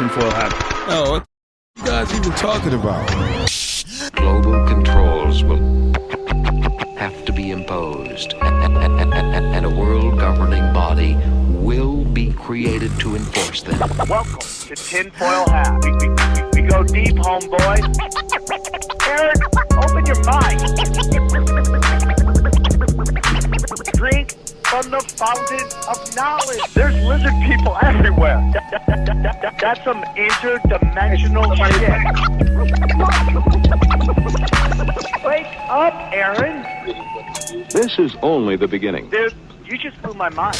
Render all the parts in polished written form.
tinfoil hat. Oh, what you guys even talking about? Global controls will have to be imposed, and a world governing body will be created to enforce them. Welcome to Tinfoil Hat. We go deep, homeboy. Aaron, open your mind. Drink from the fountain of knowledge. There's lizard people everywhere. That's some interdimensional shit. Wake up, Aaron. This is only the beginning. Dude, you just blew my mind.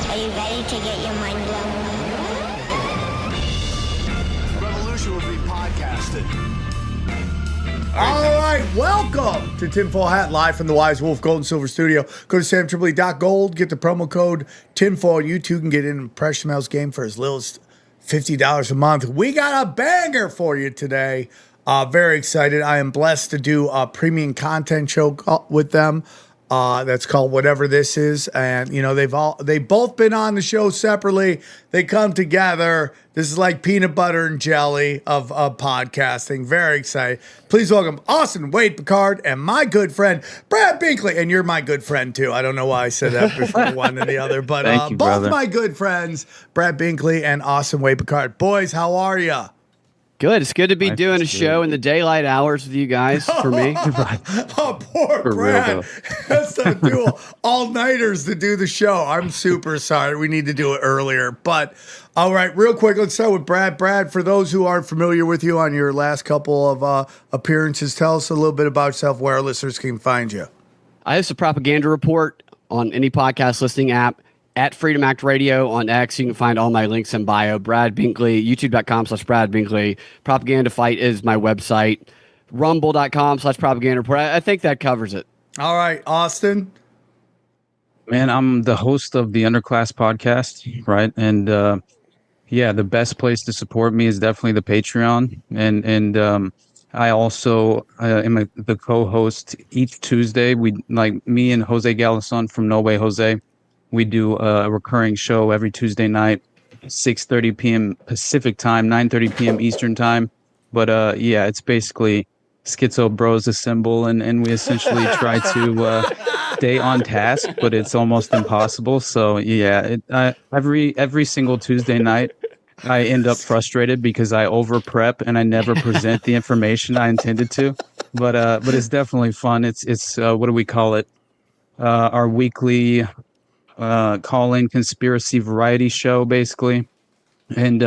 Are you ready to get your mind blown? Revolution will be podcasted. All right, welcome to Tinfoil Hat, live from the Wise Wolf Gold and Silver Studio. Go to samtripoli.gold, get the promo code Tinfoil. You too can get in Impression Mail's game for as little as $50 a month. We got a banger for you today. Very excited. I am blessed to do a premium content show with them. That's called Whatever This Is, and you know they've both been on the show separately. They come together. This is like peanut butter and jelly of podcasting. Very excited. Please welcome Austin Wade Picard and my good friend Brad Binkley, and you're my good friend too. I don't know why I said that before one and the other, but Thank you, both brother. my good friends Brad Binkley and Austin Wade Picard. Boys, how are ya? Good. It's good to be doing a show in the daylight hours with you guys. For me, Oh, poor For real, Brad. though. Has to do all-nighters to do the show. I'm super sorry. We need to do it earlier. But, all right, real quick, let's start with Brad. Brad, for those who aren't familiar with you on your last couple of appearances, tell us a little bit about yourself, where our listeners can find you. I host a propaganda report on any podcast listening app. At Freedom Act Radio on X, you can find all my links in bio. Brad Binkley, youtube.com/Brad Binkley. Propaganda Fight is my website. Rumble.com/propaganda report. I think that covers it. All right, Austin. Man, I'm the host of the Underclass podcast, right? And yeah, the best place to support me is definitely the Patreon. And I also am the co-host each Tuesday. We like me and Jose Galison from No Way Jose. We do a recurring show every Tuesday night, 6:30 p.m. Pacific time, 9:30 p.m. Eastern time. But yeah, it's basically Schizo Bros assemble, and we essentially try to stay on task, but it's almost impossible. So yeah, every single Tuesday night, I end up frustrated because I over prep and I never present the information I intended to. But it's definitely fun. It's what do we call it? Our weekly call-in conspiracy variety show, basically. And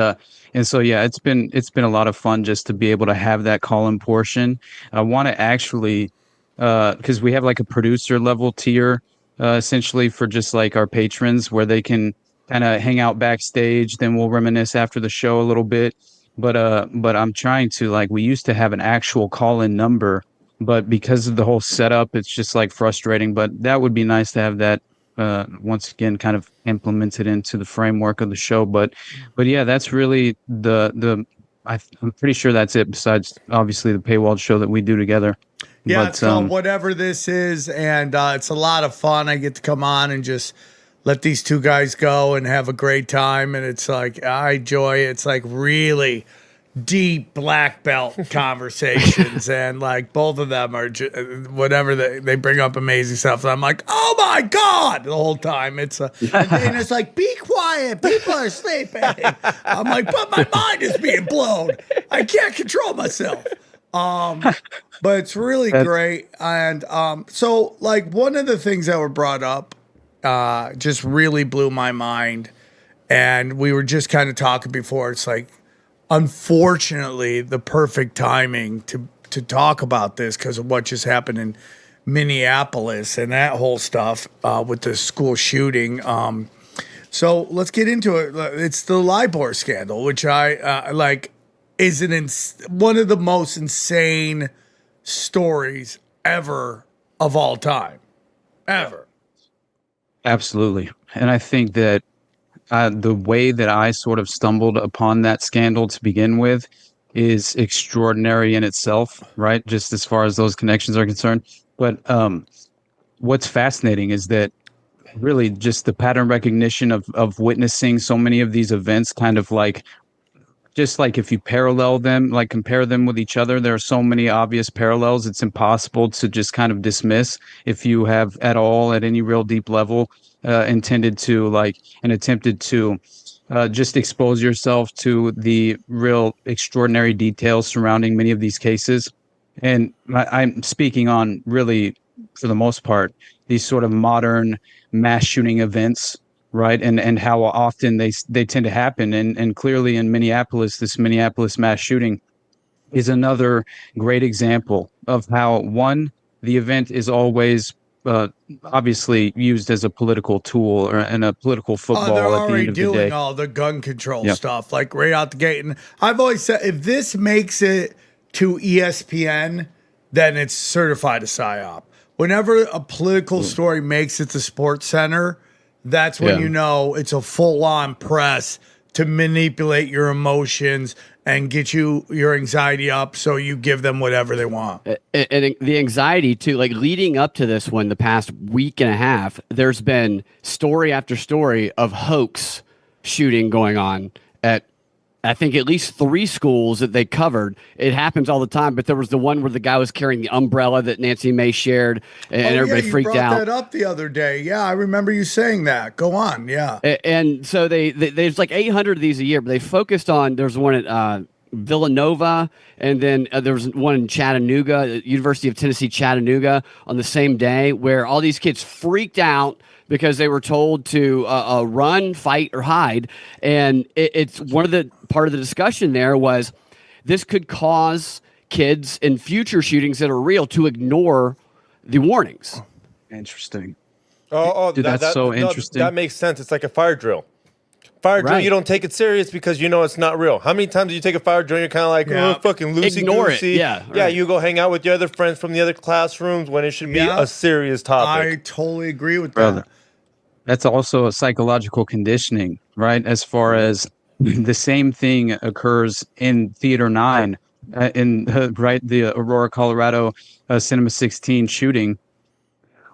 so yeah, it's been a lot of fun just to be able to have that call-in portion. I want to actually because we have like a producer level tier essentially for just like our patrons, where they can kind of hang out backstage, then we'll reminisce after the show a little bit. But I'm trying to, like, we used to have an actual call-in number, but because of the whole setup, it's just like frustrating. But that would be nice to have that once again kind of implemented into the framework of the show. But yeah, that's really I'm pretty sure that's it, besides obviously the paywalled show that we do together. Yeah, but, it's called Whatever This Is, and it's a lot of fun. I get to come on and just let these two guys go and have a great time, and it's like, I enjoy it. It's like really deep black belt conversations, and like both of them are whatever they bring up amazing stuff, and I'm like, oh my god, the whole time. It's and it's like, be quiet, people are sleeping. I'm like, but my mind is being blown, I can't control myself. But it's really great. And so like one of the things that were brought up just really blew my mind, and we were just kind of talking before, it's like, unfortunately, the perfect timing to talk about this because of what just happened in Minneapolis and that whole stuff with the school shooting. So let's get into it. It's the Libor Scandal, which I like is one of the most insane stories ever of all time. Ever. Absolutely. And I think that the way that I sort of stumbled upon that scandal to begin with is extraordinary in itself, right? Just as far as those connections are concerned. But what's fascinating is that really just the pattern recognition of witnessing so many of these events, kind of like, just like if you parallel them, like compare them with each other, there are so many obvious parallels. It's impossible to just kind of dismiss if you have at all, at any real deep level, intended to like and attempted to just expose yourself to the real extraordinary details surrounding many of these cases. And I'm speaking on really, for the most part, these sort of modern mass shooting events, right? And how often they tend to happen. And clearly in Minneapolis, this Minneapolis mass shooting is another great example of how, one, the event is always obviously used as a political tool and a political football they're at the already end of the day. doing all the gun control stuff, like right out the gate. And I've always said, if this makes it to ESPN, then it's certified a PSYOP. Whenever a political story makes it to Sports Center, that's when you know it's a full-on press to manipulate your emotions and get your anxiety up, so you give them whatever they want. And the anxiety too, like leading up to this one, the past week and a half, there's been story after story of hoax shooting going on at, I think, at least 3 schools that they covered. It happens all the time, but there was the one where the guy was carrying the umbrella that Nancy May shared, and everybody freaked out. You brought that up the other day. Yeah, I remember you saying that. Go on. Yeah. And so there's like 800 of these a year, but they focused on, there's one at Villanova, and then there was one in Chattanooga, University of Tennessee, Chattanooga, on the same day, where all these kids freaked out because they were told to run, fight, or hide. And it's one of the part of the discussion there was this could cause kids in future shootings that are real to ignore the warnings. Interesting. Dude, that's so interesting. That makes sense. It's like a fire drill. Fire drill, you don't take it serious because you know it's not real. How many times do you take a fire drill and you're kind of like, oh, fucking loosey-goosey? Ignore it. Yeah, yeah, you go hang out with your other friends from the other classrooms when it should be a serious topic. I totally agree with Brother. that. That's also a psychological conditioning, right? As far as the same thing occurs in Theater 9, the Aurora, Colorado Cinema 16 shooting,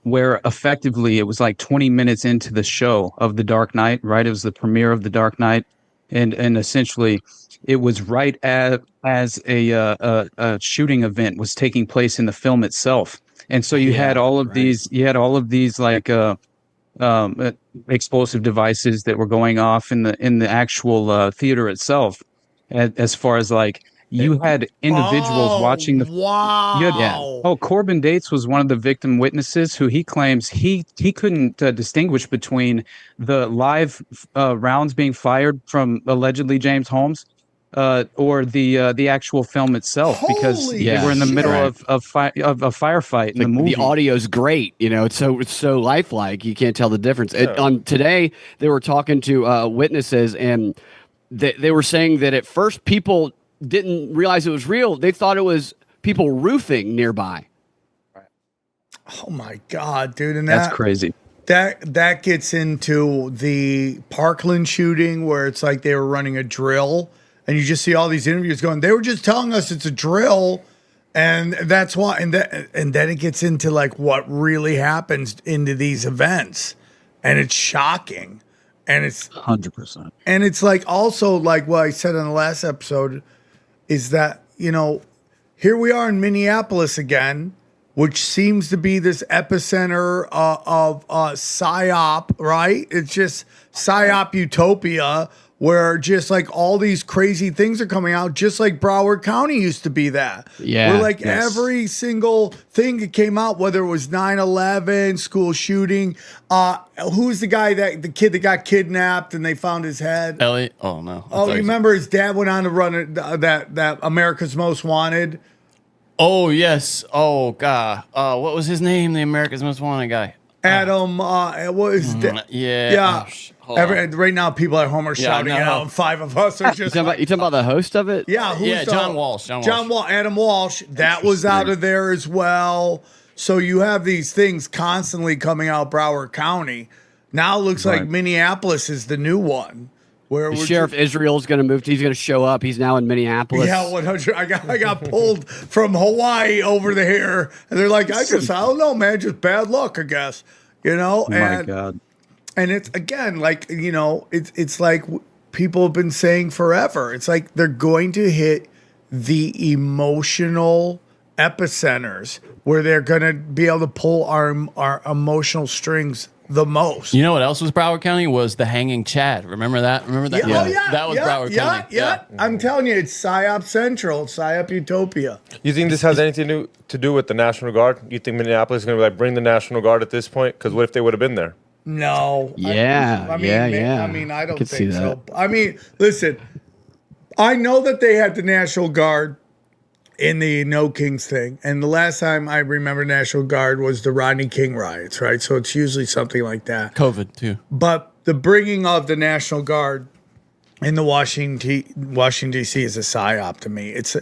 where effectively it was like 20 minutes into the show of The Dark Knight, right? It was the premiere of The Dark Knight, and essentially it was right as a shooting event was taking place in the film itself, and so you had all of these like explosive devices that were going off in the actual theater itself, as far as like. You had individuals watching the. Wow. Oh, Corbin Dates was one of the victim witnesses who he claims he couldn't distinguish between the live rounds being fired from allegedly James Holmes or the actual film itself, because they were in the middle of a firefight in the movie. The audio's great, it's so lifelike. You can't tell the difference. On today, they were talking to witnesses, and they were saying that at first people didn't realize it was real. They thought it was people roofing nearby. Oh my God, dude. And that's crazy. That gets into the Parkland shooting, where it's like they were running a drill, and you just see all these interviews going, they were just telling us it's a drill, and that's why. And then it gets into like what really happens into these events, and it's shocking, and it's 100%. And it's like also like what I said on the last episode, is that, here we are in Minneapolis again, which seems to be this epicenter of PSYOP, right? It's just PSYOP utopia, where just like all these crazy things are coming out, just like Broward County used to be that. Yeah. Where like every single thing that came out, whether it was 9/11, school shooting, who's the kid that got kidnapped and they found his head? Elliot? Oh, no. Oh, you remember his dad went on to run that America's Most Wanted? Oh, yes. Oh, God. What was his name? The America's Most Wanted guy. Adam, what was that? Yeah. Right now, people at home are shouting it out, and 5 of us are just. You talking about the host of it? Yeah, John Walsh. Adam Walsh. That was out of there as well. So you have these things constantly coming out Broward County. Now it looks like Minneapolis is the new one. Where Sheriff Israel's going to move. He's going to show up. He's now in Minneapolis. Yeah, 100. I got pulled from Hawaii over to here, and they're like, I don't know, man, just bad luck, I guess. Oh my God. And it's again like it's like people have been saying forever. It's like they're going to hit the emotional epicenters where they're going to be able to pull our emotional strings the most. You know what else was Broward County? Was the hanging Chad. Remember that? Remember that? Yeah. Oh, yeah. That was Broward County. Yeah. I'm telling you, it's PSYOP Central, PSYOP Utopia. You think this has anything to do with the National Guard? You think Minneapolis is going to be like, bring the National Guard at this point? Because what if they would have been there? No. Yeah. I mean, I don't think so. That. I mean, listen, I know that they had the National Guard in the No Kings thing. And the last time I remember National Guard was the Rodney King riots, right? So it's usually something like that. COVID, too. But the bringing of the National Guard in the Washington D.C. is a psyop to me. It's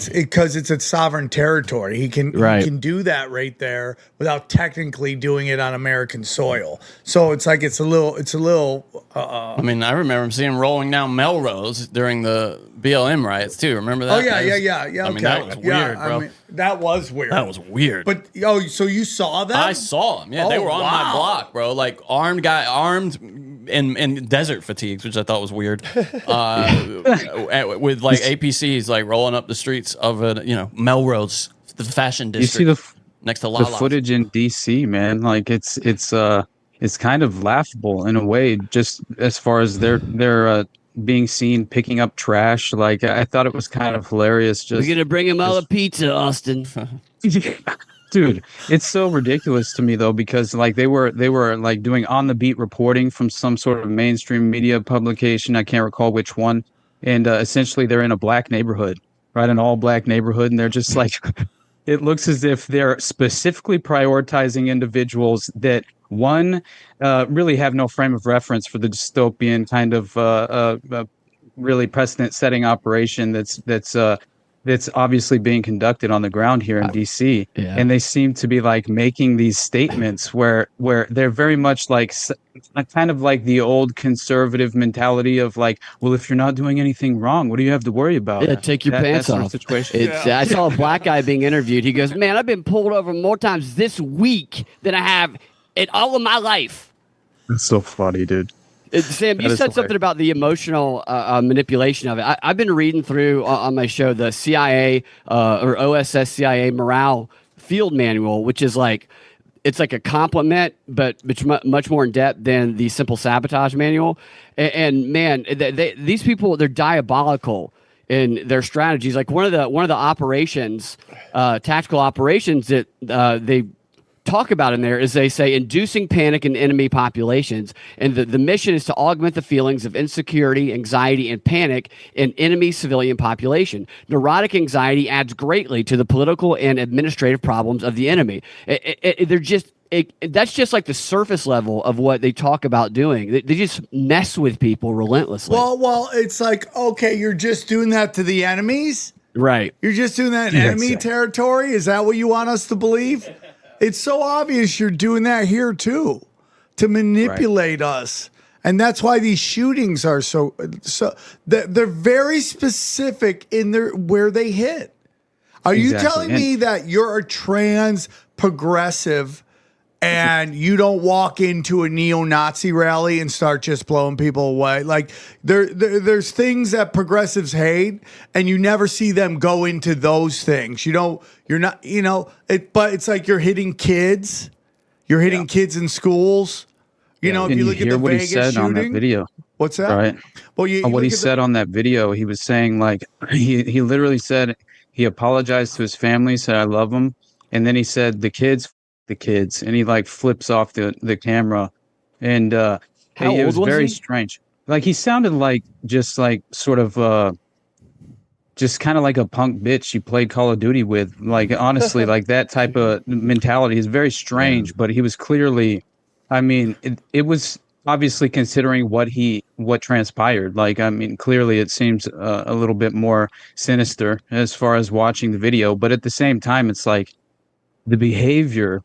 because it's a sovereign territory. He can do that right there without technically doing it on American soil. So it's like it's a little. I mean, I remember seeing him rolling down Melrose during the BLM riots too. Remember that? Oh yeah. I mean, that was weird, bro. I mean, that was weird. That was weird. But so you saw that? I saw them. Yeah, they were on my block, bro. Like armed in desert fatigues, which I thought was weird. With like APCs like rolling up the streets of Melrose, the fashion district. You see next to Lala's. The footage in DC, man. Like it's kind of laughable in a way, just as far as they're being seen picking up trash. Like I thought it was kind of hilarious. Just we're gonna bring him all a pizza, Austin. Dude, it's so ridiculous to me though, because like they were like doing on the beat reporting from some sort of mainstream media publication. I can't recall which one. And essentially they're in a black neighborhood, right? An all black neighborhood. And they're just like, it looks as if they're specifically prioritizing individuals that really have no frame of reference for the dystopian kind of really precedent setting operation that's obviously being conducted on the ground here in DC. Yeah. And they seem to be like making these statements where they're very much like kind of like the old conservative mentality of like, well, if you're not doing anything wrong, what do you have to worry about? Yeah, take your pants sort of off. Situation. I saw a black guy being interviewed. He goes, man, I've been pulled over more times this week than I have in all of my life. That's so funny, dude. Sam, you said something about the emotional manipulation of it. I've been reading through on my show the CIA or OSS CIA morale field manual, which is like it's like a complement, but much more in depth than the simple sabotage manual. And man, these people, they're diabolical in their strategies. Like one of the operations, tactical operations that they talk about in there is they say inducing panic in enemy populations, and the mission is to augment the feelings of insecurity, anxiety, and panic in enemy civilian population. Neurotic anxiety adds greatly to the political and administrative problems of the enemy. That's just like the surface level of what they talk about doing. They just mess with people relentlessly. Well, it's like, okay, you're just doing that to the enemies, right? You're just doing that in enemy territory. Is that what you want us to believe? It's so obvious you're doing that here too, to manipulate us. And that's why these shootings are so they're very specific in where they hit. Are you telling me that you're a trans progressive and you don't walk into a neo-Nazi rally and start just blowing people away? Like there's things that progressives hate, and you never see them go into those things. But it's like you're hitting kids. You're hitting kids in schools. If you look at the what Vegas he said shooting, on that video. What's that? Right. Well, what he said on that video, he was saying like he literally said he apologized to his family, said I love them, and then he said the kids, and he like flips off the camera, and it was very strange. Like he sounded like just like sort of just kind of like a punk bitch you played Call of Duty with. Like honestly, like that type of mentality is very strange. But he was clearly, I mean, it was obviously considering what transpired. Like I mean, clearly it seems a little bit more sinister as far as watching the video. But at the same time, it's like the behavior,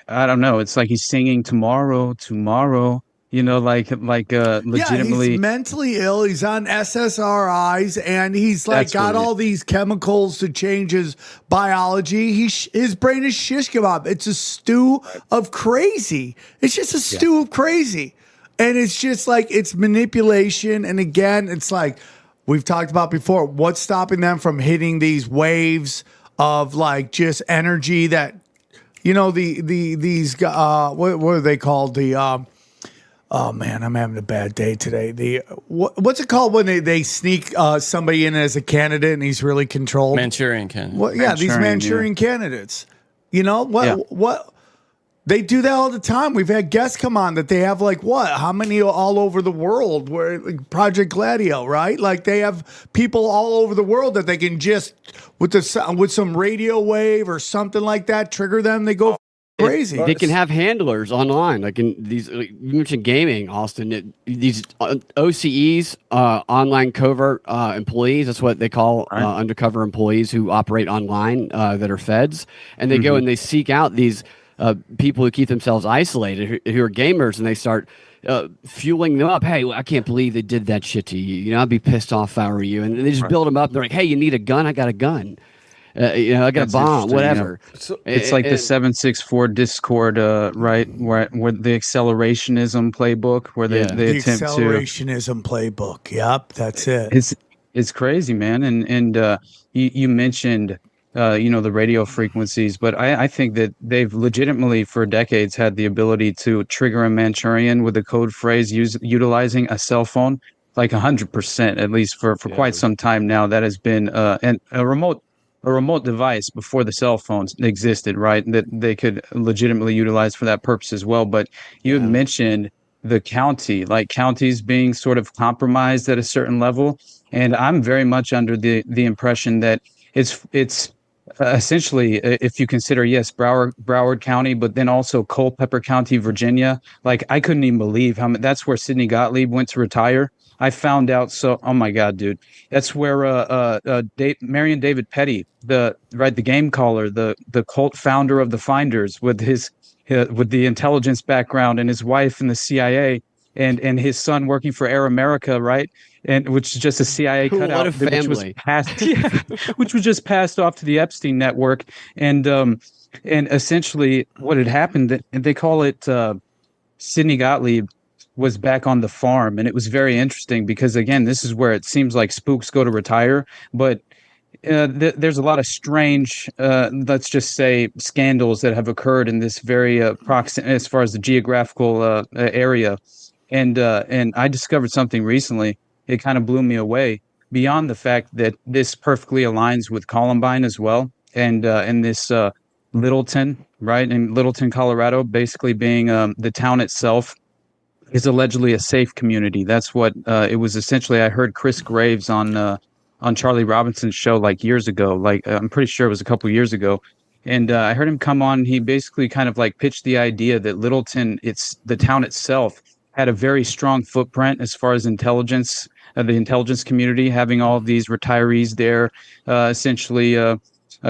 I don't know. It's like he's singing tomorrow, like legitimately. He's mentally ill. He's on SSRIs, and he's like got all these chemicals to change his biology. His brain is shish kebab. It's a stew of crazy. It's just a stew of crazy. And it's just like, it's manipulation. And again, it's like we've talked about before, what's stopping them from hitting these waves of like just energy that, you know, these what are they called? Oh man, I'm having a bad day today. What's it called when they sneak somebody in as a candidate and he's really controlled? Manchurian Candidate. Well, yeah, these Manchurian candidates. You know what? They do that all the time. We've had guests come on that they have like what? How many all over the world? Where like Project Gladio, right? Like they have people all over the world that they can just with some radio wave or something like that trigger them. They go crazy. They can have handlers online, like in these. Like you mentioned gaming, Austin. These OCEs, online covert employees. That's what they call undercover employees who operate online that are feds, and they go and they seek out these people who keep themselves isolated, who are gamers, and they start fueling them up. Hey, I can't believe they did that shit to you. You know, I'd be pissed off if I were you. And they just build them up. They're like, hey, you need a gun? I got a gun. You know, I got a bomb, whatever. Yeah. So, it's like the 764 Discord, right? Where the accelerationism playbook, where they attempt to accelerationism playbook. Yep, that's it. It's crazy, man. And you mentioned the radio frequencies, but I think that they've legitimately for decades had the ability to trigger a Manchurian with a code phrase utilizing a cell phone, like 100%, at least for quite some time now. That has been a remote device before the cell phones existed, right? That they could legitimately utilize for that purpose as well. But you had mentioned the county, like counties being sort of compromised at a certain level. And I'm very much under the impression that it's essentially, if you consider, yes, Broward County, but then also Culpeper County, Virginia. Like, I couldn't even believe how many, that's where Sidney Gottlieb went to retire. I found out. So, oh my God, dude, that's where Marion David Petty, the game caller, the cult founder of the Finders, with with the intelligence background, and his wife in the CIA, and his son working for Air America, right? And which is just a CIA cutout, what a family. which was just passed off to the Epstein network, and essentially what had happened, and they call it Sidney Gottlieb was back on the farm, and it was very interesting because again, this is where it seems like spooks go to retire, but there's a lot of strange, let's just say, scandals that have occurred in this very as far as the geographical area, and I discovered something recently. It kind of blew me away. Beyond the fact that this perfectly aligns with Columbine as well, and this Littleton, right, in Littleton, Colorado, basically being the town itself is allegedly a safe community. That's what it was essentially. I heard Chris Graves on Charlie Robinson's show like years ago. Like I'm pretty sure it was a couple years ago, and I heard him come on. He basically kind of like pitched the idea that Littleton, the town itself, had a very strong footprint as far as intelligence. The intelligence community, having all of these retirees there, essentially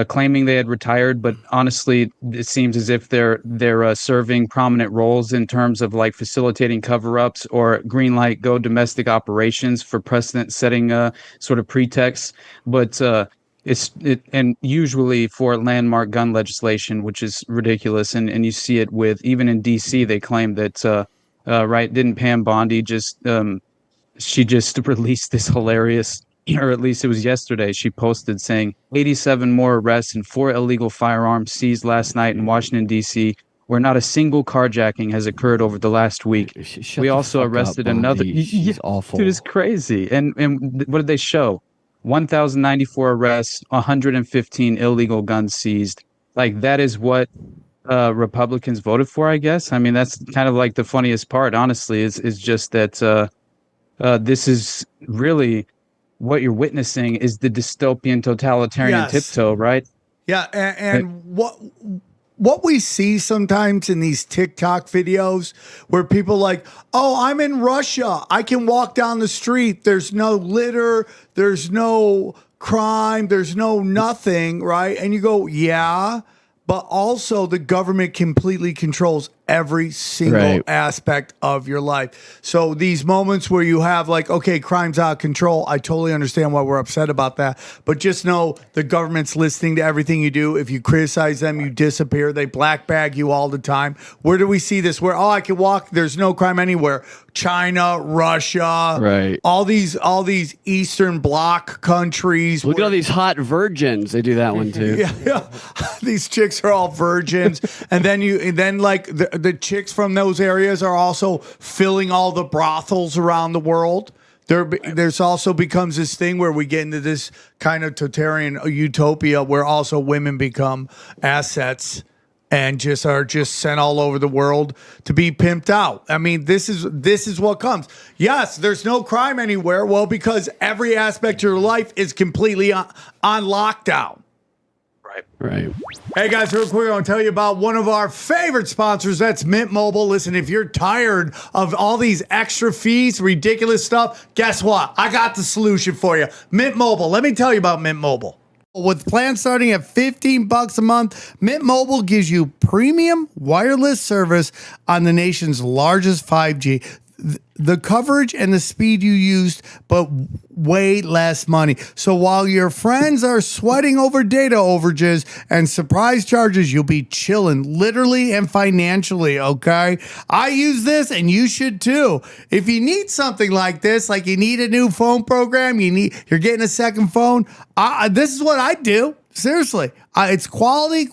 claiming they had retired, but honestly, it seems as if they're serving prominent roles in terms of like facilitating cover-ups or green light go domestic operations for precedent-setting sort of pretexts. But and usually for landmark gun legislation, which is ridiculous, and you see it with even in D.C. They claim that didn't Pam Bondi just she just released this hilarious, or at least it was yesterday, she posted saying 87 more arrests and 4 illegal firearms seized last night in Washington, D.C., where not a single carjacking has occurred over the last week. We also arrested another. She's awful. Dude, it's crazy. And what did they show? 1,094 arrests, 115 illegal guns seized. Like, that is what Republicans voted for, I guess. I mean, that's kind of like the funniest part, honestly, is just that this is really what you're witnessing is the dystopian totalitarian tiptoe, right? Yeah, and what we see sometimes in these TikTok videos where people like, oh, I'm in Russia. I can walk down the street. There's no litter. There's no crime. There's no nothing, right? And you go, yeah, but also the government completely controls every single aspect of your life. So these moments where you have like, okay, crime's out of control, I totally understand why we're upset about that. But just know the government's listening to everything you do. If you criticize them, you disappear. They black bag you all the time. Where do we see this? Where, oh, I can walk, there's no crime anywhere. China, Russia, all these Eastern Bloc countries. Look at all these hot virgins. They do that one too. Yeah. These chicks are all virgins, and then like the chicks from those areas are also filling all the brothels around the world. There's also becomes this thing where we get into this kind of totalitarian utopia where also women become assets and are sent all over the world to be pimped out. I mean, this is what comes. Yes, there's no crime anywhere. Well, because every aspect of your life is completely on lockdown. Right. Hey guys, real quick, I want to tell you about one of our favorite sponsors. That's Mint Mobile. Listen, if you're tired of all these extra fees, ridiculous stuff, guess what? I got the solution for you. Mint Mobile. Let me tell you about Mint Mobile. With plans starting at $15 a month, Mint Mobile gives you premium wireless service on the nation's largest 5G. The coverage and the speed you used, but way less money. So while your friends are sweating over data overages and surprise charges, you'll be chilling literally and financially, okay? I use this and you should too. If you need something like this, like you need a new phone program, you're getting a second phone, this is what I do. Seriously, it's quality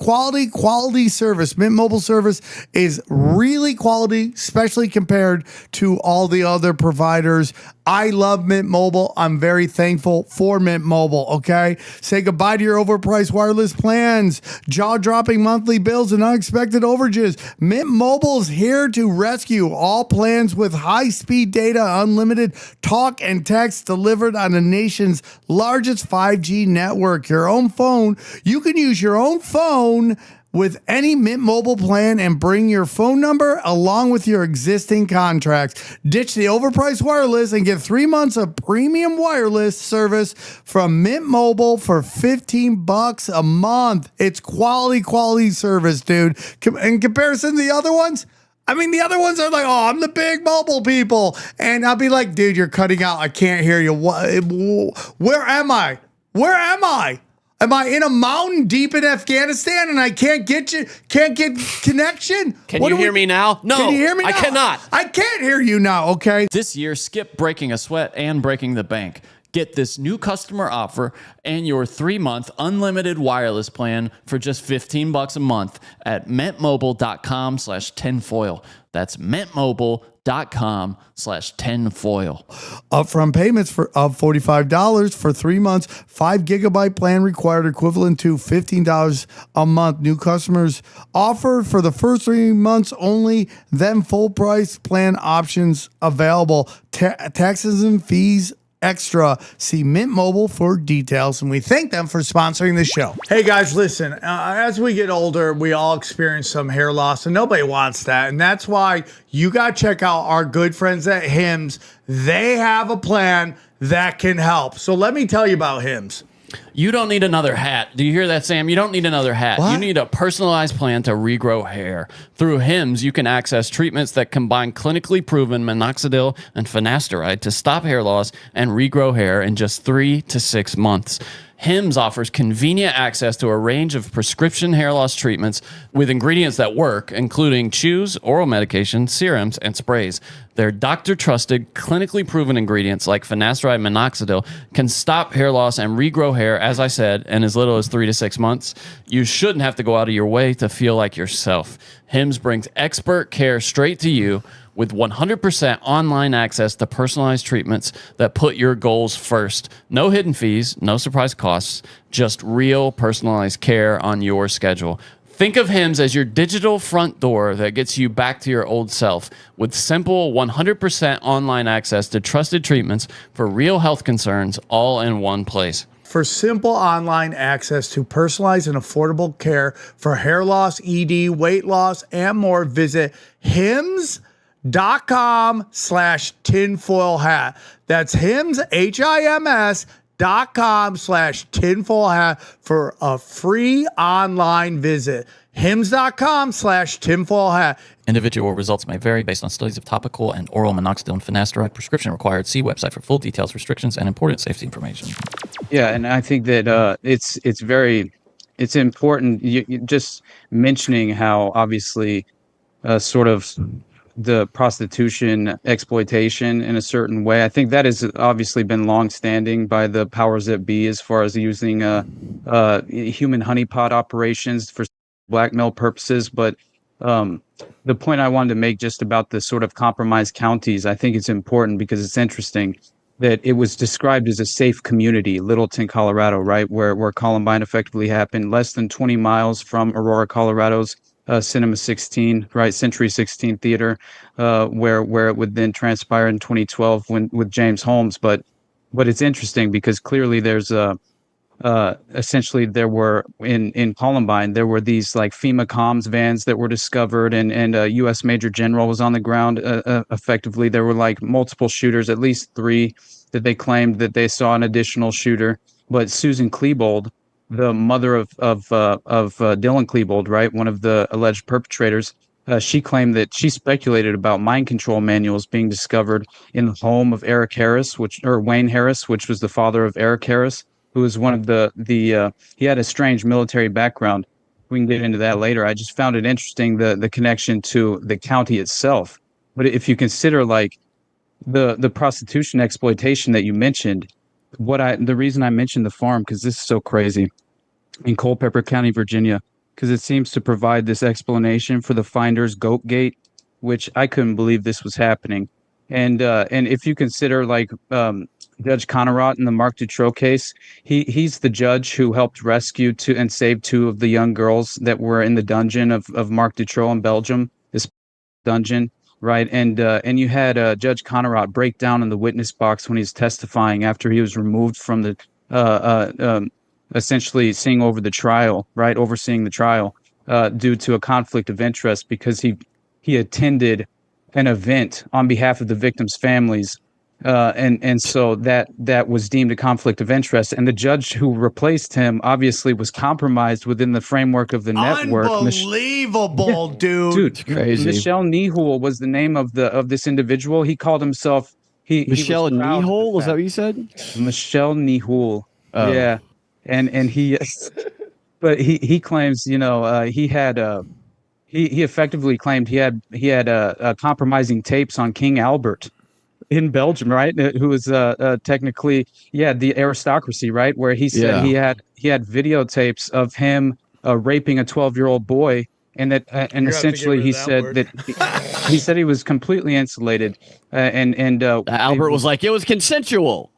service. Mint Mobile service is really quality, especially compared to all the other providers. I love Mint Mobile. I'm very thankful for Mint Mobile, okay? Say goodbye to your overpriced wireless plans, jaw-dropping monthly bills, and unexpected overages. Mint Mobile is here to rescue all plans with high-speed data, unlimited talk and text delivered on the nation's largest 5G network. Your own phone. You can use your own phone with any Mint Mobile plan and bring your phone number along with your existing contracts. Ditch the overpriced wireless and get 3 months of premium wireless service from Mint Mobile for $15 a month. It's quality service, dude. In comparison to the other ones, I mean, the other ones are like, oh, I'm the big mobile people. And I'll be like, dude, you're cutting out. I can't hear you. Where am I? Am I in a mountain deep in Afghanistan and I can't get connection? Can you hear me now? No, Can you hear me now? I cannot. I can't hear you now, okay? This year, skip breaking a sweat and breaking the bank. Get this new customer offer and your 3-month unlimited wireless plan for just $15 a month at mentmobile.com/tinfoil. That's mentmobile.com/tinfoil. Upfront payments of $45 for 3 months, 5 gigabyte plan required, equivalent to $15 a month. New customers offer for the first 3 months only, then full price plan options available. Taxes and fees extra. See Mint Mobile for details, and we thank them for sponsoring the show. Hey guys, listen, as we get older, we all experience some hair loss, and nobody wants that, and that's why you got to check out our good friends at Hims. They have a plan that can help. So let me tell you about Hims. You don't need another hat. Do you hear that, Sam? You don't need another hat. What? You need a personalized plan to regrow hair. Through Hims, you can access treatments that combine clinically proven minoxidil and finasteride to stop hair loss and regrow hair in just 3 to 6 months. Hims offers convenient access to a range of prescription hair loss treatments with ingredients that work, including chews, oral medication, serums, and sprays. Their doctor-trusted, clinically proven ingredients like finasteride and minoxidil can stop hair loss and regrow hair, as I said, in as little as 3 to 6 months. You shouldn't have to go out of your way to feel like yourself. Hims brings expert care straight to you with 100% online access to personalized treatments that put your goals first. No hidden fees, no surprise costs, just real personalized care on your schedule. Think of Hims as your digital front door that gets you back to your old self with simple 100% online access to trusted treatments for real health concerns all in one place. For simple online access to personalized and affordable care for hair loss, ED, weight loss, and more, visit hims.com/tinfoil hat. That's Hims, HIMS.com/tinfoil hat for a free online visit. hims.com/tinfoilhat. Individual results may vary based on studies of topical and oral minoxidil and finasteride. Prescription required. See website for full details, restrictions, and important safety information. Yeah, and I think that it's important. You just mentioning how obviously sort of the prostitution exploitation in a certain way. I think that has obviously been long-standing by the powers that be as far as using human honeypot operations for blackmail purposes. But the point I wanted to make just about the sort of compromised counties, I think it's important because it's interesting that it was described as a safe community, Littleton, Colorado, right, where Columbine effectively happened, less than 20 miles from Aurora, Colorado's Cinema 16, right, Century 16 Theater, where it would then transpire in 2012 with James Holmes. But it's interesting because clearly there's essentially there were in Columbine there were these like FEMA comms vans that were discovered, and a U.S. Major General was on the ground. Effectively, there were like multiple shooters, at least 3 that they claimed that they saw an additional shooter. But Susan Klebold, the mother of Dylan Klebold, right, one of the alleged perpetrators, she claimed that she speculated about mind control manuals being discovered in the home of Eric Harris, Wayne Harris, which was the father of Eric Harris, who was one of the he had a strange military background. We can get into that later. I just found it interesting, the connection to the county itself. But if you consider like the prostitution exploitation that you mentioned, the reason I mentioned the farm, because this is so crazy, in Culpeper County, Virginia, because it seems to provide this explanation for the Finders Goat Gate, which I couldn't believe this was happening. And if you consider like Judge Connerot in the Marc Dutroux case, he's the judge who helped rescue and save 2 of the young girls that were in the dungeon of Marc Dutroux in Belgium, this dungeon. Right. And you had Judge Connerot break down in the witness box when he's testifying after he was removed from the essentially overseeing the trial due to a conflict of interest because he attended an event on behalf of the victims' families. And so that was deemed a conflict of interest. And the judge who replaced him obviously was compromised within the framework of the network. Unbelievable, dude. It's crazy. Michelle Nehul was the name of this individual. He called himself Michelle Nehul? Was that what you said? Michelle Nehul. Oh. Yeah. And he but he claims, he had he effectively claimed he had compromising tapes on King Albert in Belgium, right? Who was technically, the aristocracy, right? Where he said he had videotapes of him raping a 12-year-old boy, and that and essentially he said that he said he was completely insulated, and Albert was like, it was consensual.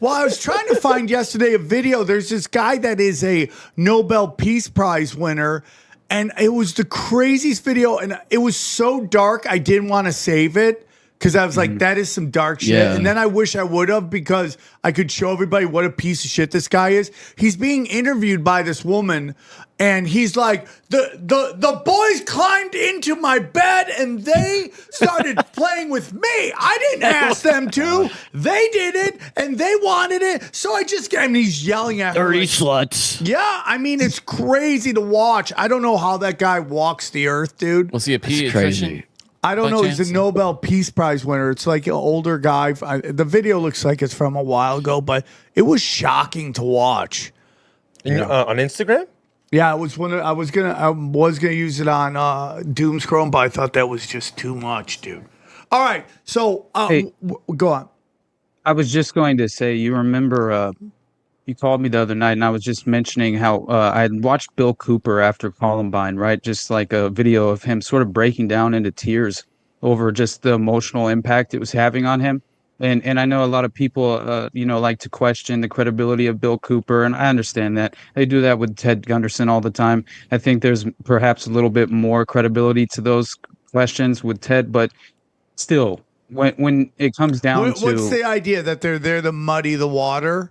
Well, I was trying to find yesterday a video. There's this guy that is a Nobel Peace Prize winner, and it was the craziest video, and it was so dark I didn't want to save it. Because I was like, that is some dark shit. Yeah. And then I wish I would have, because I could show everybody what a piece of shit this guy is. He's being interviewed by this woman, and he's like, the boys climbed into my bed and they started playing with me. I didn't ask them to. They did it and they wanted it. So I just, and he's yelling at her. Dirty sluts. Yeah, I mean, it's crazy to watch. I don't know how that guy walks the earth, dude. Was he a pediatrician? Crazy. I don't know. He's a Nobel Peace Prize winner. It's like an older guy. The video looks like it's from a while ago, but it was shocking to watch. On Instagram? Yeah, it was I was gonna use it on Doomscroll, but I thought that was just too much, dude. All right, so Hey. Go on. I was just going to say, you remember you called me the other night, and I was just mentioning how I had watched Bill Cooper after Columbine, right? Just like a video of him sort of breaking down into tears over just the emotional impact it was having on him. And I know a lot of people, like to question the credibility of Bill Cooper, and I understand that. They do that with Ted Gunderson all the time. I think there's perhaps a little bit more credibility to those questions with Ted, but still, when it comes down to... What's the idea? That they're there to muddy the water?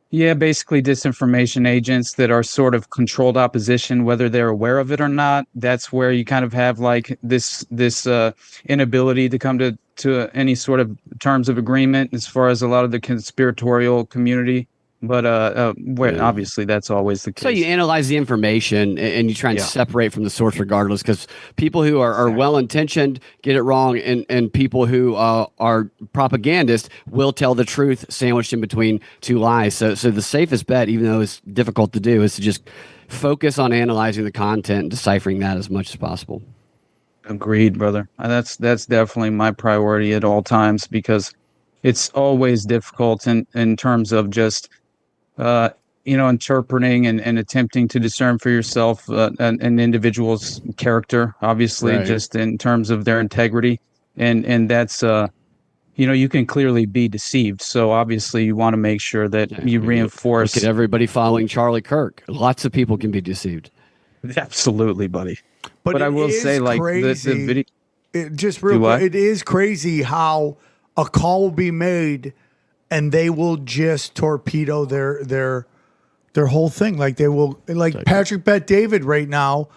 Yeah, basically disinformation agents that are sort of controlled opposition, whether they're aware of it or not. That's where you kind of have like this inability to come to any sort of terms of agreement as far as a lot of the conspiratorial community. But obviously that's always the case. So you analyze the information and you try and separate from the source regardless, because people who are well-intentioned get it wrong, and people who are propagandists will tell the truth sandwiched in between two lies. So the safest bet, even though it's difficult to do, is to just focus on analyzing the content and deciphering that as much as possible. Agreed, brother. And that's definitely my priority at all times, because it's always difficult in terms of just interpreting and attempting to discern for yourself an individual's character, obviously, just in terms of their integrity. And that's, you can clearly be deceived. So obviously you want to make sure that you reinforce. Look at everybody following Charlie Kirk. Lots of people can be deceived. Absolutely, buddy. But I will say, like, the video. It is crazy how a call will be made and they will just torpedo their whole thing. Like they will, like Patrick Bet David right now,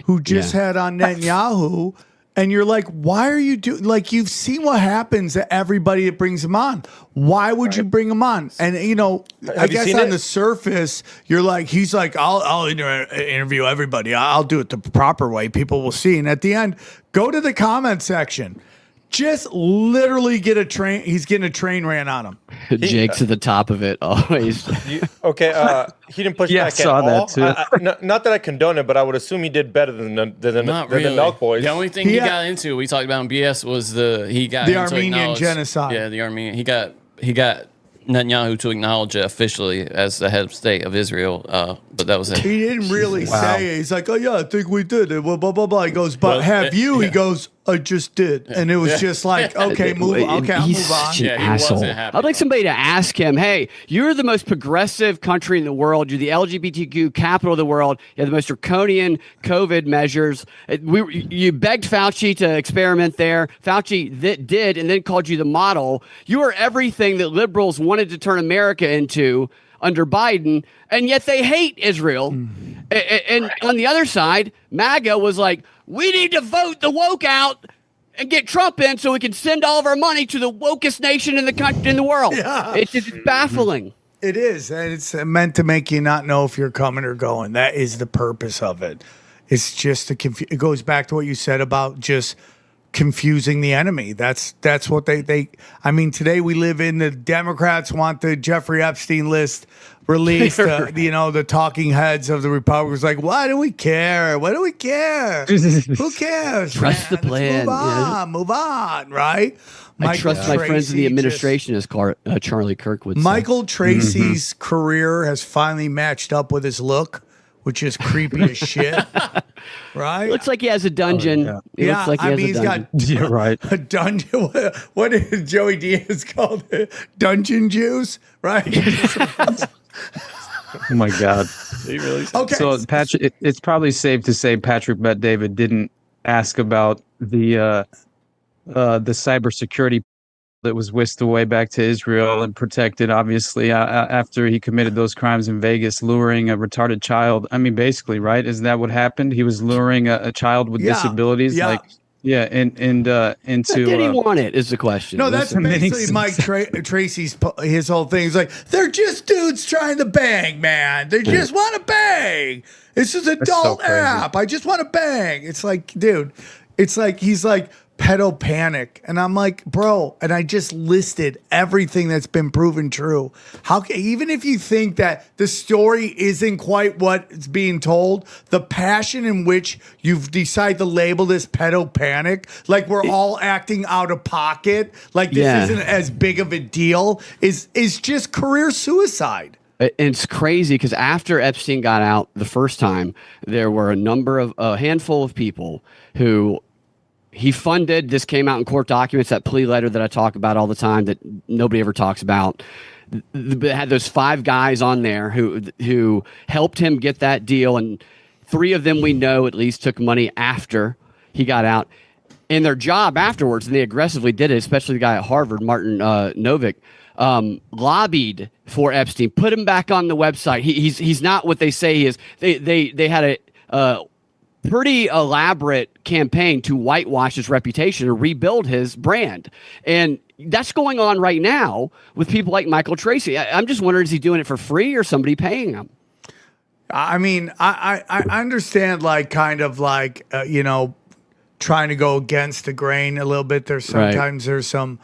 who just had on Netanyahu, and you're like, why are you doing? Like, you've seen what happens to everybody that brings him on. Why would you bring him on? And I guess on the surface, you're like, he's like, I'll interview everybody. I'll do it the proper way. People will see. And at the end, go to the comment section. Just literally get a train. He's getting a train ran on him. Jake's at the top of it always. He didn't push back at all. That too. Not that I condone it, but I would assume he did better than the Milk Boys. The only thing he got into, we talked about in BS, was the Armenian genocide. Yeah, the Armenian. He got Netanyahu to acknowledge it officially as the head of state of Israel, but that was it. He didn't really say it. He's like, oh yeah, I think we did it. Blah, blah, blah, blah. He goes, but He goes, I just did. And it was just like, okay, move on. Okay, I'll move on. An asshole. I'd like somebody to ask him, hey, you're the most progressive country in the world. You're the LGBTQ capital of the world. You have the most draconian COVID measures. You begged Fauci to experiment there. Fauci did and then called you the model. You are everything that liberals wanted to turn America into under Biden, and yet they hate Israel. And on the other side, MAGA was like, we need to vote the woke out and get Trump in so we can send all of our money to the wokest nation in the world. Yeah. It's just baffling. It is, and it's meant to make you not know if you're coming or going. That is the purpose of it. It's just it goes back to what you said about just confusing the enemy. That's what they I mean, today we live in, the Democrats want the Jeffrey Epstein list released. The talking heads of the Republicans like, why do we care? What do we care? Who cares? Trust the plan. Move on, right? I trust my friends in the administration, as Charlie Kirk would say. Michael Tracy's career has finally matched up with his look, which is creepy as shit. Right? Looks like he has a dungeon. Oh, yeah. Looks like he's got a dungeon. What is Joey Diaz called? Dungeon juice, right? Oh my God. Okay. So Patrick, it's probably safe to say Patrick Bet David didn't ask about the cybersecurity that was whisked away back to Israel and protected, obviously, after he committed those crimes in Vegas, luring a retarded child. I mean, basically, right? Isn't that what happened? He was luring a child with disabilities. Yeah. Into. Did he want it? Is the question. No, that's basically Mike Tracy's his whole thing. He's like, they're just dudes trying to bang, man. They just want to bang. This is an adult app. I just want to bang. It's like, dude. It's like he's like pedo panic, and I'm like, bro. And I just listed everything that's been proven true. Even if you think that the story isn't quite what is being told, the passion in which you've decided to label this pedo panic, like we're all acting out of pocket, like this isn't as big of a deal, is just career suicide. It's crazy because after Epstein got out the first time, there were a handful of people who he funded. This came out in court documents, that plea letter that I talk about all the time that nobody ever talks about. It had those 5 guys on there who helped him get that deal, and 3 of them we know at least took money after he got out. In their job afterwards, and they aggressively did it, especially the guy at Harvard, Martin Novick, lobbied for Epstein, put him back on the website. He's not what they say he is. They had a pretty elaborate campaign to whitewash his reputation and rebuild his brand. And that's going on right now with people like Michael Tracy. I'm just wondering, is he doing it for free or somebody paying him? I mean, I understand, like, kind of like, trying to go against the grain a little bit. There's sometimes there's some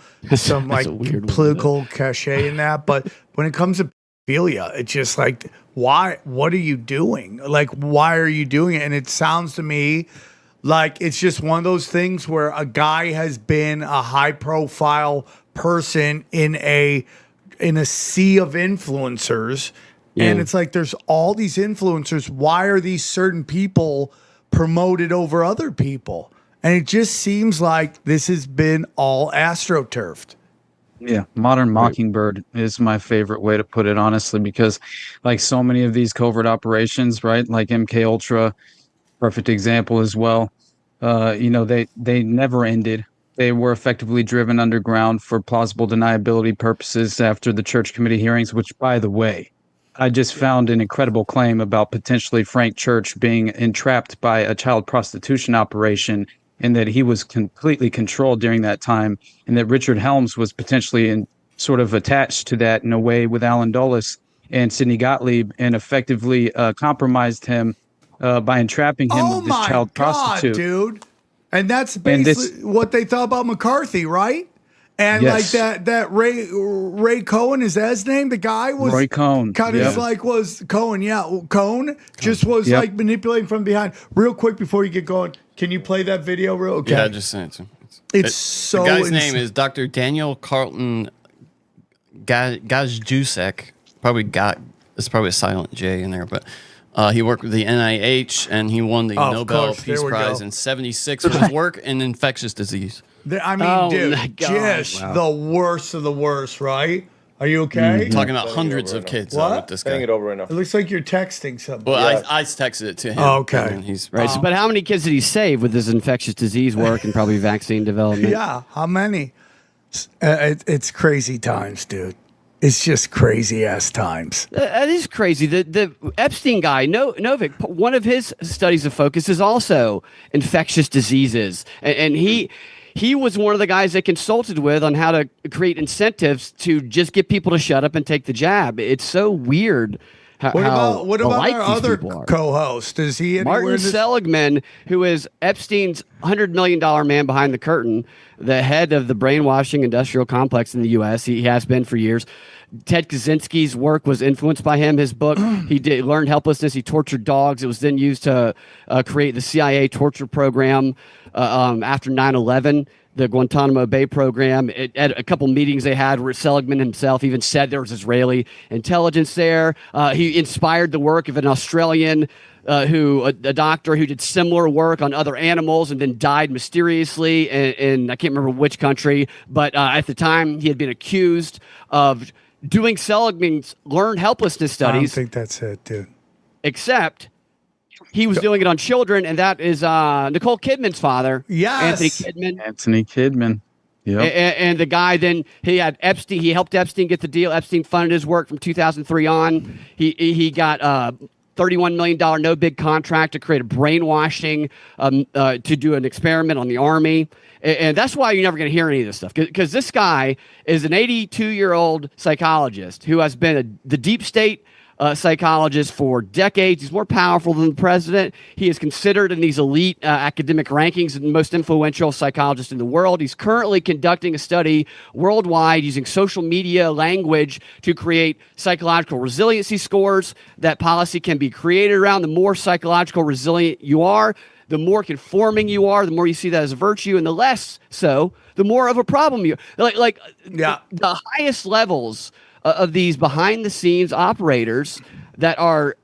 like political cachet in that. But when it comes to pedophilia, it's just like, why? What are you doing? Like, why are you doing it? And it sounds to me like it's just one of those things where a guy has been a high profile person in a sea of influencers. Yeah. And it's like, there's all these influencers. Why are these certain people promoted over other people? And it just seems like this has been all astroturfed. Yeah, Modern Mockingbird is my favorite way to put it, honestly, because like so many of these covert operations, right, like MK Ultra, perfect example as well. They never ended. They were effectively driven underground for plausible deniability purposes after the Church Committee hearings, which, by the way, I just found an incredible claim about potentially Frank Church being entrapped by a child prostitution operation, and that he was completely controlled during that time, and that Richard Helms was potentially sort of attached to that in a way with Alan Dulles and Sidney Gottlieb, and effectively compromised him by entrapping him with this child prostitute. Dude. And that's basically what they thought about McCarthy, right? And yes. like that Ray Cohen, is that his name? The guy was Roy Cohn. Kind of like was Cohen, Cohen just was like manipulating from behind. Real quick before you get going, can you play that video real? Okay. Yeah, I just sent it to him. It's so. The guy's name is Dr. Daniel Carlton Gajusek. It's probably a silent J in there, but he worked with the NIH and he won the Nobel Peace Prize in '76 for his work in infectious disease. I mean, dude, just the worst of the worst, right? Are you okay? Talking about hundreds of kids with this guy. Sending it over right now. It looks like you're texting something. Well, I texted it to him. Oh, okay. And he's right. But how many kids did he save with his infectious disease work and probably vaccine development? Yeah, how many? It's crazy times, dude. It's just crazy ass times. That is crazy. The Epstein guy, Novik, one of his studies of focus is also infectious diseases, and he was one of the guys they consulted with on how to create incentives to just get people to shut up and take the jab. It's so weird. What about our other co-host? Is he anywhere? Martin Seligman, who is Epstein's $100 million man behind the curtain, the head of the brainwashing industrial complex in the U.S. He has been for years. Ted Kaczynski's work was influenced by him. His book, he learned helplessness. He tortured dogs. It was then used to create the CIA torture program after 9/11. The Guantanamo Bay program. At a couple meetings they had where Seligman himself even said there was Israeli intelligence there. He inspired the work of an Australian a doctor who did similar work on other animals and then died mysteriously in I can't remember which country, but at the time he had been accused of doing Seligman's learned helplessness studies. I don't think that's it, dude. Except he was doing it on children, and that is Nicole Kidman's father. Yes. Anthony Kidman. Yep. And the guy then, he had Epstein. He helped Epstein get the deal. Epstein funded his work from 2003 on. He got $31 million no big contract to create a brainwashing to do an experiment on the Army. And that's why you're never going to hear any of this stuff. Because this guy is an 82-year-old psychologist who has been the deep state psychologist for decades. He's more powerful than the president. He is considered in these elite academic rankings the most influential psychologist in the world. He's currently conducting a study worldwide using social media language to create psychological resiliency scores that policy can be created around. The more psychological resilient you are, the more conforming you are, the more you see that as a virtue, and the less so, the more of a problem you are. The highest levels of these behind-the-scenes operators they're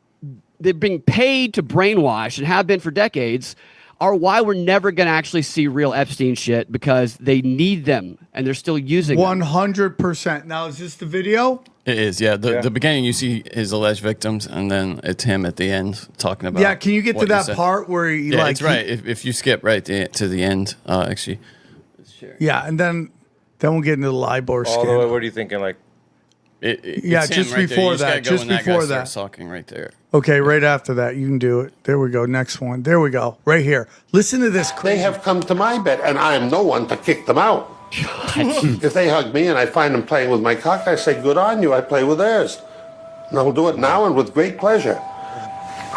being paid to brainwash and have been for decades are why we're never going to actually see real Epstein shit, because they need them and they're still using 100%. Now, is this the video? It is, yeah. The beginning, you see his alleged victims, and then it's him at the end talking about. Yeah, can you get to that part where he it's right. If you skip right to the end, actually. Yeah, and then we'll get into the Libor Scandal. What are you thinking? Like, just before that. Just before that. Talking right there. Okay, right after that, you can do it. There we go. Next one. There we go. Right here. Listen to this. They have come to my bed, and I am no one to kick them out. If they hug me and I find them playing with my cock, I say, good on you, I play with theirs. And I'll do it now and with great pleasure.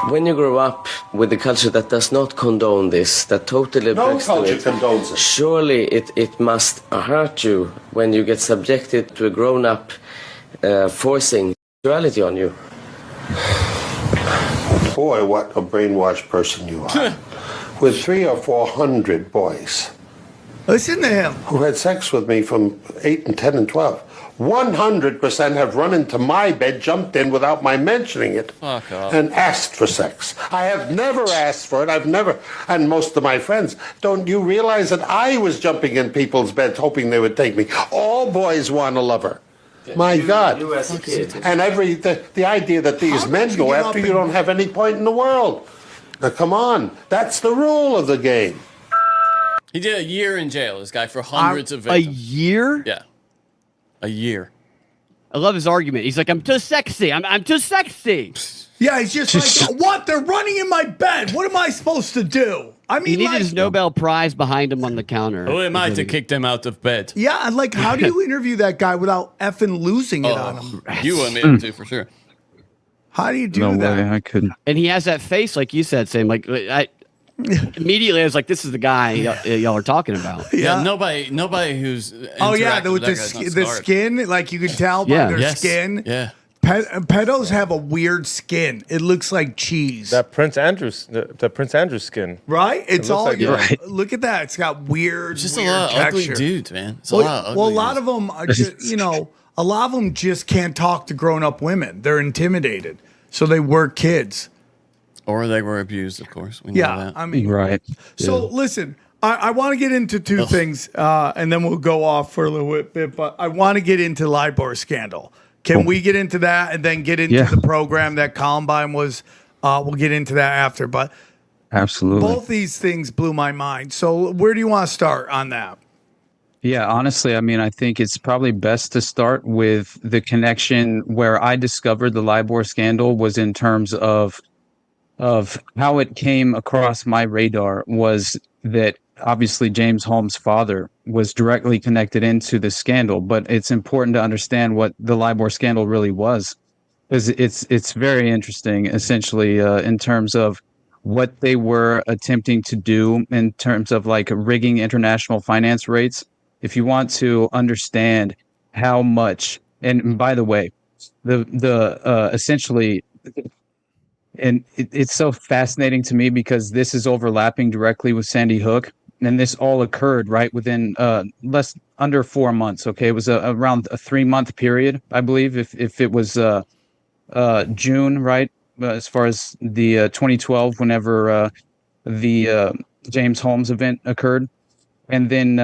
When you grow up with a culture that does not condone this, that totally No objects to culture it, condones it. surely it must hurt you when you get subjected to a grown-up forcing sexuality on you. Boy, what a brainwashed person you are. With 300 or 400 boys Listen to him. who had sex with me from 8 and 10 and 12, 100% have run into my bed, jumped in without my mentioning it, Fuck off. and asked for sex. I have never asked for it. I've never, and most of my friends, don't you realize that I was jumping in people's beds hoping they would take me? All boys want a lover. My God. You as a kid. And the idea that these men don't you go get after up you and- don't have any point in the world. Now, come on. That's the rule of the game. He did a year in jail, this guy, for hundreds of A victims. year? Yeah. A year. I love his argument. He's like, I'm too sexy. I'm too sexy. Yeah, he's just like, what? They're running in my bed. What am I supposed to do? I He mean, needed like, his Nobel Prize behind him on the counter. Who am I to kick them out of bed? yeah, and like, how do you interview that guy without effing losing it on him? You want me to, for sure. How do you do No that? way, I couldn't. And he has that face, like you said, Sam. Like, immediately I was like, this is the guy y'all are talking about. Yeah, nobody who's Oh yeah, interacted with that the, guy's not the scarred. skin, like you can tell by Yeah. their Yes. skin. Yeah. Pedos have a weird skin. It looks like cheese, That Prince Andrew's, the Prince Andrew skin. right? It's looks all like that. Look at that. It's got weird, Just a weird lot of texture. ugly dudes, man. It's Well, a lot of well, a ugly lot dudes. of them are just, a lot of them just can't talk to grown-up women. They're intimidated, so they work kids. Or they were abused, of course. We know Yeah, that. I mean, Right. So listen, I want to get into two things, and then we'll go off for a little bit. But I want to get into Libor Scandal. Can we get into that and then get into the program that Columbine was? We'll get into that after. But Absolutely. both these things blew my mind. So where do you want to start on that? Yeah, honestly, I mean, I think it's probably best to start with the connection where I discovered the Libor scandal was in terms of how it came across my radar was that obviously James Holmes' father was directly connected into the scandal, but it's important to understand what the Libor scandal really was, because it's very interesting, essentially, in terms of what they were attempting to do in terms of like rigging international finance rates. If you want to understand how much, and by the way, the essentially. And it's so fascinating to me because this is overlapping directly with Sandy Hook. And this all occurred right within under 4 months. Okay. It was around a 3-month period, I believe, if it was June, right? As far as the 2012, whenever the James Holmes event occurred. And then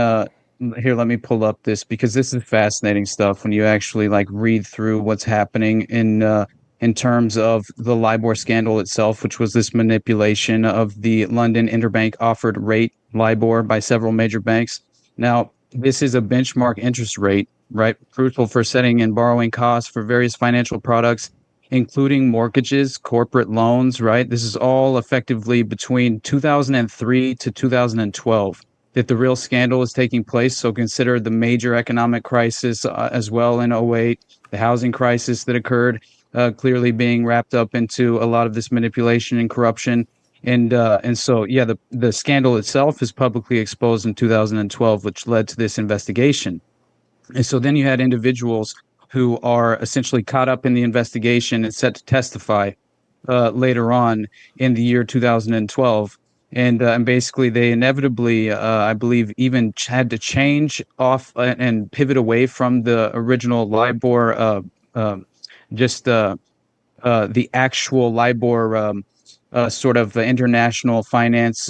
here, let me pull up this because this is fascinating stuff when you actually like read through what's happening in terms of the Libor scandal itself, which was this manipulation of the London interbank offered rate, Libor, by several major banks. Now, this is a benchmark interest rate, right? Crucial for setting and borrowing costs for various financial products, including mortgages, corporate loans, right? This is all effectively between 2003 to 2012 that the real scandal is taking place. So consider the major economic crisis as well in 2008, the housing crisis that occurred, clearly being wrapped up into a lot of this manipulation and corruption. And so, yeah, the scandal itself is publicly exposed in 2012, which led to this investigation. And so then you had individuals who are essentially caught up in the investigation and set to testify later on in the year 2012. And basically they inevitably, I believe, even had to change off and pivot away from the original Libor the actual Libor sort of international finance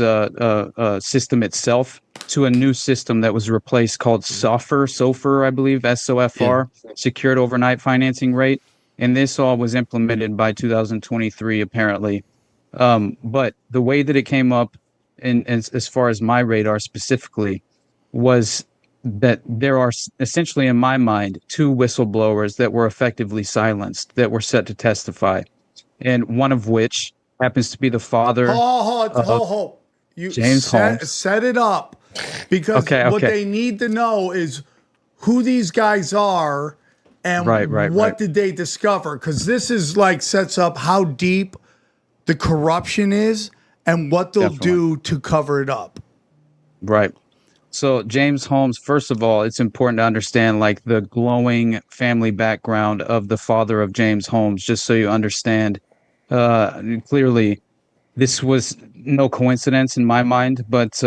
system itself to a new system that was replaced called SOFR, I believe, SOFR, Secured Overnight Financing Rate. And this all was implemented by 2023, apparently. But the way that it came up, and as far as my radar specifically, was that there are essentially, in my mind, two whistleblowers that were effectively silenced that were set to testify, and one of which happens to be the father You James Holmes. set it up. Because what they need to know is who these guys are and what did they discover. Because this is like sets up how deep the corruption is and what they'll do to cover it up. Right. So James Holmes, first of all, it's important to understand like the glowing family background of the father of James Holmes, just so you understand clearly. This was no coincidence in my mind, but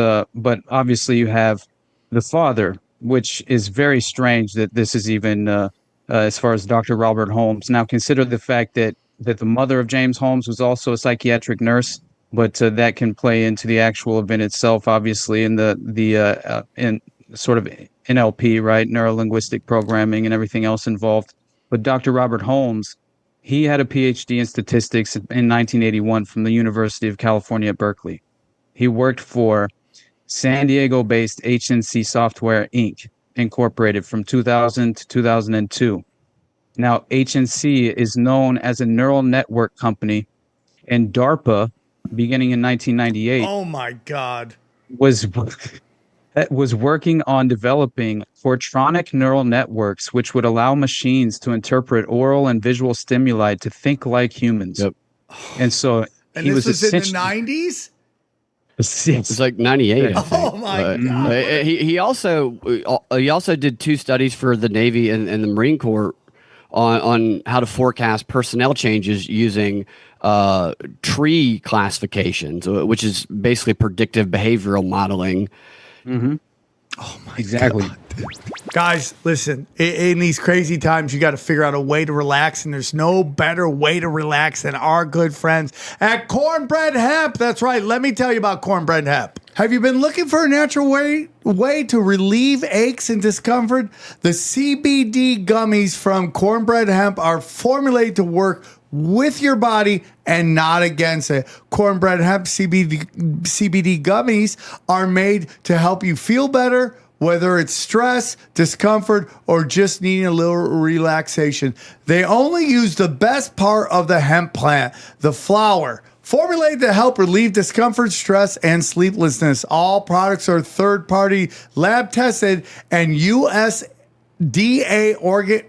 obviously you have the father, which is very strange that this is even as far as Dr. Robert Holmes. Now consider the fact that the mother of James Holmes was also a psychiatric nurse, but that can play into the actual event itself, obviously, in the in sort of NLP, right, Neuro-Linguistic Programming and everything else involved. But Dr. Robert Holmes, he had a PhD in statistics in 1981 from the University of California at Berkeley. He worked for San Diego-based HNC Software, Inc., Incorporated from 2000 to 2002. Now, HNC is known as a neural network company, and DARPA, beginning in 1998, oh my God, was working on developing Fortronic neural networks, which would allow machines to interpret oral and visual stimuli to think like humans. Yep. And so and he this was in the 90s? It's like 98. Oh my God. He also did 2 studies for the Navy and the Marine Corps on how to forecast personnel changes using tree classifications, which is basically predictive behavioral modeling. Mm-hmm. Oh my exactly. God. Guys, listen, in these crazy times, you got to figure out a way to relax, and there's no better way to relax than our good friends at Cornbread Hemp. That's right. Let me tell you about Cornbread Hemp. Have you been looking for a natural way to relieve aches and discomfort? The CBD gummies from Cornbread Hemp are formulated to work with your body and not against it. Cornbread Hemp CBD gummies are made to help you feel better, whether it's stress, discomfort, or just needing a little relaxation. They only use the best part of the hemp plant, the flower, formulated to help relieve discomfort, stress, and sleeplessness. All products are third-party lab tested and USDA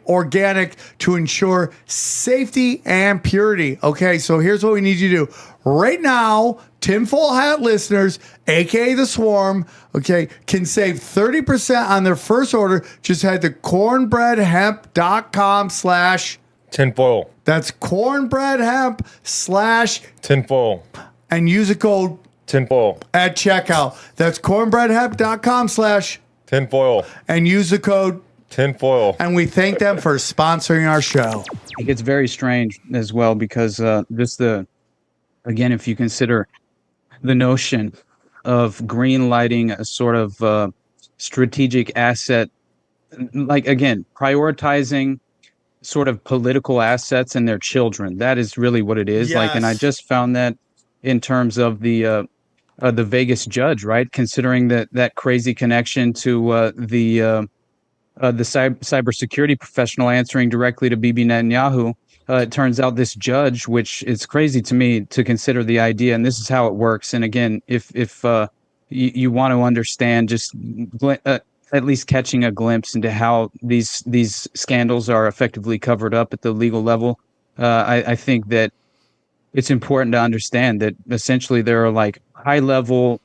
organic to ensure safety and purity. Okay, so here's what we need you to do. Right now, Tinfoil Hat listeners, aka the Swarm, okay, can save 30% on their first order. Just head to cornbreadhemp.com/tinfoil. That's cornbreadhemp/tinfoil. And use the code tinfoil at checkout. That's cornbreadhemp.com/tinfoil. And use the code tinfoil. And we thank them for sponsoring our show. It gets very strange as well because again, if you consider the notion of green lighting a sort of strategic asset, like, again, prioritizing sort of political assets and their children. That is really what it is. Yes. Like, and I just found that in terms of the Vegas judge, right? Considering that crazy connection to the cybersecurity professional answering directly to Bibi Netanyahu. It turns out this judge, which is crazy to me to consider the idea, and this is how it works. And again, if you want to understand, just at least catching a glimpse into how these scandals are effectively covered up at the legal level, I think that it's important to understand that essentially there are like high level,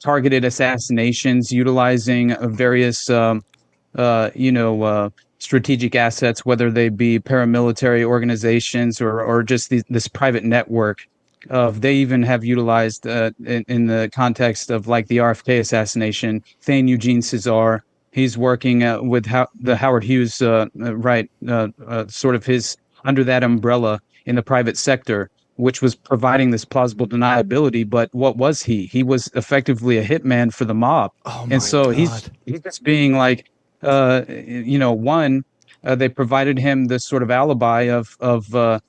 targeted assassinations utilizing various, strategic assets, whether they be paramilitary organizations or just this private network. They even have utilized in the context of like the RFK assassination, Thane Eugene Cesar. He's working with the Howard Hughes, sort of his under that umbrella in the private sector, which was providing this plausible deniability. But what was he? He was effectively a hitman for the mob. Oh my God. He's just being like, they provided him this sort of alibi of moonlighting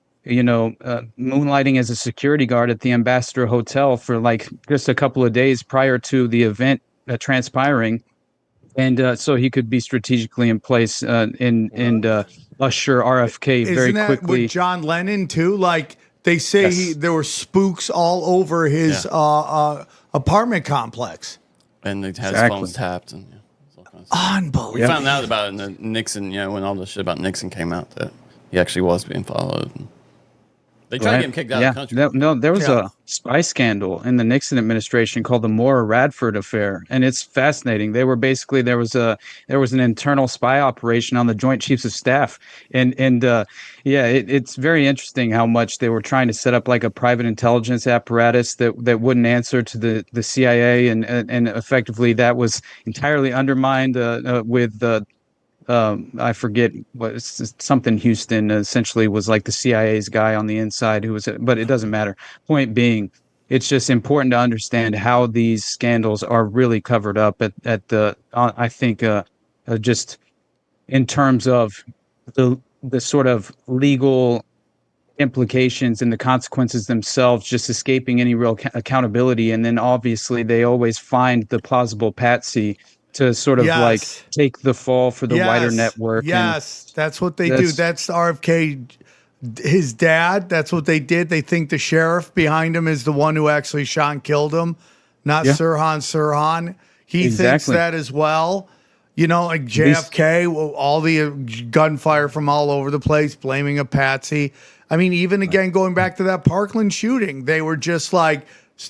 as a security guard at the Ambassador Hotel for like just a couple of days prior to the event transpiring. And so he could be strategically in place and usher RFK very quickly. Isn't that with John Lennon too? Like they say there were spooks all over his apartment complex. and it has Exactly. phones tapped and all kinds of stuff. Unbelievable. We found out about it in the Nixon, when all the shit about Nixon came out, that he actually was being followed. And they tried to get him kicked out of the country. No, there was a spy scandal in the Nixon administration called the Moore-Radford affair, and it's fascinating. They were basically there was an internal spy operation on the Joint Chiefs of Staff, and it's very interesting how much they were trying to set up like a private intelligence apparatus that wouldn't answer to the CIA, and effectively that was entirely undermined with I forget what something Houston essentially was like the CIA's guy on the inside but it doesn't matter. Point being, it's just important to understand how these scandals are really covered up at the I think just in terms of the sort of legal implications and the consequences themselves, just escaping any real accountability. And then obviously they always find the plausible patsy to sort of like take the fall for the wider network. Yes, that's what they do. That's RFK, his dad. That's what they did. They think the sheriff behind him is the one who actually shot and killed him, not Sirhan. He thinks that as well. Like JFK, all the gunfire from all over the place, blaming a patsy. I mean, even again, going back to that Parkland shooting, they were just like,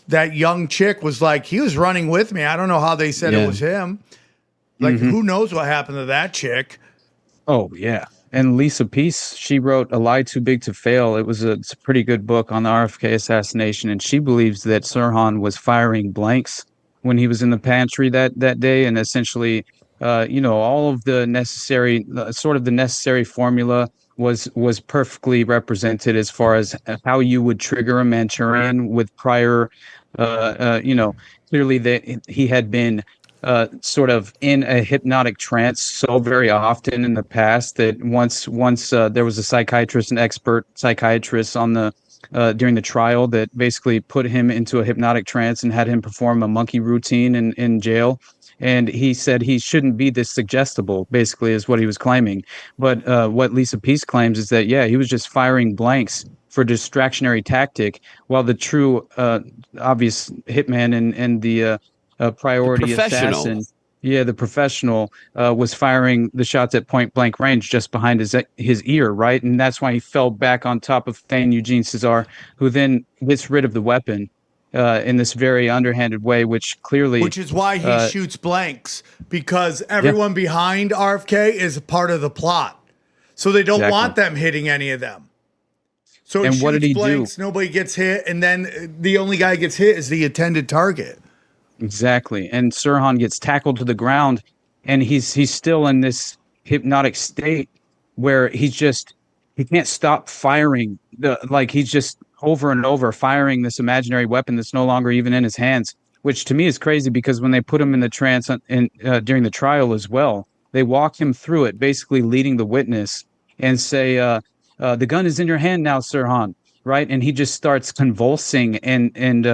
that young chick was like, he was running with me. I don't know how they said it was him. Like, who knows what happened to that chick? Oh, yeah. And Lisa Peace, she wrote A Lie Too Big to Fail. It's a pretty good book on the RFK assassination. And she believes that Sirhan was firing blanks when he was in the pantry that day. And essentially, all of the necessary, the necessary formula was perfectly represented as far as how you would trigger a Manchurian with prior, clearly that he had been sort of in a hypnotic trance so very often in the past that once there was a psychiatrist, an expert psychiatrist on the during the trial that basically put him into a hypnotic trance and had him perform a monkey routine in jail. And he said he shouldn't be this suggestible, basically, is what he was claiming. But what Lisa Peace claims is that, he was just firing blanks for distractionary tactic, while the true obvious hitman and the priority assassin, the professional, was firing the shots at point blank range just behind his ear, right? And that's why he fell back on top of Thane Eugene Cesar, who then gets rid of the weapon in this very underhanded way, which is why he shoots blanks, because everyone behind RFK is a part of the plot, so they don't want them hitting any of them. So he shoots blanks, nobody gets hit, and then the only guy gets hit is the intended target. Exactly. And Sirhan gets tackled to the ground, and he's still in this hypnotic state where he can't stop firing. He's just over and over firing this imaginary weapon that's no longer even in his hands, which to me is crazy, because when they put him in the trance during the trial as well, they walk him through it, basically leading the witness and say, the gun is in your hand now, Sirhan, right? And he just starts convulsing and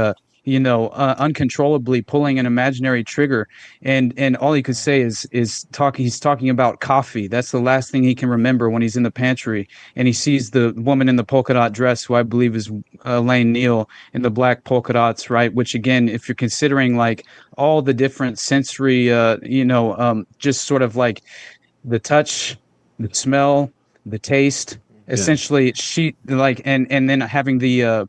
uncontrollably pulling an imaginary trigger, and all he could say is he's talking about coffee. That's the last thing he can remember when he's in the pantry, and he sees the woman in the polka dot dress, who I believe is Elaine Neal, in the black polka dots, right? Which again, if you're considering like all the different sensory, just sort of like the touch, the smell, the taste, essentially she like, and then having the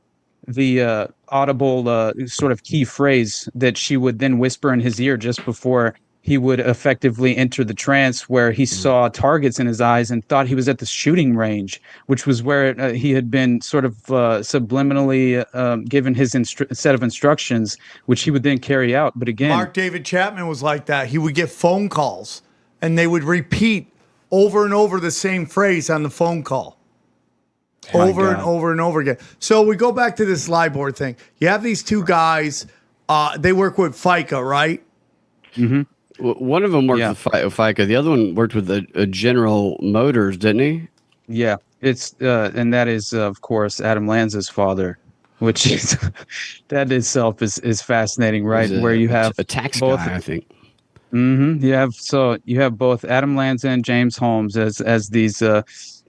audible sort of key phrase that she would then whisper in his ear just before he would effectively enter the trance, where he saw targets in his eyes and thought he was at the shooting range, which was where he had been sort of subliminally given his set of instructions, which he would then carry out. But again, Mark David Chapman was like that. He would get phone calls and they would repeat over and over the same phrase on the phone call. Over and over and over again. So we go back to this Libor thing. You have these two guys. They work with FICA, right? Mm-hmm. One of them worked with FICA. The other one worked with General Motors, didn't he? Yeah, it's and that is of course Adam Lanza's father, which is that itself is fascinating, right? Where you have a tax both, guy, I think. Mm-hmm. You have both Adam Lanza and James Holmes as these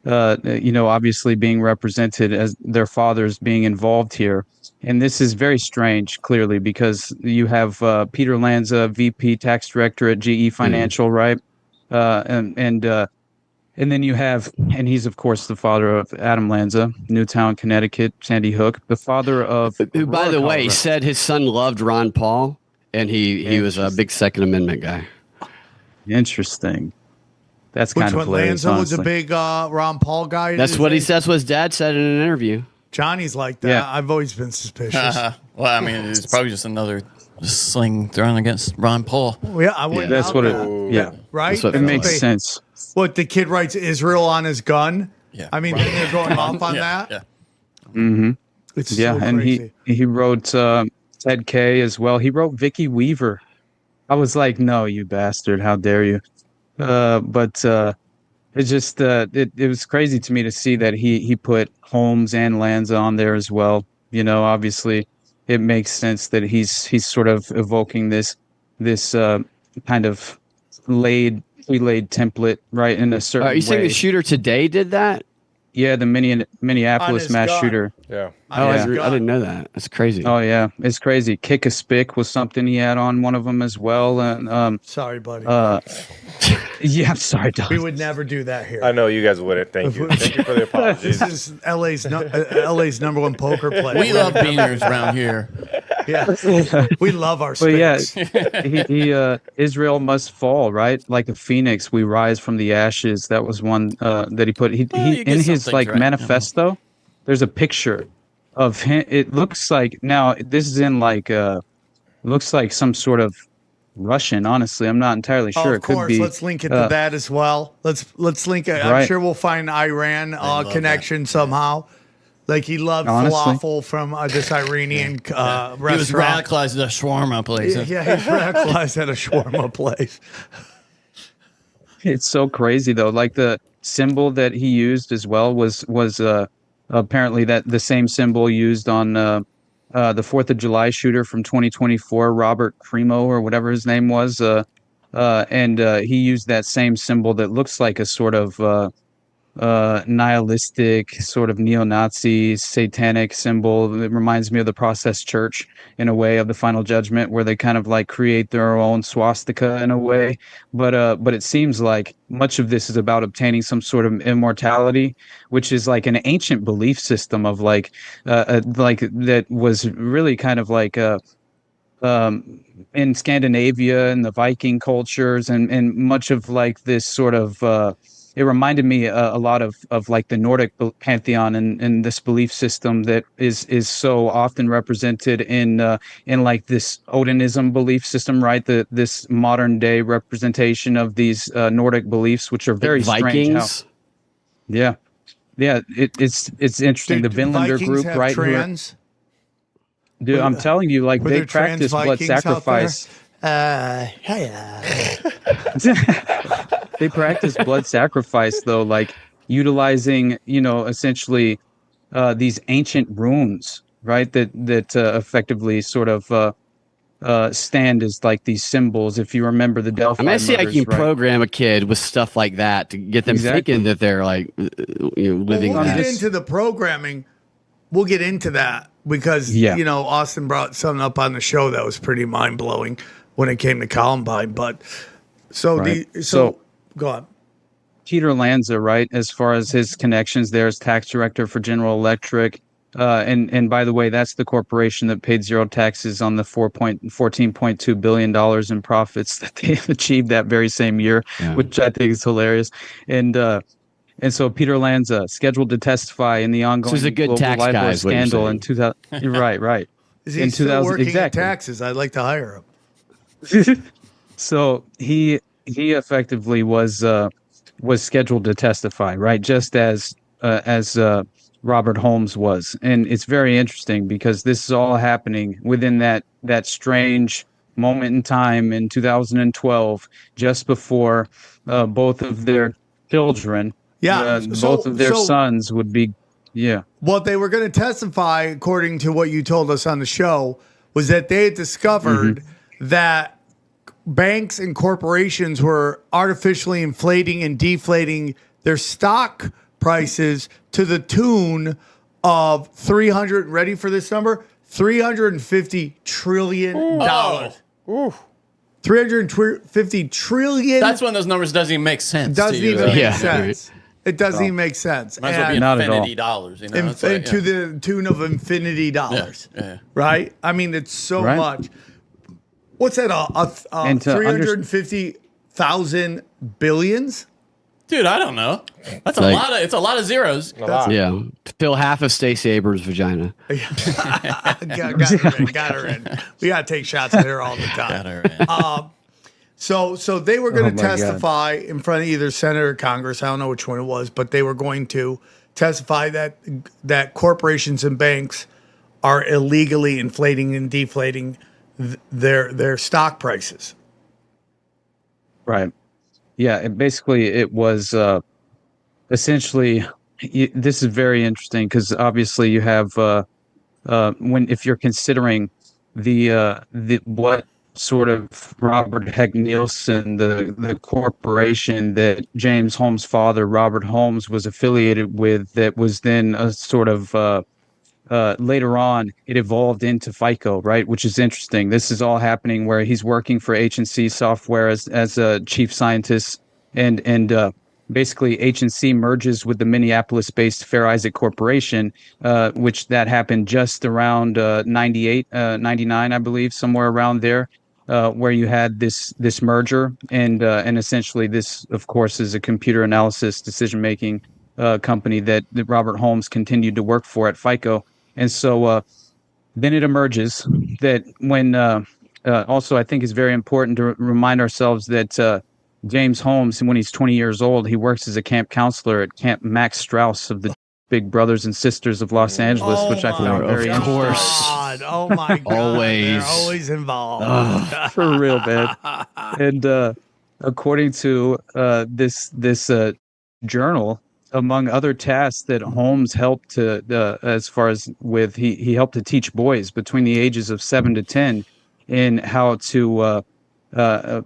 obviously being represented as their fathers being involved here. And this is very strange, clearly, because you have Peter Lanza, VP Tax Director at GE Financial, right? And then you have, and he's of course the father of Adam Lanza, Newtown, Connecticut, Sandy Hook, the father of who, by the way, said his son loved Ron Paul, and he was a big Second Amendment guy. Interesting. That's kind of hilarious. Lanza was a big Ron Paul guy. That's what he says. What his dad said in an interview. Johnny's like that. Yeah. I've always been suspicious. Well, I mean, it's probably just another sling thrown against Ron Paul. Well, yeah, I wouldn't. That's what that. Right. That's what it makes sense. What the kid writes Israel on his gun. Yeah. I mean, they're going off on that. Yeah. Mm-hmm. It's so and crazy. he wrote Ted Kay as well. He wrote Vicky Weaver. I was like, no, you bastard! How dare you? But it just it was crazy to me to see that he put Holmes and Lanza on there as well. Obviously, it makes sense that he's sort of evoking this kind of pre-laid template, right, in a certain Are you saying way. the shooter today did that? Yeah, the Minneapolis mass gun. shooter. Yeah. Oh, I didn't know that. That's crazy. Oh yeah, it's crazy. Kick a spick was something he had on one of them as well. And sorry, buddy. yeah, I'm sorry, Don. We would never do that here. I know you guys wouldn't. Thank you. Thank you for the apologies. This is LA's number one poker player. We love beaners around here. Yeah, we love our But yeah, spicks. he Israel must fall, right? Like a phoenix, we rise from the ashes. That was one that he put. He you get in some his things like right, manifesto. There's a picture of him. It looks like now this is in like looks like some sort of Russian. Honestly, I'm not entirely sure. Oh, of It could course, be. let's link it to that as well. Let's link it. I'm Right. sure we'll find Iran connection somehow. Like he loved Honestly. falafel from this Iranian restaurant. He was radicalized at a shawarma place. Yeah, he's radicalized at a shawarma place. It's so crazy though. Like the symbol that he used as well was apparently that the same symbol used on the 4th of July shooter from 2024, Robert Cremo or whatever his name was, and he used that same symbol that looks like a sort of nihilistic, sort of neo-Nazi, satanic symbol. It reminds me of the Process Church in a way, of the Final Judgment, where they kind of like create their own swastika in a way. But it seems like much of this is about obtaining some sort of immortality, which is like an ancient belief system of like that was really kind of like in Scandinavia and the Viking cultures and much of like this sort of it reminded me a lot of like the Nordic pantheon and this belief system that is so often represented in like this Odinism belief system, right? This modern day representation of these Nordic beliefs, which are very strange. Vikings. Yeah, it's interesting. Dude, The Vinlander Vikings group, have right? trans. Dude, I'm telling you, like Were they there trans practice blood Vikings out there? sacrifice. They practice blood sacrifice though, like utilizing, essentially these ancient runes, right? That effectively sort of stand as like these symbols. If you remember the Delphi I mean, I see, like, murders, you right? program a kid with stuff like that to get them Exactly. thinking that they're like, living We'll that. get into the programming. We'll get into that because Austin brought something up on the show that was pretty mind blowing when it came to Columbine. But Right. so go on. Peter Lanza, right? As far as his connections there as tax director for General Electric. And by the way, that's the corporation that paid zero taxes on the $14.2 billion in profits that they achieved that very same year, which I think is hilarious. And so Peter Lanza scheduled to testify in the ongoing he's a good global tax Libor guy, is what you're scandal saying. in 2000. Right. Is he in still 2000 working exactly. at taxes? I'd like to hire him. So he effectively was scheduled to testify, right? Just as Robert Holmes was, and it's very interesting because this is all happening within that strange moment in time in 2012, just before both of their children, both of their sons would be, What they were going to testify, according to what you told us on the show, was that they had discovered that banks and corporations were artificially inflating and deflating their stock prices to the tune of 300. Ready for this number? $350 trillion. $350 trillion. That's when those numbers doesn't even make sense. Doesn't to you, even though. make sense. It doesn't even make sense. Might as well be Not at infinity all. dollars. You know? And, It's like, and to the tune of infinity dollars. Yeah. Right? I mean, it's so Right. much. What's that? And to 350,000 billions? Dude, I don't know. That's a Like- lot of. It's a lot of zeros. Yeah. Fill half of Stacey Abrams' vagina. got her in. We got to take shots at her all the time. Got her in. So they were going Oh to my God. testify in front of either Senate or Congress. I don't know which one it was, but they were going to testify that corporations and banks are illegally inflating and deflating their stock prices. Right. Yeah. It was essentially. This is very interesting because obviously you have if you're considering the what sort of Robert Heck Nielsen, the corporation that James Holmes' father, Robert Holmes, was affiliated with, that was then a sort of later on it evolved into FICO, right? Which is interesting. This is all happening where he's working for H&C Software as a chief scientist, and basically H&C merges with the Minneapolis-based Fair Isaac Corporation, which that happened just around 98, 99, I believe, somewhere around there, where you had this merger, and essentially this, of course, is a computer analysis decision-making company that Robert Holmes continued to work for at FICO. And so then it emerges that when also I think it's very important to remind ourselves that James Holmes, when he's 20 years old, he works as a camp counselor at Camp Max Strauss of the Big Brothers and Sisters of Los Angeles, which I found very Of interesting. course. Oh my God. Always. They're always involved. For real, man. And according to this journal, among other tasks that Holmes helped to, as far as with, he helped to teach boys between the ages of 7 to 10 in how to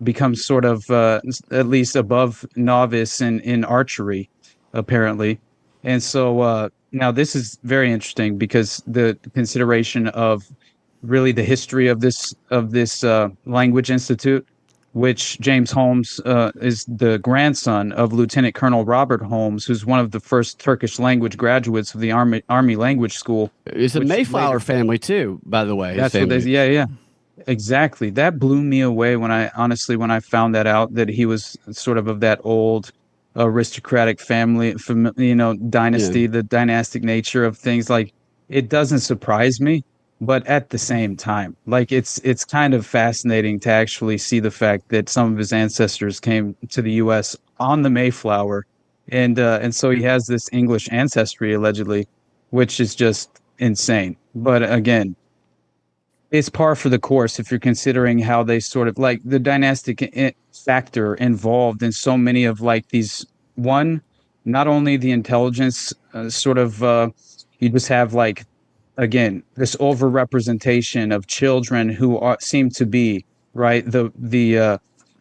become sort of at least above novice in archery, apparently. And so now this is very interesting because the consideration of really the history of this language institute, which James Holmes is the grandson of Lieutenant Colonel Robert Holmes, who's one of the first Turkish language graduates of the Army Language School. It's a Mayflower family too, by the way. That's what they, yeah. Exactly. That blew me away when I found that out, that he was sort of that old aristocratic family, dynasty, the dynastic nature of things. Like, it doesn't surprise me, but at the same time, like, it's kind of fascinating to actually see the fact that some of his ancestors came to the U.S. on the Mayflower, and so he has this English ancestry allegedly, which is just insane. But again, it's par for the course if you're considering how they sort of, like, the dynastic factor involved in so many of, like, these, not only the intelligence you just have, like, again, this overrepresentation of children who seem to be, right,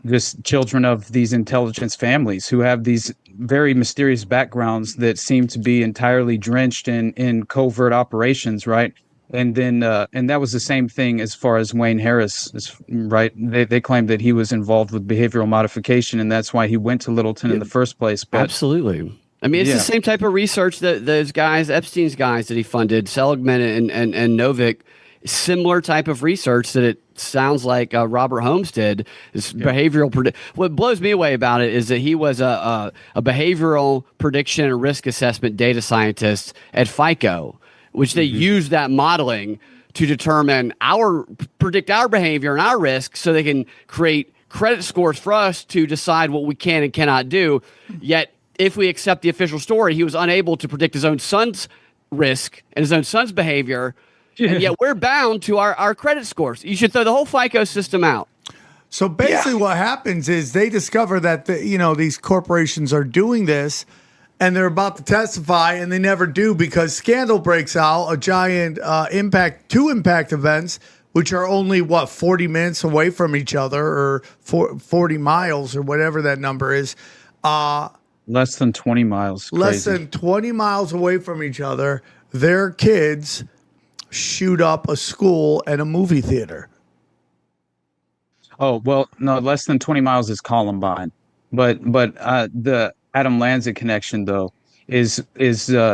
just children of these intelligence families who have these very mysterious backgrounds that seem to be entirely drenched in covert operations, right? And then, and that was the same thing as far as Wayne Harris is, right? They claimed that he was involved with behavioral modification, and that's why he went to Littleton in the first place. But absolutely. I mean, it's the same type of research that those guys, Epstein's guys that he funded, Seligman and Novick, similar type of research that it sounds like Robert Holmes did. This behavioral what blows me away about it is that he was a behavioral prediction and risk assessment data scientist at FICO, which they use that modeling to predict our behavior and our risk, so they can create credit scores for us to decide what we can and cannot do. Yet, if we accept the official story, he was unable to predict his own son's risk and his own son's behavior, and yet we're bound to our credit scores. You should throw the whole FICO system out. So basically what happens is they discover that these corporations are doing this, and they're about to testify, and they never do because Scandal breaks out, a giant two impact events, which are only, 40 minutes away from each other, or 40 miles, or whatever that number is. Less than 20 miles. Less Crazy. than 20 miles away from each other, their kids shoot up a school and a movie theater. Oh, well, no, less than 20 miles is Columbine. But the Adam Lanza connection, though, is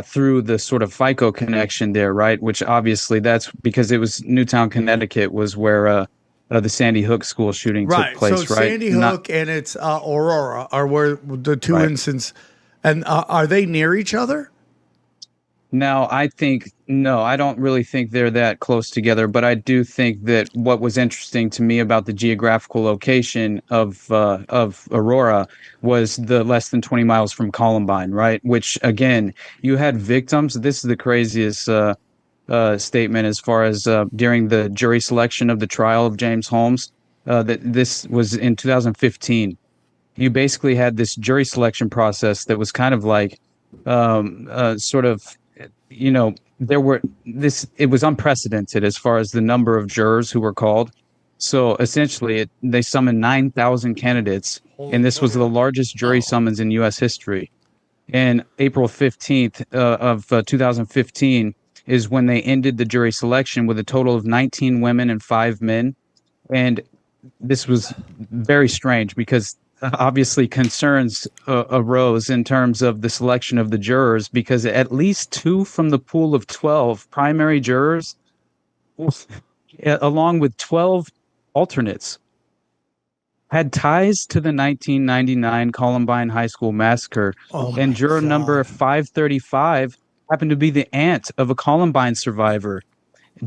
through the sort of FICO connection there, right? Which obviously that's because it was Newtown, Connecticut was where the Sandy Hook school shooting took place, So right? Sandy Hook and it's Aurora are where the two instances. And are they near each other? Now, I don't really think they're that close together, but I do think that what was interesting to me about the geographical location of Aurora was the less than 20 miles from Columbine, right? Which, again, you had victims. This is the craziest statement as far as during the jury selection of the trial of James Holmes. That this was in 2015. You basically had this jury selection process that was kind of like sort of, you know, it was unprecedented as far as the number of jurors who were called. So essentially they summoned 9,000 candidates, and this was the largest jury summons in U.S. history. And April 15th of 2015 is when they ended the jury selection with a total of 19 women and 5 men. And this was very strange because obviously concerns arose in terms of the selection of the jurors, because at least 2 from the pool of 12 primary jurors, along with 12 alternates, had ties to the 1999 Columbine High School massacre. And juror number 535 happened to be the aunt of a Columbine survivor.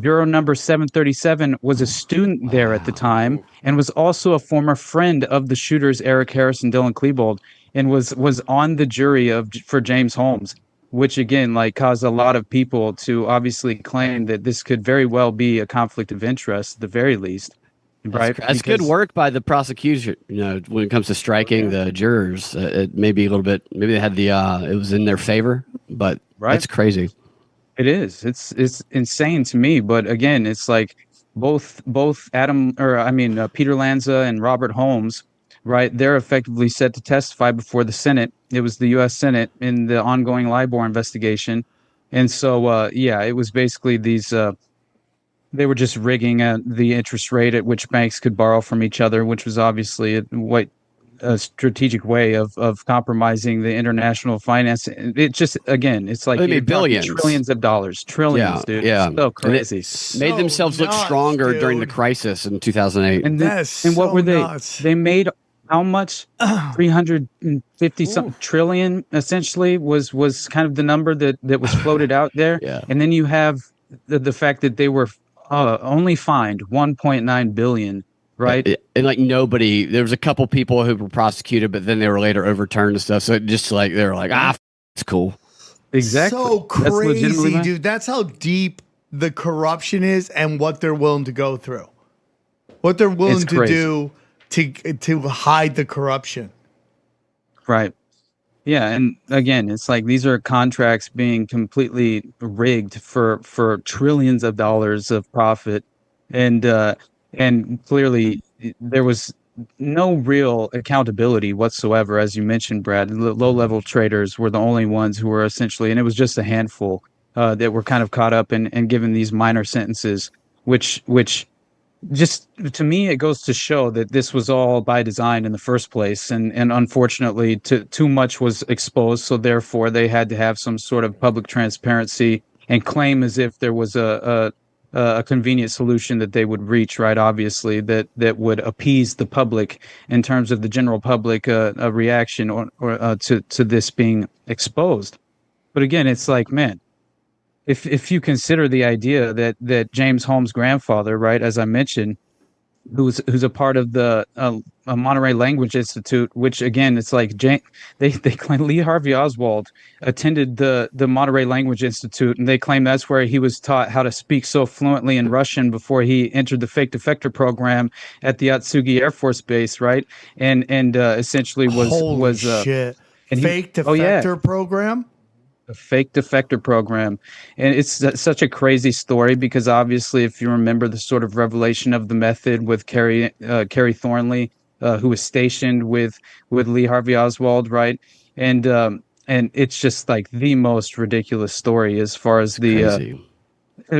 Juror number 737 was a student there at the time and was also a former friend of the shooters Eric Harris and Dylan Klebold, and was on the jury for James Holmes, which again caused a lot of people to obviously claim that this could very well be a conflict of interest at the very least. Right? That's good work by the prosecution. You know, when it comes to striking the jurors, it may be a little bit. Maybe they had it was in their favor, but that's crazy. It is. It's insane to me. But again, it's like both Peter Lanza and Robert Holmes, right? They're effectively set to testify before the Senate. It was the U.S. Senate in the ongoing Libor investigation, and so it was basically these. They were just rigging the interest rate at which banks could borrow from each other, which was obviously a strategic way of compromising the international finance. It just, again, it's like billions, trillions of dollars, dude. Yeah, so crazy. Made themselves look stronger during the crisis in 2008. And what were they? Nuts. They made how much? 350 something trillion essentially was kind of the number that was floated out there. And then you have the fact that they were only fined 1.9 billion. Right. And nobody, there was a couple people who were prosecuted, but then they were later overturned and stuff. So it just they were like, it's cool. Exactly. So crazy, dude. That's how deep the corruption is and what they're willing to go through. What they're willing to do to hide the corruption. Right. Yeah. And again, it's like these are contracts being completely rigged for trillions of dollars of profit. And clearly, there was no real accountability whatsoever, as you mentioned, Brad. Low-level traders were the only ones who were essentially, and it was just a handful that were kind of caught up and given these minor sentences, which just, to me, it goes to show that this was all by design in the first place. And unfortunately, too much was exposed, so therefore they had to have some sort of public transparency and claim as if there was a convenient solution that they would reach, right? Obviously, that would appease the public in terms of the general public a reaction or to this being exposed. But again, it's like, man, if you consider the idea that James Holmes' grandfather, right, as I mentioned, who's a part of the Monterey Language Institute, which again, it's like they claim Lee Harvey Oswald attended the Monterey Language Institute, and they claim that's where he was taught how to speak so fluently in Russian before he entered the fake defector program at the Atsugi Air Force Base, right? And essentially was shit. Fake defector program. A fake defector program. And it's such a crazy story because obviously if you remember the sort of revelation of the method with Carrie Thornley, who was stationed with Lee Harvey Oswald, right? and it's just like the most ridiculous story as far as the Crazy.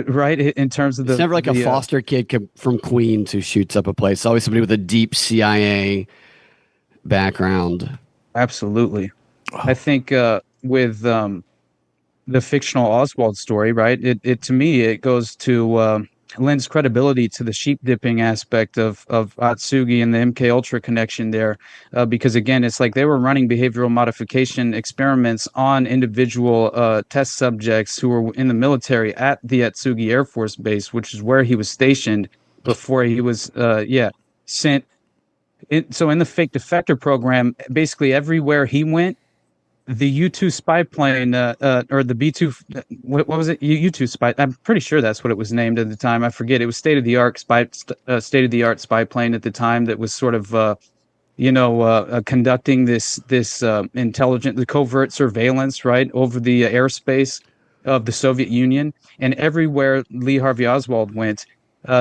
right in terms of It's never like a the, foster kid from Queens who shoots up a place. It's always somebody with a deep CIA background. absolutely. I think with the fictional Oswald story, right? It to me it goes to lends credibility to the sheep dipping aspect of Atsugi and the MK Ultra connection there, because again, it's like they were running behavioral modification experiments on individual test subjects who were in the military at the Atsugi Air Force Base, which is where he was stationed before he was sent. So in the fake defector program, basically everywhere he went, the U-2 spy plane, or the B-2, what was it? U-2 spy. I'm pretty sure that's what it was named at the time. I forget. It was state-of-the-art spy plane at the time that was sort of, conducting this the covert surveillance, right, over the airspace of the Soviet Union. And everywhere Lee Harvey Oswald went,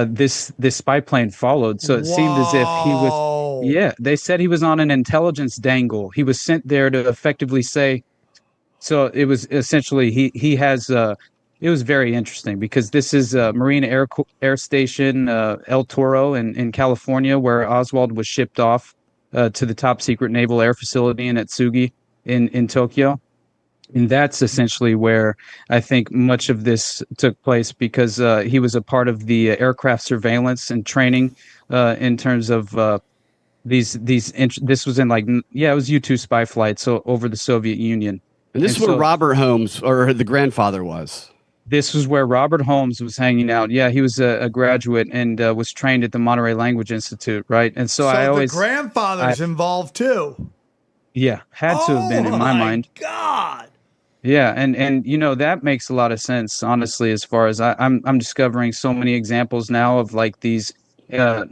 this spy plane followed. So it seemed as if he was. Yeah, they said he was on an intelligence dangle. He was sent there to effectively say. So it was essentially he has. It was very interesting because this is Marine Air Station El Toro in California, where Oswald was shipped off to the top secret naval air facility in Atsugi in Tokyo. And that's essentially where I think much of this took place, because he was a part of the aircraft surveillance and training in terms of this was in it was U-2 spy flights over the Soviet Union. And this is where Robert Holmes, or the grandfather, was. This was where Robert Holmes was hanging out. Yeah, he was a graduate and was trained at the Monterey Language Institute, right? And so the grandfather's involved too. Yeah, had to have been in my mind. God. Yeah, and that makes a lot of sense, honestly, as far as I'm discovering so many examples now of like these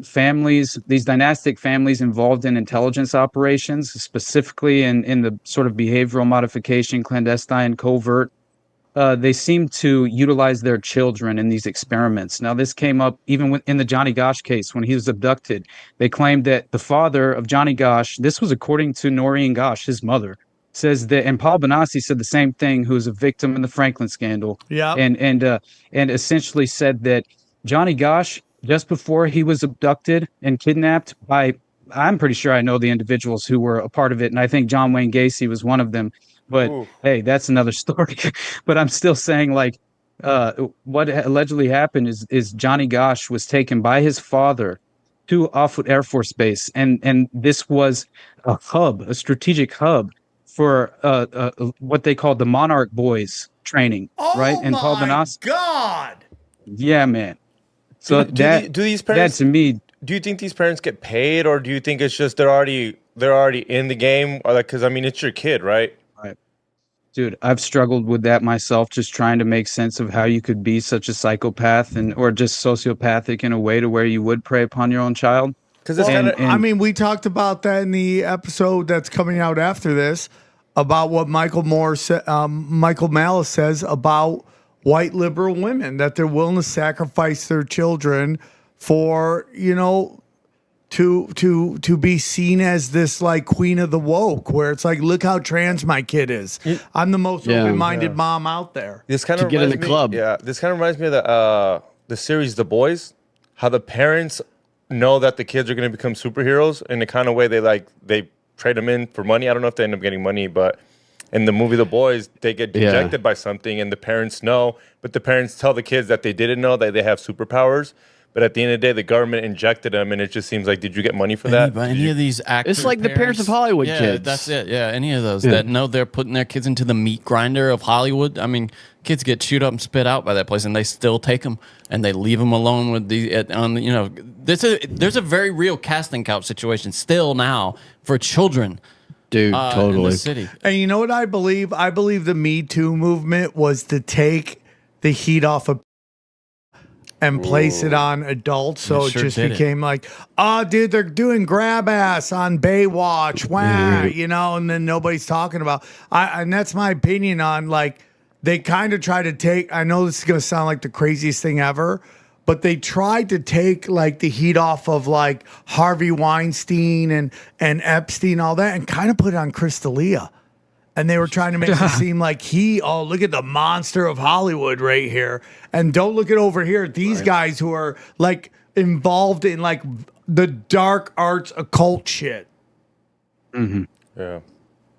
families, these dynastic families involved in intelligence operations, specifically in the sort of behavioral modification, clandestine, covert. They seem to utilize their children in these experiments. Now, this came up even in the Johnny Gosch case when he was abducted. They claimed that the father of Johnny Gosch, this was according to Noreen Gosch, his mother, says that, and Paul Benassi said the same thing, who was a victim in the Franklin scandal. Yeah. And essentially said that Johnny Gosch, just before he was abducted and kidnapped by, I'm pretty sure I know the individuals who were a part of it, and I think John Wayne Gacy was one of them. But hey, that's another story. But I'm still saying, like, what allegedly happened is Johnny Gosch was taken by his father to Offutt Air Force Base, and this was a strategic hub for what they called the Monarch Boys training, right? And Paul Benassi. God. Yeah, man. So do these parents? That to me, do you think these parents get paid, or do you think it's just they're already in the game, or because it's your kid, right? Right. Dude, I've struggled with that myself, just trying to make sense of how you could be such a psychopath or just sociopathic in a way to where you would prey upon your own child. Because we talked about that in the episode that's coming out after this about what Michael Malice says about white liberal women, that they're willing to sacrifice their children for, to be seen as this like queen of the woke, where it's like, look how trans my kid is. I'm the most open-minded mom out there. This kind of get in the club. Yeah, this kind of reminds me of the series The Boys, how the parents know that the kids are going to become superheroes in the kind of way they trade them in for money. I don't know if they end up getting money, but in the movie The Boys, they get injected by something, and the parents know, but the parents tell the kids that they didn't know that they have superpowers. But at the end of the day, the government injected them, and it just seems like, did you get money for that? Any of these actors, it's like the parents of Hollywood kids. That's it. Yeah, any of those that know they're putting their kids into the meat grinder of Hollywood. I mean, kids get chewed up and spit out by that place, and they still take them and they leave them alone with there's a very real casting couch situation still now for children. Dude, totally. In the city. And you know what I believe? I believe the Me Too movement was to take the heat off of and place it on adults, so it just became like, oh, dude, they're doing grab ass on Baywatch, wow, and then nobody's talking about. And that's my opinion on, like, they kind of try to take. I know this is gonna sound like the craziest thing ever, but they tried to take like the heat off of like Harvey Weinstein and Epstein, all that, and kind of put it on Chris D'Elia. And they were trying to make it seem like look at the monster of Hollywood right here. And don't look at over here. These guys who are like involved in like the dark arts occult shit. Mm-hmm. Yeah.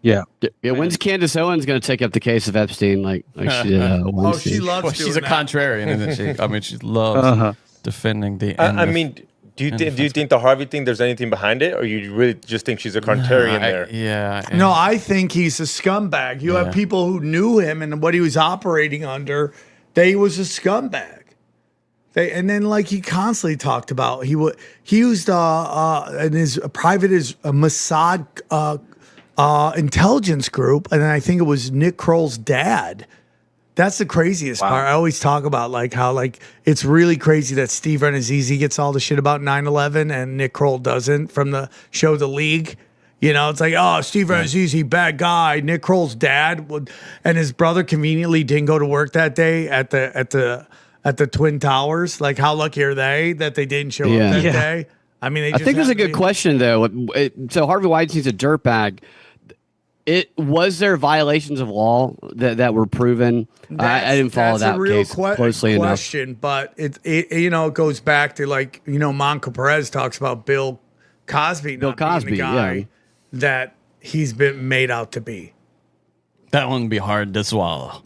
Yeah. Yeah. When's Candace Owens going to take up the case of Epstein like she did? She loves doing she's a that. contrarian, isn't she? I mean, she loves defending the end. I mean, do you think the Harvey thing, there's anything behind it? Or you really just think she's a contrarian there? Yeah. No, I think he's a scumbag. You have people who knew him and what he was operating under. He was a scumbag. And then like he constantly talked about he used in his private Mossad intelligence group, and then I think it was Nick Kroll's dad. That's the craziest part. I always talk about like how like it's really crazy that Steve Renazizi gets all the shit about 9/11 and Nick Kroll doesn't from the show The League. You know, it's like, oh, Steve Renazizi, bad guy. Nick Kroll's dad and his brother conveniently didn't go to work that day at the Twin Towers. Like, how lucky are they that they didn't show up that day? I mean, I think it's a good question though. So Harvey Weinstein's a dirtbag. Was there violations of law that were proven? I didn't follow that case closely enough. But it goes back to like Monica Perez talks about Bill Cosby, being the guy that he's been made out to be. That one would be hard to swallow.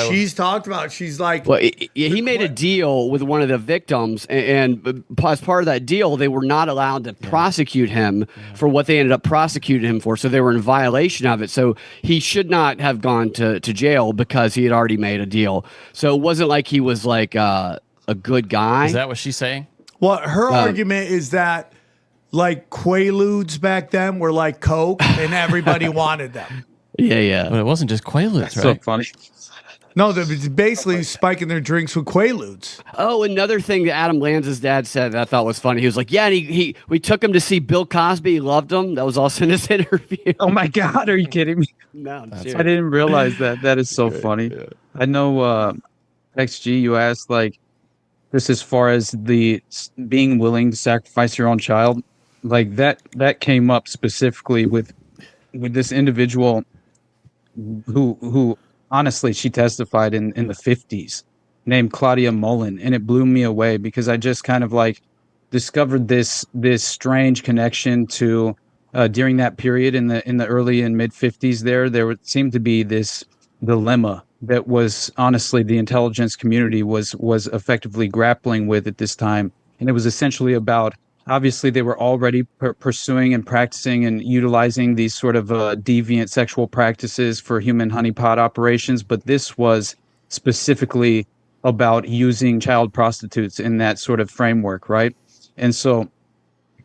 She's talked about. She's like, well, he made a deal with one of the victims, and as part of that deal, they were not allowed to prosecute him for what they ended up prosecuting him for. So they were in violation of it. So he should not have gone to jail because he had already made a deal. So it wasn't like he was like a good guy. Is that what she's saying? Well, her argument is that like Quaaludes back then were like Coke, and everybody wanted them. Yeah. But it wasn't just Quaaludes, That's right? so funny. No, they're basically spiking their drinks with Quaaludes. Oh, another thing that Adam Lanza's dad said that I thought was funny. He was like, yeah, and we took him to see Bill Cosby. He loved him. That was also in his interview. Oh my God, are you kidding me? No, I didn't realize that. That is so funny. Yeah. I know XG, you asked like just as far as the being willing to sacrifice your own child, like that came up specifically with this individual who honestly, she testified in the 50s, named Claudia Mullen, and it blew me away because I just kind of like discovered this strange connection to during that period in the early and mid 50s. There seemed to be this dilemma that was honestly the intelligence community was effectively grappling with at this time, and it was essentially about. Obviously, they were already pursuing and practicing and utilizing these sort of deviant sexual practices for human honeypot operations, but this was specifically about using child prostitutes in that sort of framework, right? And so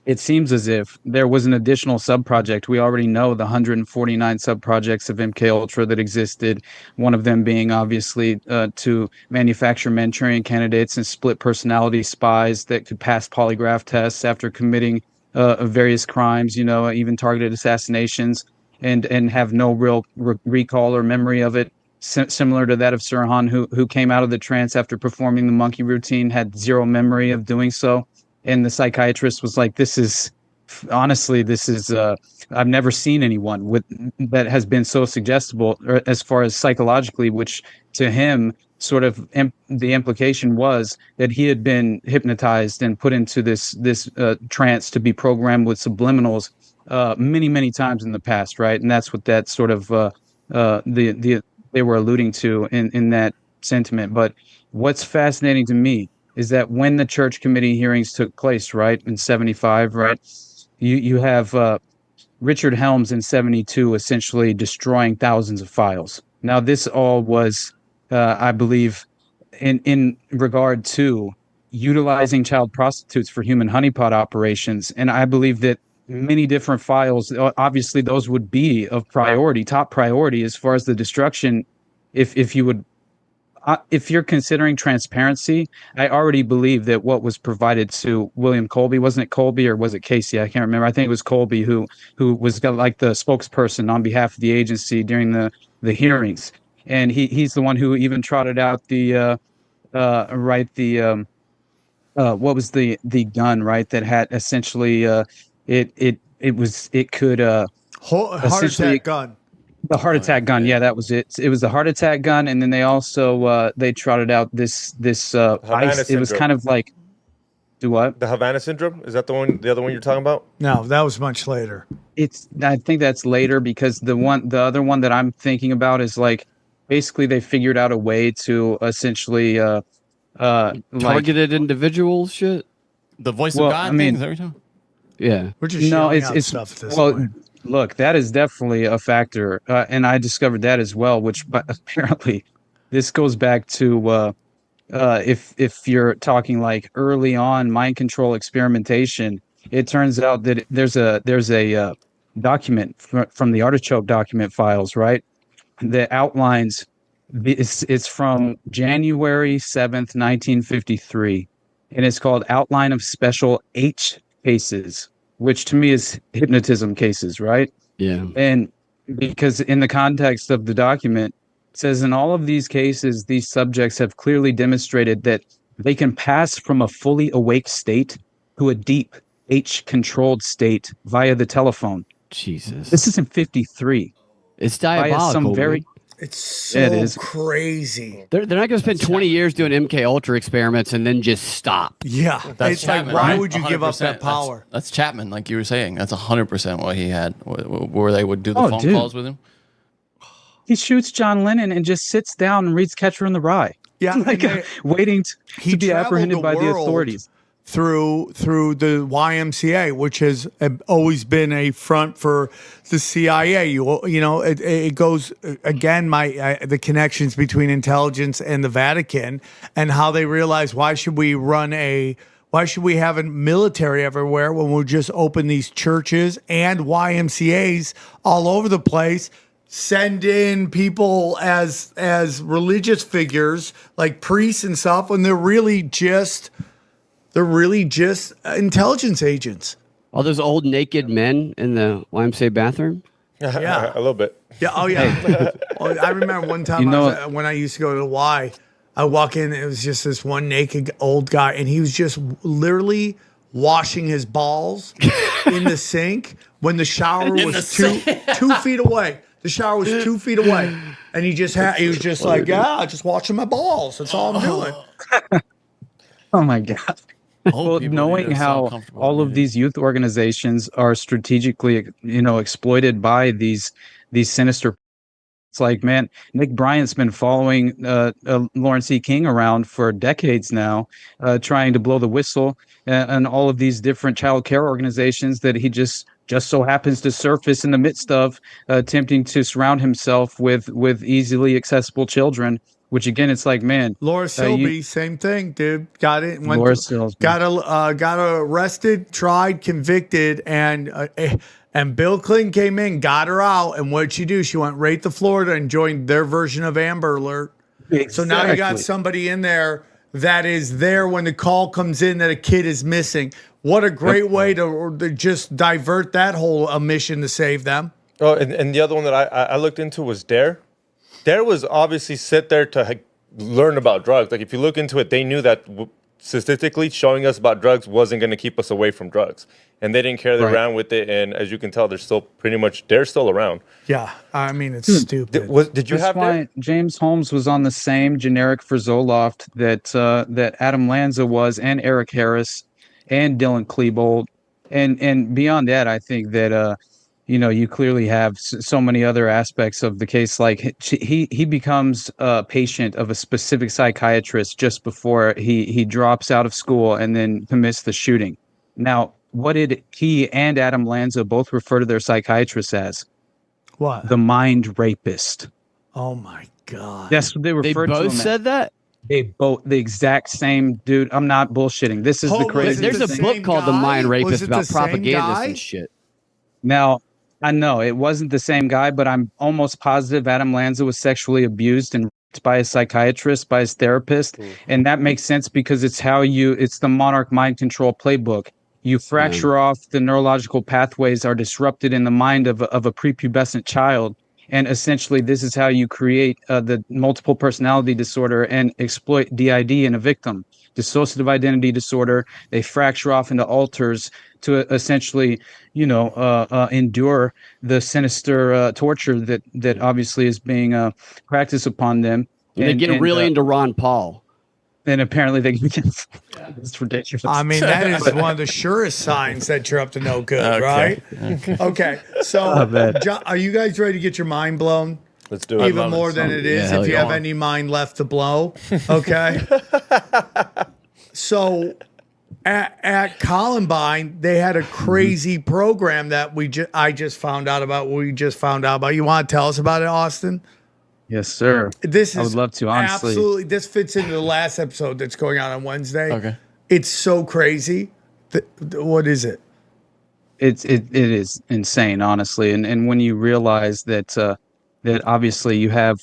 it seems as if there was an additional subproject. We already know the 149 subprojects of MKUltra that existed, one of them being obviously to manufacture Manchurian candidates and split personality spies that could pass polygraph tests after committing various crimes, even targeted assassinations, and have no real recall or memory of it. Similar to that of Sirhan, who came out of the trance after performing the monkey routine, had zero memory of doing so. And the psychiatrist was like, this is I've never seen anyone that has been so suggestible as far as psychologically, which to him sort of the implication was that he had been hypnotized and put into this trance to be programmed with subliminals many, many times in the past. Right. And that's what that sort of they were alluding to in that sentiment. But what's fascinating to me is that when the church committee hearings took place, right, in 75, right, you have Richard Helms in 72 essentially destroying thousands of files. Now, this all was, I believe, in regard to utilizing child prostitutes for human honeypot operations. And I believe that many different files, obviously those would be of priority, top priority as far as the destruction, if you would. If you're considering transparency, I already believe that what was provided to William Colby, wasn't it Colby or was it Casey? I can't remember. I think it was Colby who was like the spokesperson on behalf of the agency during the hearings, and he's the one who even trotted out what was the gun, right, that had essentially it could Heart attack gun. The heart attack gun, yeah, that was it. It was the heart attack gun, and then they also they trotted out this ice. It was kind of like, do what? The Havana syndrome, is that the other one you're talking about? No, that was much later. I think that's later, because the other one that I'm thinking about is like, basically they figured out a way to essentially targeted individuals shit. The voice of God things every time. Yeah, we're just it's stuff at this point. Look, that is definitely a factor, and I discovered that as well. Which, but apparently, this goes back to if you're talking like early on mind control experimentation. It turns out that there's a document from the Artichoke document files, right? That outlines. It's from January 7th, 1953, and it's called Outline of Special H Cases, which to me is hypnotism cases, right? Yeah. And because in the context of the document, it says in all of these cases, these subjects have clearly demonstrated that they can pass from a fully awake state to a deep H-controlled state via the telephone. Jesus. This is in 53. It's diabolical. It's so crazy. They're not going to spend 20 years doing MK Ultra experiments and then just stop. Yeah, it's Chapman, like, why right? would you give up that power? That's Chapman, like you were saying. That's 100% what he had, where they would do the phone calls with him. He shoots John Lennon and just sits down and reads Catcher in the Rye. Yeah, like waiting to be apprehended by the authorities. Through the YMCA, which has always been a front for the CIA. You know, it goes again. The connections between intelligence and the Vatican, and how they realize why should we have a military everywhere when we'll just open these churches and YMCA's all over the place. Send in people as religious figures like priests and stuff, when they're really just intelligence agents. All those old naked men in the YMCA bathroom? Yeah. A little bit. Yeah. Oh, yeah. I remember one time when I used to go to the Y, I walk in, it was just this one naked old guy, and he was just literally washing his balls in the sink when the shower was 2 feet away. The shower was 2 feet away. And he was just like, just washing my balls. That's all I'm doing. Oh, my God. Well, knowing how all of these youth organizations are strategically, exploited by these sinister, it's like, man, Nick Bryant's been following Lawrence E. King around for decades now, trying to blow the whistle, and all of these different child care organizations that he just so happens to surface in the midst of, attempting to surround himself with easily accessible children. Which again, it's like, man, Laura Silby, same thing, dude. Got it. Got arrested, tried, convicted, and Bill Clinton came in, got her out, and what'd she do? She went right to Florida and joined their version of Amber Alert. Exactly. So now you got somebody in there that is there when the call comes in that a kid is missing. What a great way to just divert that whole mission to save them. Oh, and the other one that I looked into was DARE. DARE was obviously set there to learn about drugs. Like, if you look into it, they knew that statistically showing us about drugs wasn't going to keep us away from drugs. And they didn't carry around with it. And as you can tell, they're still DARE's still around. Yeah. I mean, it's stupid. Did you have DARE? James Holmes was on the same generic for Zoloft that Adam Lanza was, and Eric Harris and Dylan Klebold. And beyond that, I think that, you clearly have so many other aspects of the case. Like, he becomes a patient of a specific psychiatrist just before he drops out of school and then commits the shooting. Now, what did he and Adam Lanza both refer to their psychiatrist as? What? The mind rapist. Oh my God. That's what they referred to him. They both said that? They both, the exact same dude. I'm not bullshitting. This is the crazy. There's a book called The Mind Rapist about propagandists and shit. Now, I know it wasn't the same guy, but I'm almost positive Adam Lanza was sexually abused and raped by a psychiatrist, by his therapist. And that makes sense because it's the Monarch mind control playbook. You fracture off, the neurological pathways are disrupted in the mind of a prepubescent child. And essentially, this is how you create the multiple personality disorder and exploit DID in a victim. Dissociative identity disorder. They fracture off into alters to essentially, endure the sinister torture that obviously is being practiced upon them. And they get really into Ron Paul. And apparently they can. It's ridiculous. I mean, that is one of the surest signs that you're up to no good, right? Okay. So, John, are you guys ready to get your mind blown? Let's do it. Even more than it is, if you have any mind left to blow. Okay. So, at Columbine, they had a crazy program that I just found out about. You want to tell us about it, Austin? Yes, sir. I would love to, honestly. Absolutely. This fits into the last episode that's going on Wednesday. Okay. It's so crazy. What is it? It is insane, honestly. And when you realize that obviously you have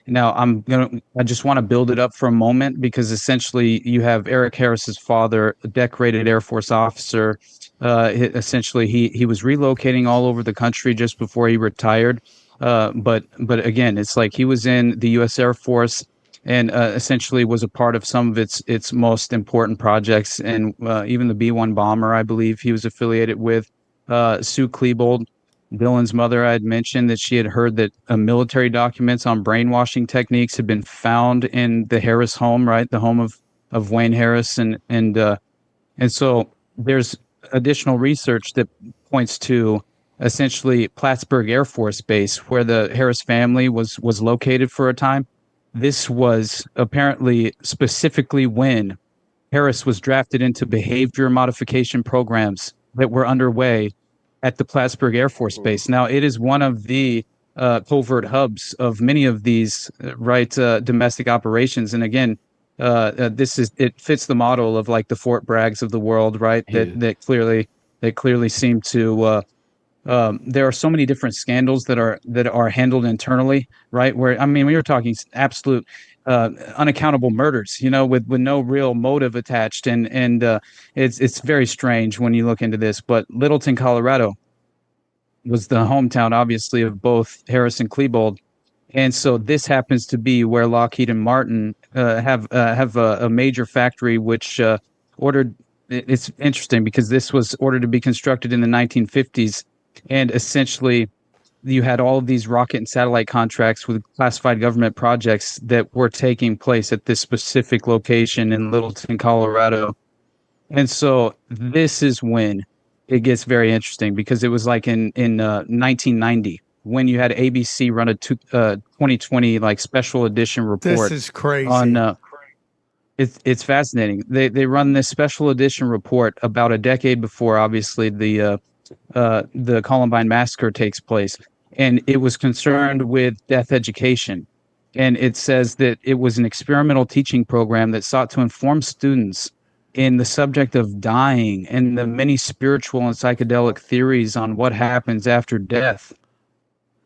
now I just want to build it up for a moment, because essentially you have Eric Harris's father, a decorated Air Force officer. Essentially he was relocating all over the country just before he retired. But again, it's like he was in the U.S. Air Force and essentially was a part of some of its most important projects, and even the B-1 bomber, I believe he was affiliated with. Sue Klebold, Dylan's mother, I had mentioned that she had heard that military documents on brainwashing techniques had been found in the Harris home, right, the home of Wayne Harris, and so there's additional research that points to essentially Plattsburgh Air Force Base, where the Harris family was located for a time. This was apparently specifically when Harris was drafted into behavior modification programs that were underway at the Plattsburgh Air Force Base. Now, it is one of the covert hubs of many of these domestic operations. And again, it fits the model of like the Fort Braggs of the world, right? That clearly seem to there are so many different scandals that are handled internally, right? Where, I mean, we were talking absolute unaccountable murders, with no real motive attached, and it's very strange when you look into this. But Littleton, Colorado, was the hometown, obviously, of both Harris and Klebold, and so this happens to be where Lockheed and Martin have a major factory, which ordered. It's interesting because this was ordered to be constructed in the 1950s. And essentially, you had all of these rocket and satellite contracts with classified government projects that were taking place at this specific location in Littleton, Colorado. And so this is when it gets very interesting, because it was like in 1990 when you had ABC run a 2020 like special edition report. This is crazy. It's fascinating. They run this special edition report about a decade before, obviously, the Columbine massacre takes place, and it was concerned with death education. And it says that it was an experimental teaching program that sought to inform students in the subject of dying and the many spiritual and psychedelic theories on what happens after death.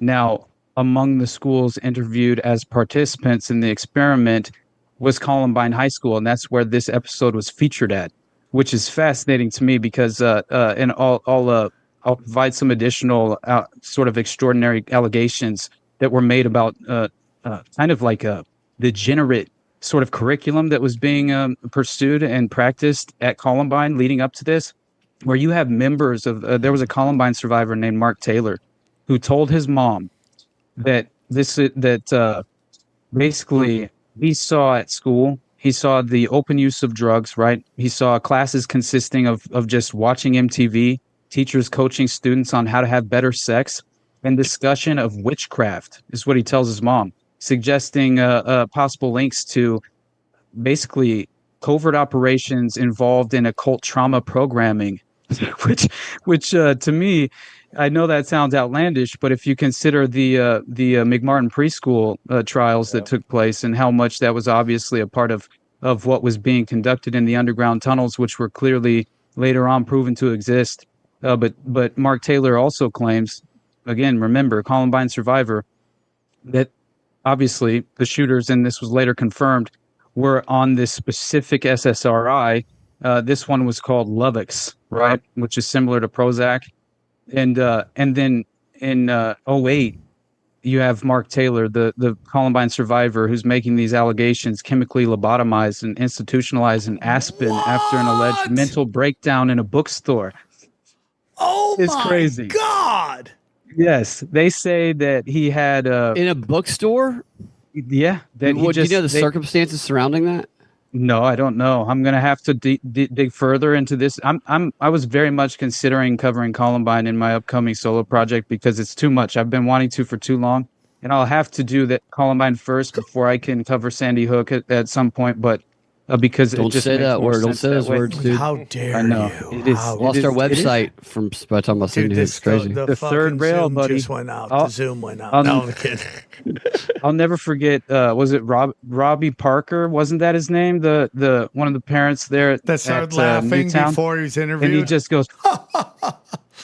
Now, among the schools interviewed as participants in the experiment was Columbine High School, and that's where this episode was featured at, which is fascinating to me because, and I'll provide some additional sort of extraordinary allegations that were made about kind of like a degenerate sort of curriculum that was being pursued and practiced at Columbine leading up to this, where you have members of, there was a Columbine survivor named Mark Taylor who told his mom that basically he saw at school, he saw the open use of drugs, right? He saw classes consisting of just watching MTV, teachers coaching students on how to have better sex, and discussion of witchcraft is what he tells his mom, suggesting possible links to basically covert operations involved in occult trauma programming, which to me, I know that sounds outlandish, but if you consider the McMartin preschool trials that took place and how much that was obviously a part of what was being conducted in the underground tunnels, which were clearly later on proven to exist. But Mark Taylor also claims, again, remember, Columbine survivor, that obviously the shooters, and this was later confirmed, were on this specific SSRI. This one was called Luvox, right, which is similar to Prozac. And then in 2008, you have Mark Taylor, the Columbine survivor, who's making these allegations, chemically lobotomized and institutionalized in Aspen after an alleged mental breakdown in a bookstore. Oh, it's my crazy. God. Yes, they say that he had in a bookstore. Yeah. That do you know the circumstances surrounding that? No, I don't know. I'm gonna have to dig further into this. I was very much considering covering Columbine in my upcoming solo project because it's too much. I've been wanting to for too long, and I'll have to do that Columbine first before I can cover Sandy Hook at some point. But because don't it just say that word. Don't say those words, dude. How dare I know. you? It is. Lost our website from by talking about Sandy Hook. It's crazy. The third rail, Zoom buddy. just went out. The Zoom went out. No, I'm kidding. I'll never forget. Was it Robbie Parker? Wasn't that his name? The one of the parents there that started laughing Newtown? before he was interviewed, and he just goes.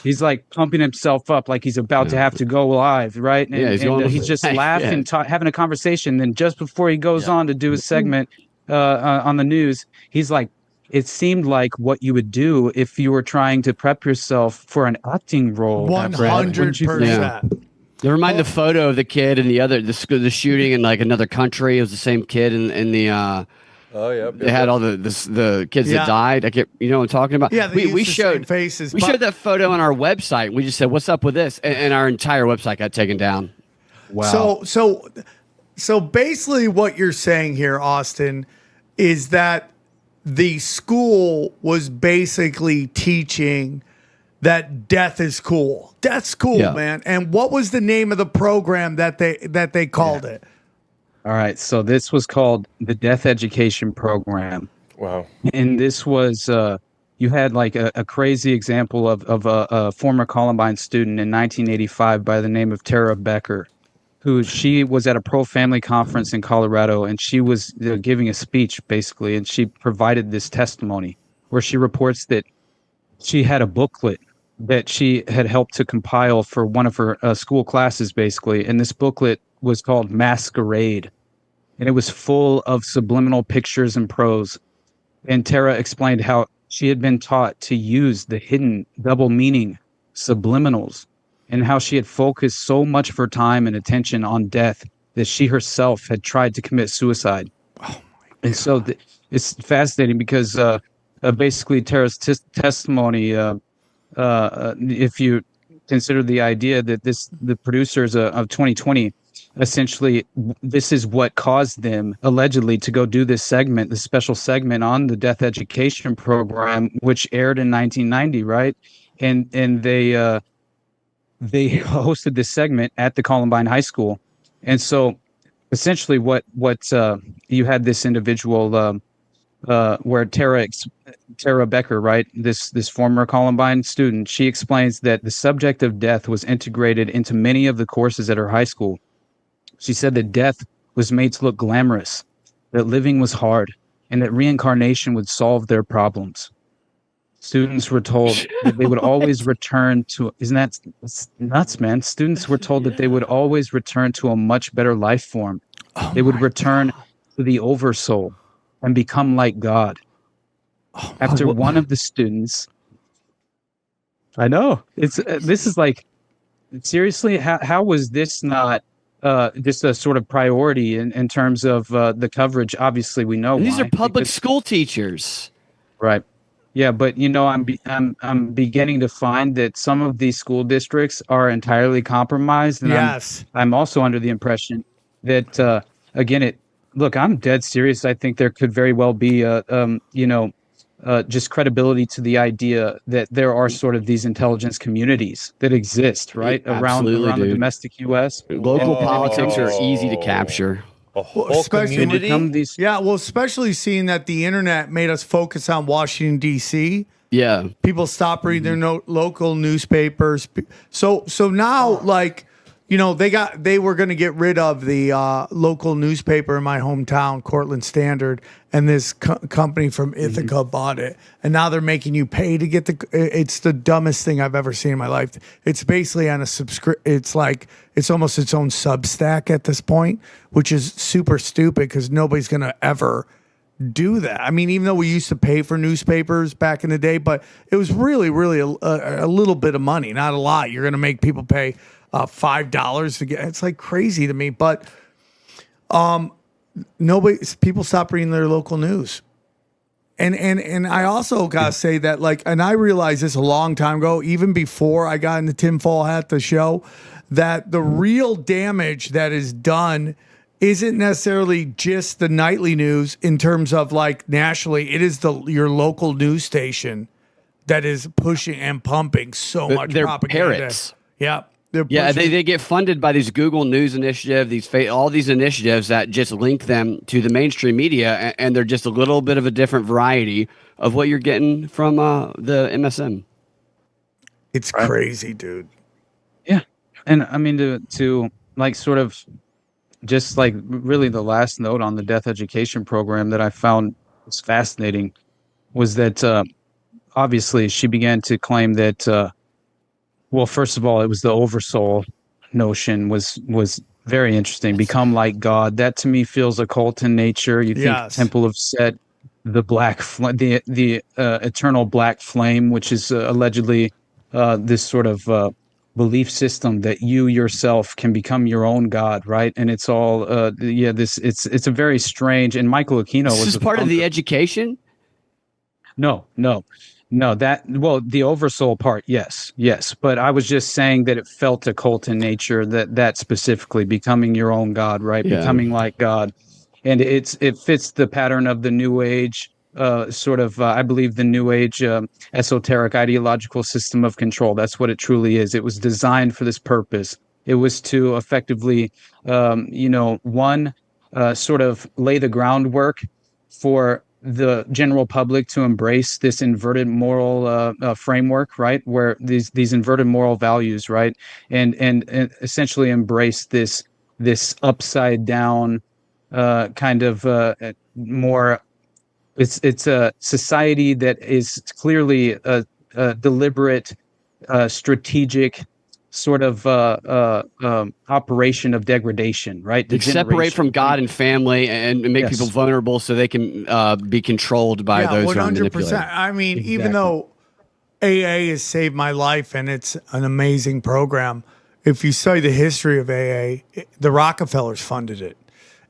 He's like pumping himself up, like he's about to have to go live, right? And, he's just laughing, having a conversation. Then just before he goes on to do his segment on the news, he's like, "It seemed like what you would do if you were trying to prep yourself for an acting role." 100%. Never mind the photo of the kid and the shooting in like another country. It was the same kid in the. They had all the kids that died. I get, you know what I'm talking about. Yeah, we showed faces. We showed that photo on our website. We just said, "What's up with this?" And our entire website got taken down. Wow. So basically, what you're saying here, Austin, is that the school was basically teaching that death is cool. Death's cool, man. And what was the name of the program that they called it? All right, so this was called the Death Education Program. Wow. And this was, you had like a crazy example of a former Columbine student in 1985 by the name of Tara Becker, she was at a pro-family conference in Colorado, and she was giving a speech, basically, and she provided this testimony where she reports that she had a booklet that she had helped to compile for one of her school classes, basically, and this booklet was called Masquerade. And it was full of subliminal pictures and prose. And Tara explained how she had been taught to use the hidden double meaning subliminals, and how she had focused so much of her time and attention on death that she herself had tried to commit suicide. Oh my God. And so it's fascinating because basically Tara's testimony, if you consider the idea that the producers of 2020, essentially, this is what caused them allegedly to go do this special segment on the Death Education Program, which aired in 1990, right? And they hosted this segment at the Columbine High School, and so essentially, what you had this individual where Tara Becker, right, this former Columbine student, she explains that the subject of death was integrated into many of the courses at her high school. She said that death was made to look glamorous, that living was hard, and that reincarnation would solve their problems. Students were told that they would always return to, isn't that nuts, man? Students were told that they would always return to a much better life form. They would return to the oversoul and become like God. After one of the students, I know, this is like, seriously, how was this not just a sort of priority in terms of the coverage? Obviously, we know these are public school teachers, right? Yeah, but you know, I'm beginning to find that some of these school districts are entirely compromised, and I'm also under the impression that again, look, I'm dead serious. I think there could very well be just credibility to the idea that there are sort of these intelligence communities that exist, right, around the domestic U.S. Local politics are easy to capture. A whole community? Especially seeing that the internet made us focus on Washington, D.C. Yeah. People stopped reading their local newspapers. So now, they were going to get rid of the local newspaper in my hometown, Cortland Standard, and this company from Ithaca bought it. And now they're making you pay to get it's the dumbest thing I've ever seen in my life. It's basically on a it's almost its own Substack at this point, which is super stupid because nobody's going to ever do that. I mean, even though we used to pay for newspapers back in the day, but it was really, really a little bit of money, not a lot. You're going to make people pay $5 to get. It's like crazy to me. But people stop reading their local news. And I also gotta say that, like, and I realized this a long time ago, even before I got into tinfoil hat the show, that the real damage that is done isn't necessarily just the nightly news in terms of like nationally. It is your local news station that is pushing and pumping so much they're propaganda. parrots. Yeah. Yeah, they get funded by these Google News initiative, all these initiatives that just link them to the mainstream media, and they're just a little bit of a different variety of what you're getting from the MSM. It's crazy, dude. Yeah, and I mean to like sort of just like really the last note on the death education program that I found was fascinating was that obviously she began to claim that. Well, first of all, it was the oversoul notion was very interesting. Become like God. That to me feels occult in nature. You think Temple of Set, the black, the eternal black flame, which is allegedly this sort of belief system that you yourself can become your own God, right? And it's all it's a very strange. And Michael Aquino was This is part of the education. No, the oversoul part, yes. But I was just saying that it felt occult in nature, that specifically becoming your own God, right? Yeah. Becoming like God. And it fits the pattern of the New Age, I believe the New Age esoteric ideological system of control. That's what it truly is. It was designed for this purpose. It was to effectively, sort of lay the groundwork for the general public to embrace this inverted moral framework, right? Where these inverted moral values, right? And essentially embrace this upside down kind of more. It's a society that is clearly a deliberate, strategic sort of operation of degradation, right? Separate from God and family and make people vulnerable so they can be controlled by those who are manipulated. I mean, even though AA has saved my life and it's an amazing program, if you study the history of AA, the Rockefellers funded it.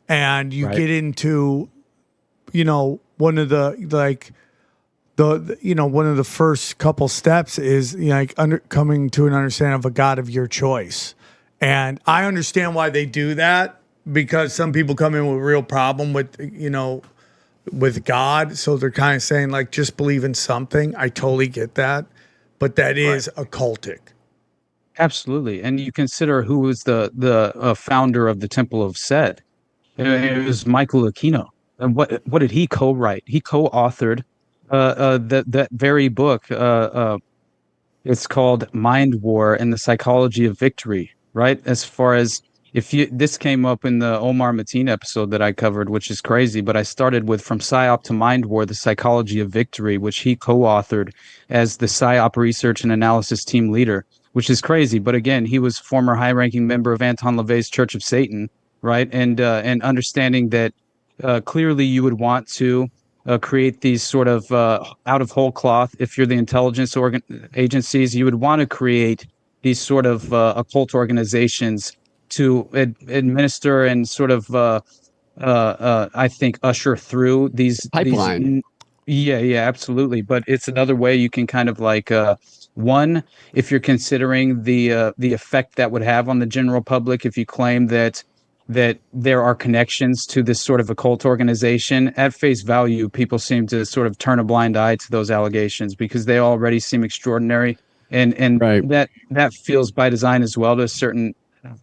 And you get into, one of the one of the first couple steps is coming to an understanding of a God of your choice. And I understand why they do that, because some people come in with a real problem with God. So they're kind of saying like, just believe in something. I totally get that. But that is occultic. Absolutely. And you consider who was the founder of the Temple of Set. It was Michael Aquino. And what did he co-write? He co-authored that very book. It's called MindWar and the Psychology of Victory, right? As far as this came up in the Omar Mateen episode that I covered, which is crazy, but I started with From PSYOP to MindWar, the Psychology of Victory, which he co-authored as the PSYOP research and analysis team leader, which is crazy. But again, he was former high-ranking member of Anton LaVey's Church of Satan, right? And understanding that clearly you would want to create these sort of out of whole cloth. If you're the intelligence agencies, you would want to create these sort of occult organizations to administer and sort of, I think, usher through these pipeline. Yeah, absolutely. But it's another way you can kind of like one, if you're considering the effect that would have on the general public, if you claim that there are connections to this sort of occult organization, at face value, people seem to sort of turn a blind eye to those allegations because they already seem extraordinary. And that feels by design as well to a certain,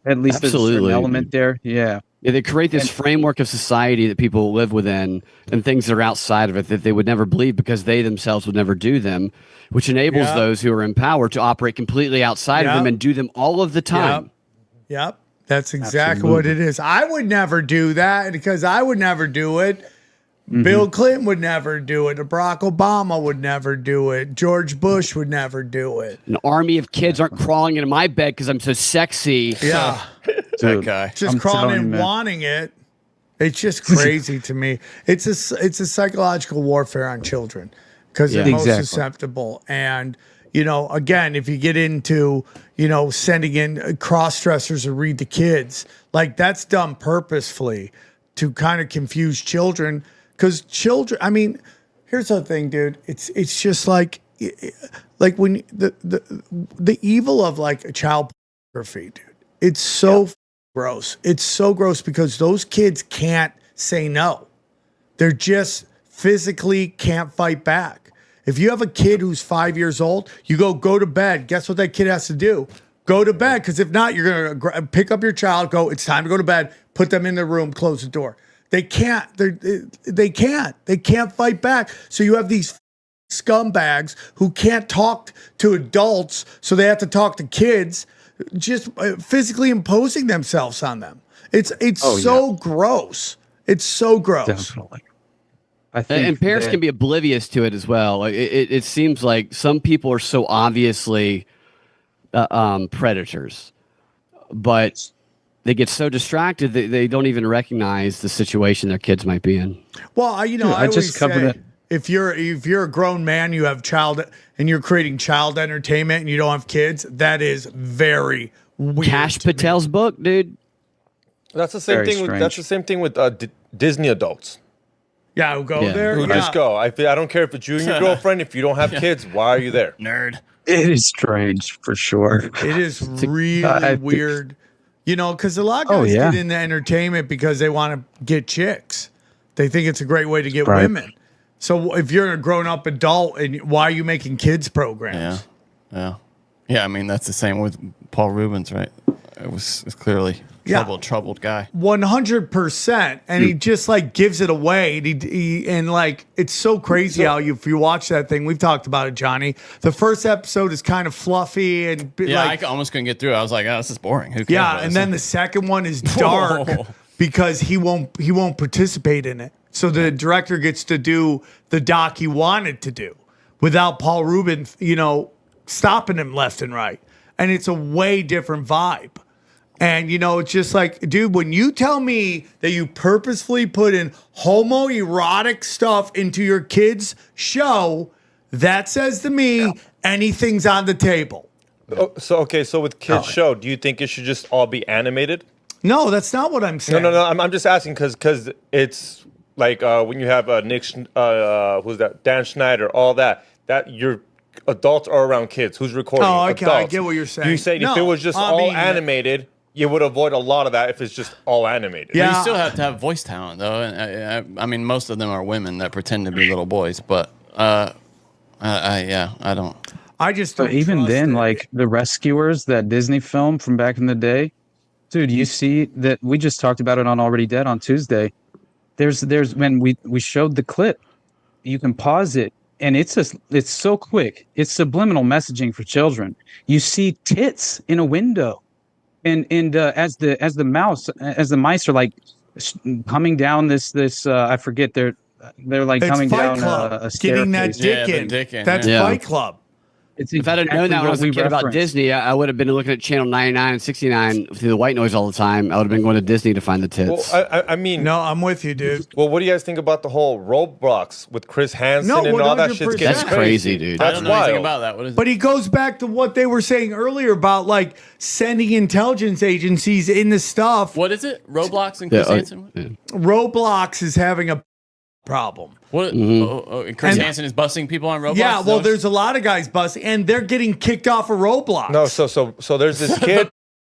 at least there's a certain element there. Yeah. Yeah, they create this framework of society that people live within and things that are outside of it that they would never believe because they themselves would never do them, which enables those who are in power to operate completely outside of them and do them all of the time. Yep. That's exactly what it is. I would never do that because I would never do it. Mm-hmm. Bill Clinton would never do it. Barack Obama would never do it. George Bush would never do it. An army of kids aren't crawling into my bed because I'm so sexy. Yeah. That guy. Just crawling in wanting it. It's just crazy to me. It's a psychological warfare on children because they're most susceptible. And you know, again, if you get into, you know, sending in cross-dressers to read the kids, like that's done purposefully to kind of confuse children. Because children, I mean, here's the thing, dude. It's just like when the evil of like a child pornography, dude. It's so gross. It's so gross because those kids can't say no. They're just physically can't fight back. If you have a kid who's 5 years old, you go to bed. Guess what that kid has to do? Go to bed, because if not, you're going to pick up your child, go, it's time to go to bed, put them in their room, close the door. They can't. They can't fight back. So you have these scumbags who can't talk to adults, so they have to talk to kids, just physically imposing themselves on them. It's gross. It's so gross. Definitely. I think and parents can be oblivious to it as well. Like it seems like some people are so obviously predators, but they get so distracted that they don't even recognize the situation their kids might be in. Well, I always say, if you're a grown man, you have child, and you're creating child entertainment, and you don't have kids, that is very weird. Cash Patel's book, dude. That's the same thing. That's the same thing with Disney adults. Yeah, who go there. Who just go. I don't care if it's you and your girlfriend. If you don't have kids, why are you there? Nerd. It is strange for sure. It is really weird. You know, because a lot of guys get into entertainment because they want to get chicks. They think it's a great way to get women. So if you're a grown-up adult, and why are you making kids programs? Yeah. I mean, that's the same with Paul Rubens, right? It's clearly troubled guy. 100%, and he just like gives it away. And like it's so crazy how if you watch that thing, we've talked about it, Johnny. The first episode is kind of fluffy and I almost couldn't get through it. I was like, oh, this is boring. Who cares? Yeah, and then the second one is dark because he won't participate in it. So the director gets to do the doc he wanted to do without Paul Rubin, you know, stopping him left and right. And it's a way different vibe. And, you know, it's just like, dude, when you tell me that you purposefully put in homoerotic stuff into your kid's show, that says to me anything's on the table. So with kids' show, do you think it should just all be animated? No, that's not what I'm saying. No. I'm just asking because it's like when you have who's that? Dan Schneider, all that your adults are around kids. Who's recording? Oh, okay, adults. I get what you're saying. You say if it was just all animated, you would avoid a lot of that if it's just all animated. Yeah, but you still have to have voice talent, though. And I mean, most of them are women that pretend to be little boys, but I don't. I just don't even then, like the Rescuers, that Disney film from back in the day, dude. You see that we just talked about it on Already Dead on Tuesday. There's when we showed the clip, you can pause it. And it's so quick. It's subliminal messaging for children. You see tits in a window, and as the mice are like coming down this I forget they're like it's coming Fight down Club. a staircase. Getting that dick in. That's Fight Club. If I'd have known that when I was a kid about Disney, I would have been looking at channel 99 and 69 through the white noise all the time. I would have been going to Disney to find the tits. Well, I mean, no, I'm with you, dude. Well, what do you guys think about the whole Roblox with Chris Hansen and all that shit's getting That's crazy, dude. I don't know anything about that. What is But he goes back to what they were saying earlier about like sending intelligence agencies in the stuff. What is it? Roblox and Chris Hansen? Roblox is having a problem. What? And Chris Hansen is busting people on Roblox? Yeah, well, there's a lot of guys busting, and they're getting kicked off of Roblox. No, so there's this kid.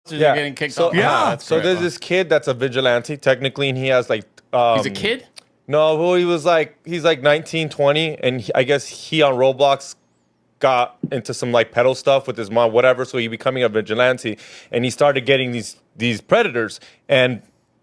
Getting kicked off. Yeah. So there's this kid that's a vigilante technically, and he has like. He's a kid? No, well, he's like 19, 20, and I guess he on Roblox got into some like pedo stuff with his mom, whatever. So he becoming a vigilante, and he started getting these predators, and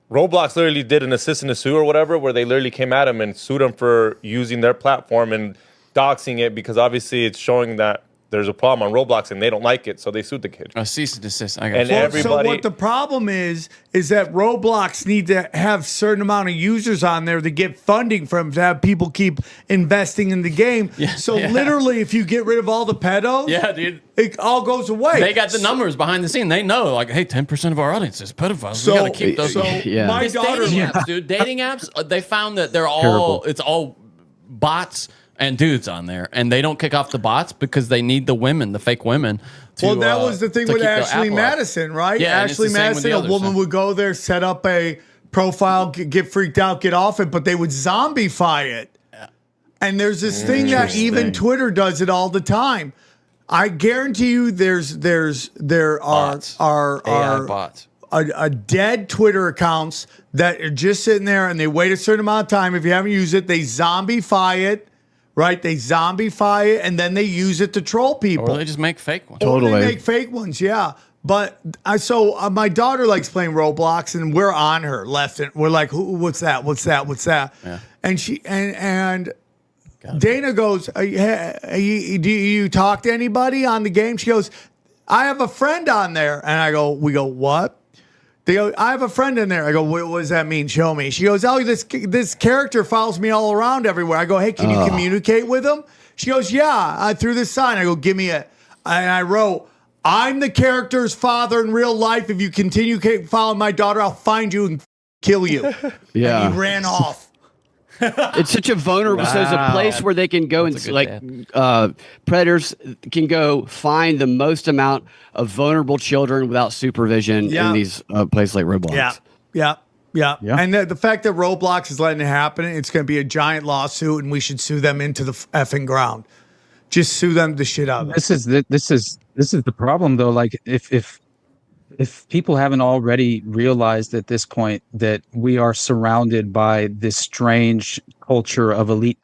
Roblox literally did an assist and a sue or whatever, where they literally came at him and sued him for using their platform and doxing it because obviously it's showing that there's a problem on Roblox and they don't like it, so they sued the kid. Cease and desist. I got and you. everybody. So what the problem is that Roblox need to have a certain amount of users on there to get funding from to have people keep investing in the game. Literally, if you get rid of all the pedos, dude, it all goes away. They got the numbers behind the scene. They know, like, hey, 10% of our audience is pedophiles. We got to keep those. My daughter, dating apps, dude. Dating apps. They found that they're all it's all bots and dudes on there, and they don't kick off the bots because they need the women, the fake women. To, well, that was the thing with Ashley Madison, right? Yeah, Ashley Madison, a woman would go there, set up a profile, get freaked out, get off it, but they would zombify it. Yeah. And there's this thing that even Twitter does it all the time. I guarantee you, there are bots. A dead Twitter accounts that are just sitting there and they wait a certain amount of time. If you haven't used it, they zombify it, right? They zombify it and then they use it to troll people. Or they just make fake ones. Totally. Or they make fake ones, yeah. But my daughter likes playing Roblox and we're on her left and we're like, what's that? What's that? What's that? Yeah. And she and Dana goes, do you talk to anybody on the game? She goes, I have a friend on there. And we go, what? They go, I have a friend in there. I go, what does that mean? Show me. She goes, oh, this character follows me all around everywhere. I go, hey, can you communicate with him? She goes, yeah, I threw this sign. I go, give me it. And I wrote, I'm the character's father in real life. If you continue following my daughter, I'll find you and kill you. Yeah. And he ran off. It's such a vulnerable. So it's a place where they can go predators can go find the most amount of vulnerable children without supervision in these places like Roblox. Yeah. And the fact that Roblox is letting it happen, it's going to be a giant lawsuit, and we should sue them into the effing ground. Just sue them the shit out of it. This is the problem, though. Like if people haven't already realized at this point that we are surrounded by this strange culture of elite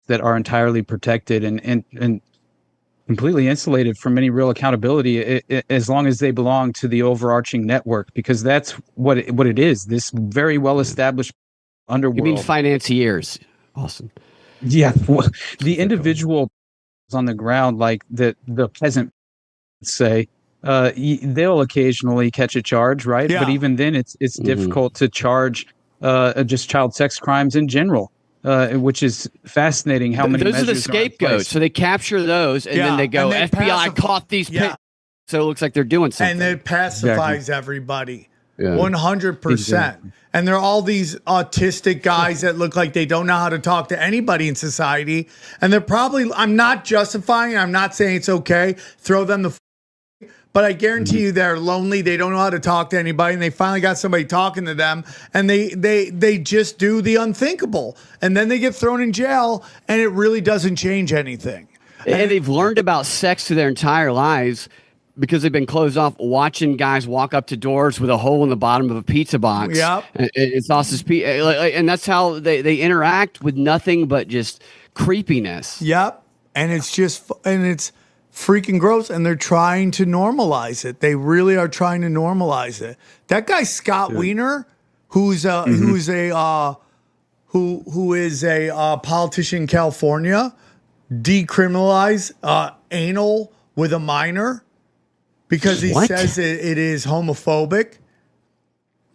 that are entirely protected and completely insulated from any real accountability, as long as they belong to the overarching network, because that's what it is. This very well established underworld. You mean financiers? Awesome. Yeah, the individual on the ground, like the peasant, say. They'll occasionally catch a charge, right? Yeah. But even then, it's difficult to charge just child sex crimes in general, which is fascinating. How many those are the scapegoats? So they capture those, and then they go, FBI caught these. So it looks like they're doing something, and it pacifies everybody. 100%. And there are all these autistic guys that look like they don't know how to talk to anybody in society, and they're probably. I'm not justifying. I'm not saying it's okay. Throw them the. But I guarantee you they're lonely. They don't know how to talk to anybody. And they finally got somebody talking to them. And they just do the unthinkable. And then they get thrown in jail. And it really doesn't change anything. And they've learned about sex through their entire lives because they've been closed off watching guys walk up to doors with a hole in the bottom of a pizza box. Yep. It's sausage and that's how they interact with nothing but just creepiness. Yep. And it's freaking gross, and they're trying to normalize it. They really are trying to normalize it. That guy Scott Wiener, who is a politician in California, decriminalized anal with a minor because he says it is homophobic.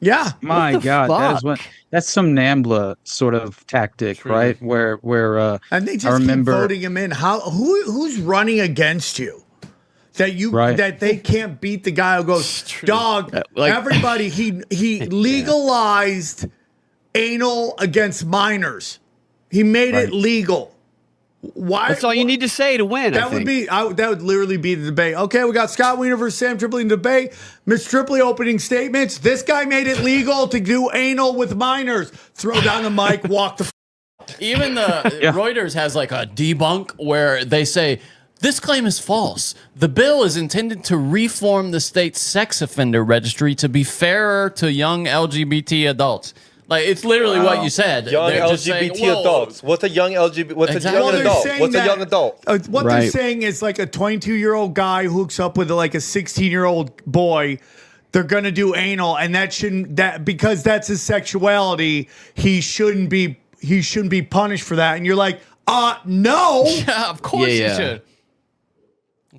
Yeah, my God, that's some NAMBLA sort of tactic, right? Where and they just keep voting him in. Who's running against you? That they can't beat the guy who goes, dog. Everybody, he legalized anal against minors. He made it legal. Why? That's all you need to say to win. That would literally be the debate. Okay, we got Scott Wiener versus Sam Tripoli in debate. Miss Tripoli opening statements. This guy made it legal to do anal with minors. Throw down the mic, walk the. Even the Reuters has like a debunk where they say this claim is false. The bill is intended to reform the state's sex offender registry to be fairer to young LGBT adults. Like, it's literally what you said. Young LGBT adults. What's a young LGBT? What's a young adult? What's a young adult? What they're saying is like a 22-year-old guy hooks up with like a 16-year-old boy. They're gonna do anal, and because that's his sexuality, he shouldn't be punished for that. And you're like, no. Yeah, of course you should.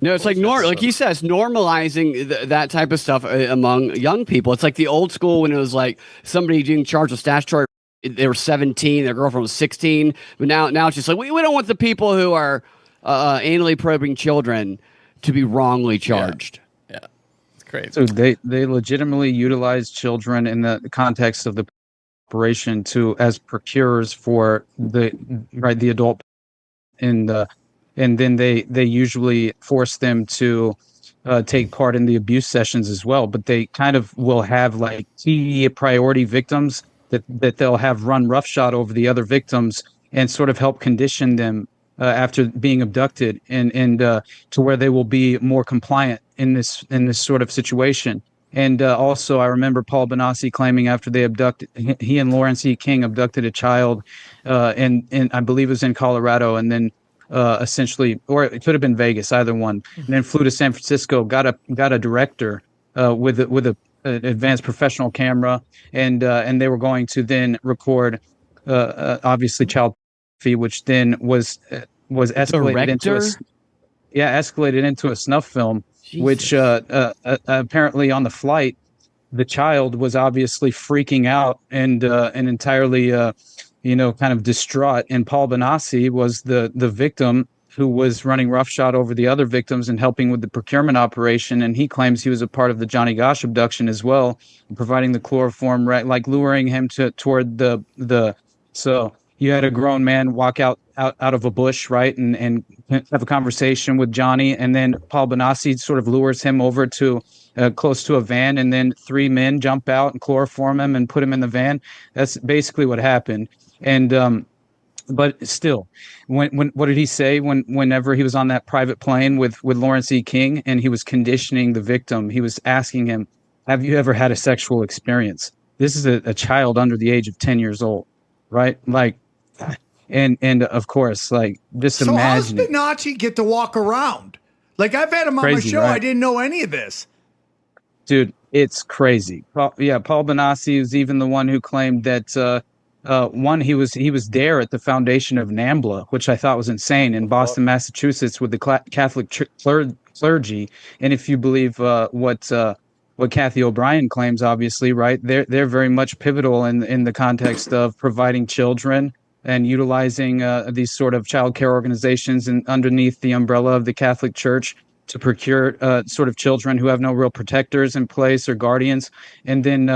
No, it's like he says, normalizing that type of stuff among young people. It's like the old school when it was like somebody being charged with statutory. They were 17, their girlfriend was 16, but now it's just like we don't want the people who are anally probing children to be wrongly charged. Yeah. It's crazy. So they legitimately utilize children in the context of the operation as procurers for the adult and then they usually force them to take part in the abuse sessions as well. But they kind of will have like key priority victims that they'll have run roughshod over the other victims and sort of help condition them after being abducted, and to where they will be more compliant in this sort of situation. And also, I remember Paul Benassi claiming after they abducted, he and Lawrence E. King abducted a child, and I believe it was in Colorado, and then essentially, or it could have been Vegas, either one, and then flew to San Francisco, got a director with an advanced professional camera, and they were going to then record, obviously, child pornography, which then was escalated into a snuff film. Jesus. Which apparently on the flight, the child was obviously freaking out and entirely, kind of distraught. And Paul Benassi was the victim who was running roughshod over the other victims and helping with the procurement operation. And he claims he was a part of the Johnny Gosch abduction as well, providing the chloroform, right, like luring him toward the. So you had a grown man walk out of a bush, right, and have a conversation with Johnny, and then Paul Benassi sort of lures him over to close to a van, and then three men jump out and chloroform him and put him in the van. That's basically what happened. And but still, when what did he say whenever he was on that private plane with Lawrence E. King and he was conditioning the victim? He was asking him, "Have you ever had a sexual experience?" This is a child under the age of 10 years old, right? Like. And of course, like, just imagine. So how does Benacci get to walk around? Like, I've had him on my show. Right? I didn't know any of this. Dude, it's crazy. Paul Benassi was even the one who claimed that he was there at the foundation of NAMBLA, which I thought was insane, in Boston, Massachusetts, with the Catholic clergy. And if you believe what Kathy O'Brien claims, obviously, right, they're very much pivotal in the context of providing children and utilizing these sort of child care organizations and underneath the umbrella of the Catholic Church to procure sort of children who have no real protectors in place or guardians. And then,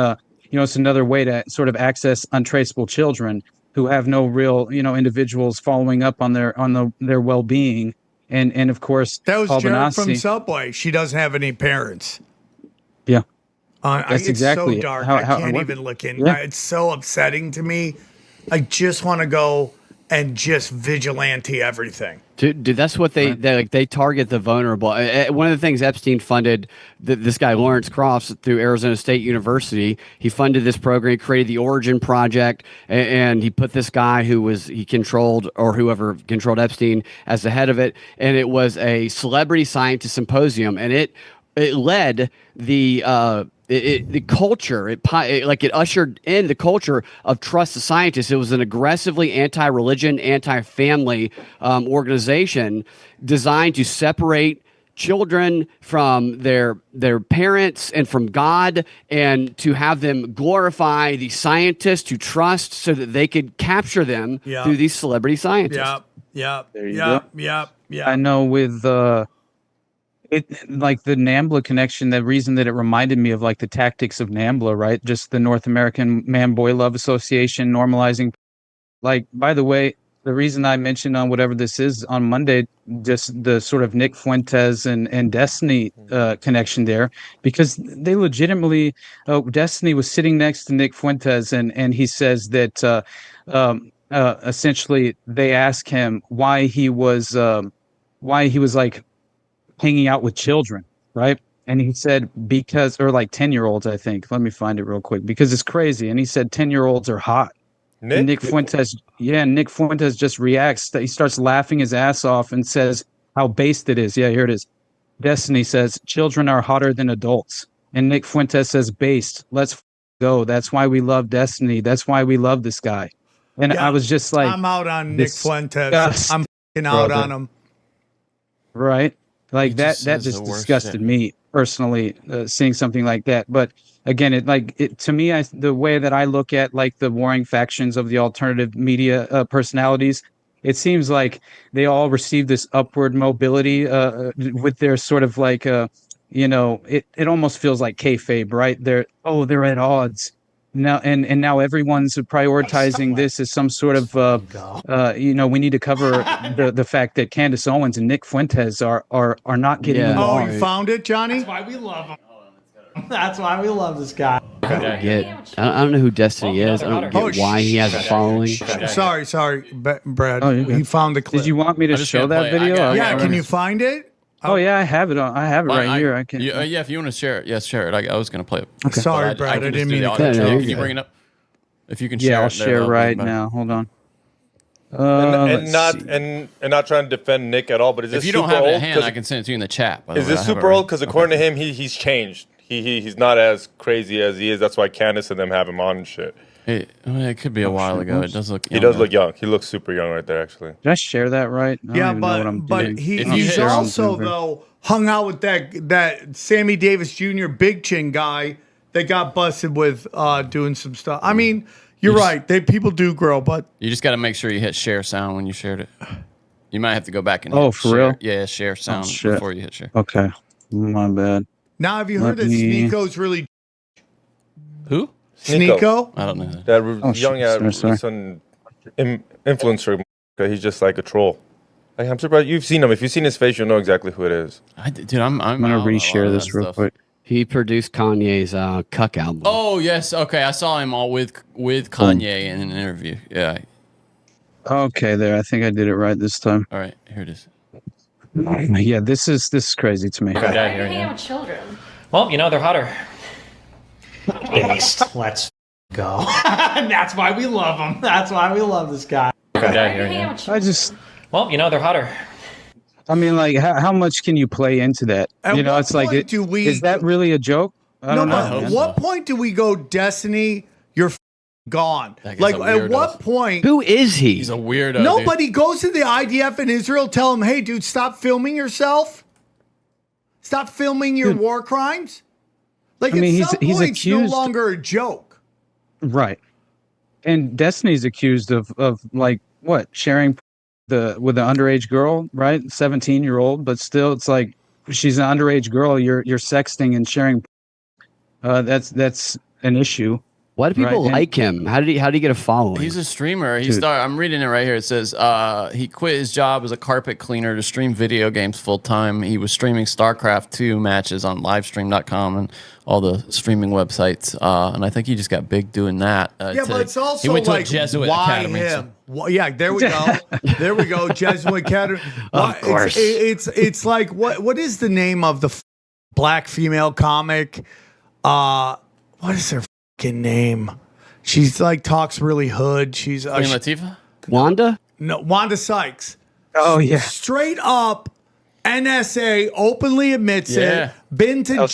it's another way to sort of access untraceable children who have no real, individuals following up on their well-being. And of course, that was Paul Jared Benassi, from Subway. She doesn't have any parents. Yeah. That's exactly so dark. I can't even look in. Yeah. It's so upsetting to me. I just want to go and just vigilante everything. Dude, that's what they target the vulnerable. One of the things Epstein funded, this guy Lawrence Crofts through Arizona State University, he funded this program, he created the Origin Project, and he put this guy he controlled, or whoever controlled Epstein, as the head of it, and it was a celebrity scientist symposium, and it led the culture. It ushered in the culture of trust the scientists. It was an aggressively anti-religion, anti-family organization designed to separate children from their parents and from God, and to have them glorify the scientists to trust so that they could capture them through these celebrity scientists. Yeah. I know with like the NAMBLA connection, the reason that it reminded me of like the tactics of NAMBLA, right? Just the North American Man-Boy Love Association normalizing. Like, by the way, the reason I mentioned on whatever this is on Monday, just the sort of Nick Fuentes and Destiny connection there, because they legitimately, Destiny was sitting next to Nick Fuentes, and he says that essentially they asked him why he was like hanging out with children, right? And he said, because, or like 10-year-olds, I think. Let me find it real quick, because it's crazy. And he said 10-year-olds are hot. Nick Fuentes just reacts. He starts laughing his ass off and says how based it is. Yeah, here it is. Destiny says, children are hotter than adults. And Nick Fuentes says, based. Let's go. That's why we love Destiny. That's why we love this guy. And I was just like, I'm out on Nick Fuentes. I'm out on him. Right? Like that just disgusted me personally, seeing something like that. But again, to me, the way that I look at like the warring factions of the alternative media personalities, it seems like they all receive this upward mobility with their sort of like, it almost feels like kayfabe, right? They're at odds. now and now everyone's prioritizing this as some sort of we need to cover the fact that Candace Owens and Nick Fuentes are not getting along. Oh, you found it, Johnny? That's why we love him. That's why we love this guy. I don't know who Destiny is. I don't get why he has a following. Sorry, Brad. Oh, he found the clip. Did you want me to show that video? Yeah, can you find it? Oh yeah, I have it right here. I can. Yeah, if you want to share it, yes, share it. I was going to play it. Okay. Sorry, Brad. I didn't mean to cut you. Can you bring it up? If you can share. Yeah, I'll it share right now. Hold on. And not trying to defend Nick at all, but is this if you don't super have it old? at hand, I can send it to you in the chat. Is this super old? Because according to him, he's changed. He's not as crazy as he is. That's why Candace and them have him on and shit. It could be a while ago. It does look. He does look young. He looks super young right there, actually. Did I share that right? Yeah, but he's also though hung out with that Sammy Davis Jr. Big Chin guy that got busted with doing some stuff. I mean, you're right. People do grow, but you just got to make sure you hit share sound when you shared it. You might have to go back and for share. real? Yeah, share sound before you hit share. Okay, my bad. Now, have you heard that Sneeko's really? Who? Sneeko? I don't know. That young recent influencer. He's just like a troll. Like, I'm surprised you've seen him. If you've seen his face, you'll know exactly who it is. Dude, I'm gonna reshare this real quick. He produced Kanye's Cuck album. Oh yes, okay. I saw him all with Kanye in an interview. Yeah. Okay, there. I think I did it right this time. All right, here it is. Yeah, this is crazy to me. Hanging out with children. Well, they're hotter. Let's go. And that's why we love him. That's why we love this guy. I just. Well, they're hotter. I mean, like, how much can you play into that? It's like, is that really a joke? I don't know. At what point do we go, Destiny? You're gone. Like, at what point? Who is he? He's a weirdo. Nobody goes to the IDF in Israel, tell him, hey, dude, stop filming yourself. Stop filming your war crimes. Like, he's accused. It's no longer a joke. Right. And Destiny's accused of like, what? Sharing with an underage girl, right? 17-year-old, but still, it's like, she's an underage girl. You're sexting and sharing. That's an issue. Why do people like him? How did he get a following? He's a streamer. I'm reading it right here. It says he quit his job as a carpet cleaner to stream video games full time. He was streaming StarCraft 2 matches on livestream.com and all the streaming websites. And I think he just got big doing that. But it's also he went to like, a Jesuit why academy. him? Well, yeah, there we go. There we go. Jesuit academy. Of course. It's like, what is the name of the black female comic? What is her name? She's like talks really hood. She's Queen Latifah? Wanda? No, Wanda Sykes. Oh yeah. Straight up NSA openly admits it. Been to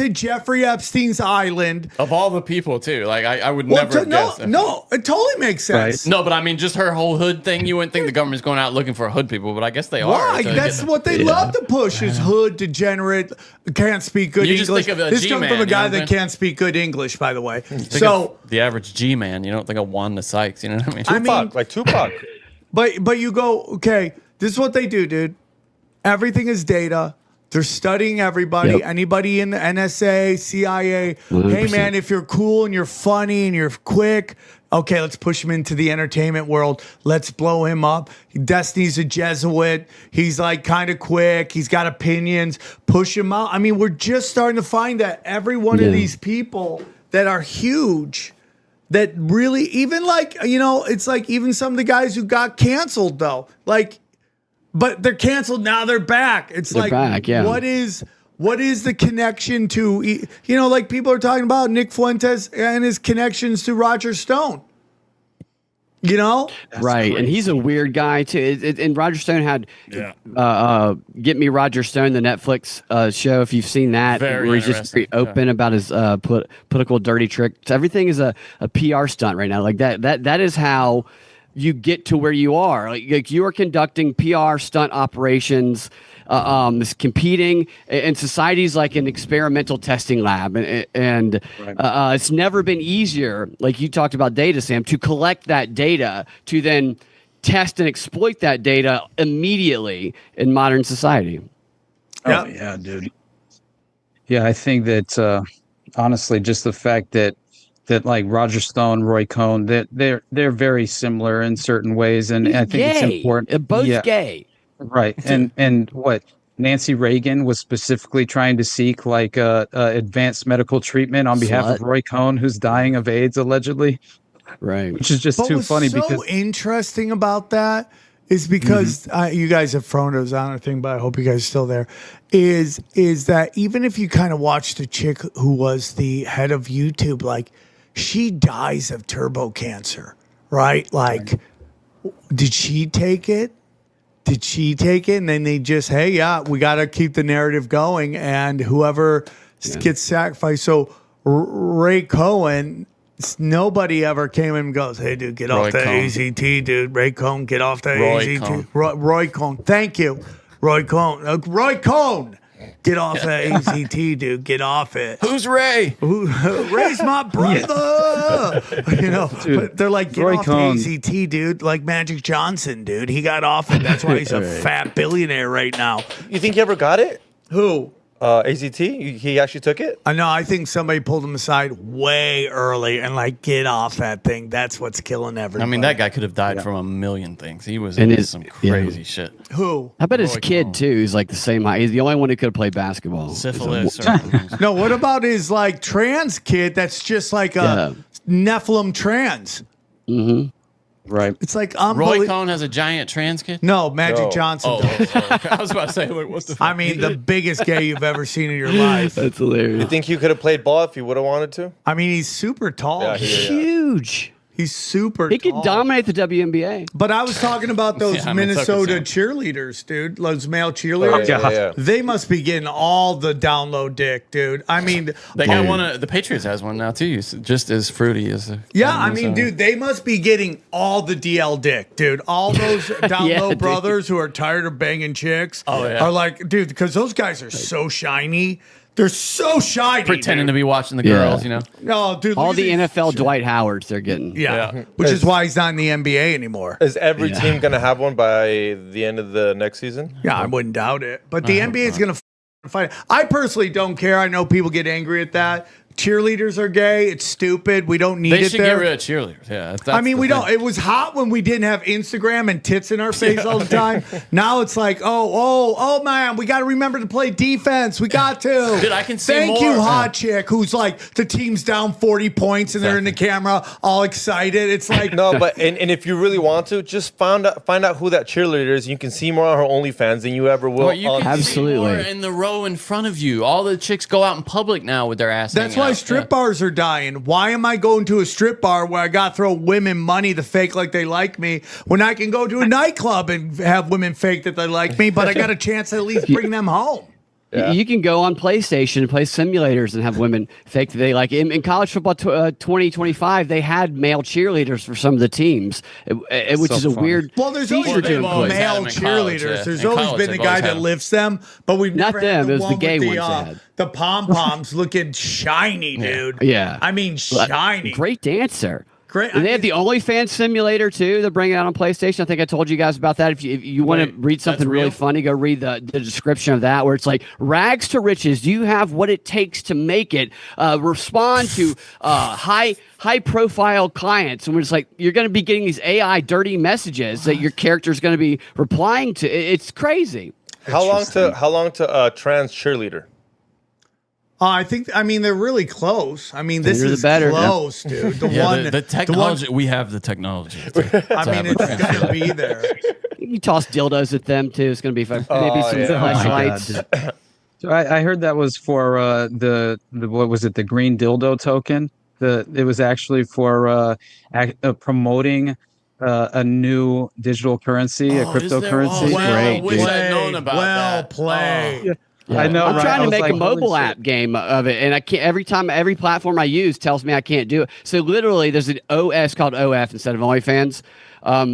Jeffrey Epstein's island. Of all the people too. Like I would never guess. No, it totally makes sense. Right. No, but I mean just her whole hood thing. You wouldn't think the government's going out looking for hood people, but I guess they are. Why? That's what they love to push is hood, degenerate, can't speak good You English. just think of a This comes G-man, from a you know guy what I'm that saying? can't speak good English, by the way. Think So of the average G-man, you don't think of Wanda Sykes, you know what I mean? Tupac, like Tupac. But you go, okay, this is what they do, dude. Everything is data. They're studying everybody, anybody in the NSA, CIA. 100%. Hey, man, if you're cool and you're funny and you're quick, okay, let's push him into the entertainment world. Let's blow him up. Destiny's a Jesuit. He's like kind of quick. He's got opinions. Push him out. I mean, we're just starting to find that every one of these people that are huge, that really, even like, it's like even some of the guys who got canceled, though. Like, but they're canceled now. They're back. They're back, yeah. What is the connection to like people are talking about Nick Fuentes and his connections to Roger Stone? That's right, crazy. and he's a weird guy too. And Roger Stone had Get Me Roger Stone, the Netflix show. If you've seen that, Very where he's just very open about his political dirty tricks. Everything is a PR stunt right now. Like that is how you get to where you are. Like you are conducting PR stunt operations, this competing, and society's like an experimental testing lab, and it's never been easier. Like you talked about data, Sam, to collect that data to then test and exploit that data immediately in modern society. Oh yeah, dude. Yeah, I think that honestly, just the fact that that like Roger Stone, Roy Cohn, that they're very similar in certain ways, and I think it's important. They're both gay, right? And what Nancy Reagan was specifically trying to seek like advanced medical treatment on behalf of Roy Cohn, who's dying of AIDS allegedly. Right, which is just too funny. What's so because interesting about that is because you guys have thrown those on a thing, but I hope you guys are still there. Is that even if you kind of watch the chick who was the head of YouTube, like she dies of turbo cancer, right? Like, did she take it? Did she take it? And then they just, hey, yeah, we got to keep the narrative going, and whoever gets sacrificed. So Ray Cohen. Nobody ever came in and goes, hey, dude, get off the AZT, dude. Ray Cohn, get off the AZT. Roy Cohn. Thank you. Roy Cohn. Roy Cohn. Get off the AZT, dude. Get off it. Who's Ray? Ray's my brother. You know, Dude, but they're like, get Roy off Cohn. the AZT, dude. Like Magic Johnson, dude. He got off it. That's why he's a fat billionaire right now. You think he ever got it? Who? AZT? He actually took it? I know. I think somebody pulled him aside way early and like, get off that thing. That's what's killing everybody. I mean, that guy could have died from a million things. He was into some crazy shit. Who? How about his kid too? He's like the same height. He's the only one who could have played basketball. Syphilis. No, what about his like trans kid that's just like a Nephilim trans? Mm-hmm. Right. It's like Roy Cohn has a giant trans kid? No, Magic Johnson does. Okay. I was about to say, what the fuck? I mean, the biggest gay you've ever seen in your life. That's hilarious. You think he could have played ball if he would have wanted to? I mean, he's super tall. Yeah, Huge. He's super He tall. could dominate the WNBA. But I was talking about those Yeah, I mean, Minnesota Tucker's cheerleaders, dude. Those male cheerleaders. yeah. They must be getting all the download dick, dude. I mean, They got one. The Patriots has one now too. Just as fruity as the. yeah, I mean, dude, they must be getting all the DL dick, dude. All those down Yeah, low dude. brothers who are tired of banging chicks yeah. are like, dude, because those guys are so shiny. They're so shiny. pretending dude. to be watching the girls, you know. No, dude. All look at the these- NFL Dwight Howards they're getting. Yeah. Which is why he's not in the NBA anymore. Is every team going to have one by the end of the next season? Yeah, I wouldn't doubt it. But the NBA is going to fight. I personally don't care. I know people get angry at that. Cheerleaders are gay. It's stupid. We don't need They it should there. get rid of cheerleaders. Yeah, I mean, we don't. It was hot when we didn't have Instagram and tits in our face all the time. Now it's like, oh, man, we got to remember to play defense. We got to. Dude, I can see Thank more. you, hot chick, who's like the team's down 40 points and they're in the camera all excited. It's like No, but and if you really want to, just find out who that cheerleader is. You can see more on her OnlyFans than you ever will. Well, you can Absolutely. see more in the row in front of you. All the chicks go out in public now with their ass. That's hanging why out. strip bars are dying. Why am I going to a strip bar where I got to throw women money to fake like they like me when I can go to a nightclub and have women fake that they like me, but I got a chance to at least bring them home? You can go on PlayStation and play simulators and have women fake that they like. In college football 2025, they had male cheerleaders for some of the teams, which so is a funny. weird. Well, there's feature always to been include. male Always had 'em in college, cheerleaders. yeah. There's In always college, been the they've guy always that had 'em. lifts them, but we've Not never them, had the it was the one gay with ones they had. the pom-poms looking shiny, dude. Yeah. I mean, shiny. Great dancer. Great. And they have the OnlyFans simulator too. They're bringing it out on PlayStation. I think I told you guys about that. If you want to read something really funny, go read the description of that, where it's like rags to riches. Do you have what it takes to make it? Respond to high profile clients, and we're just like, you're going to be getting these AI dirty messages that your character is going to be replying to. It's crazy. How long to trans cheerleader? I mean, they're really close. I mean, this Sooner the is better. close, dude. The technology. We have the technology. I mean, it's going to be there. You toss dildos at them too. It's going to be fun. Maybe some flashlights. So I heard that was for the what was it, the green dildo token? It was actually for promoting a new digital currency, a cryptocurrency. I wish I'd known about that. Played. I know. I'm right? trying I to was make like, a mobile holy app game of it, and I can't. Every platform I use tells me I can't do it. So literally, there's an OS called OF instead of OnlyFans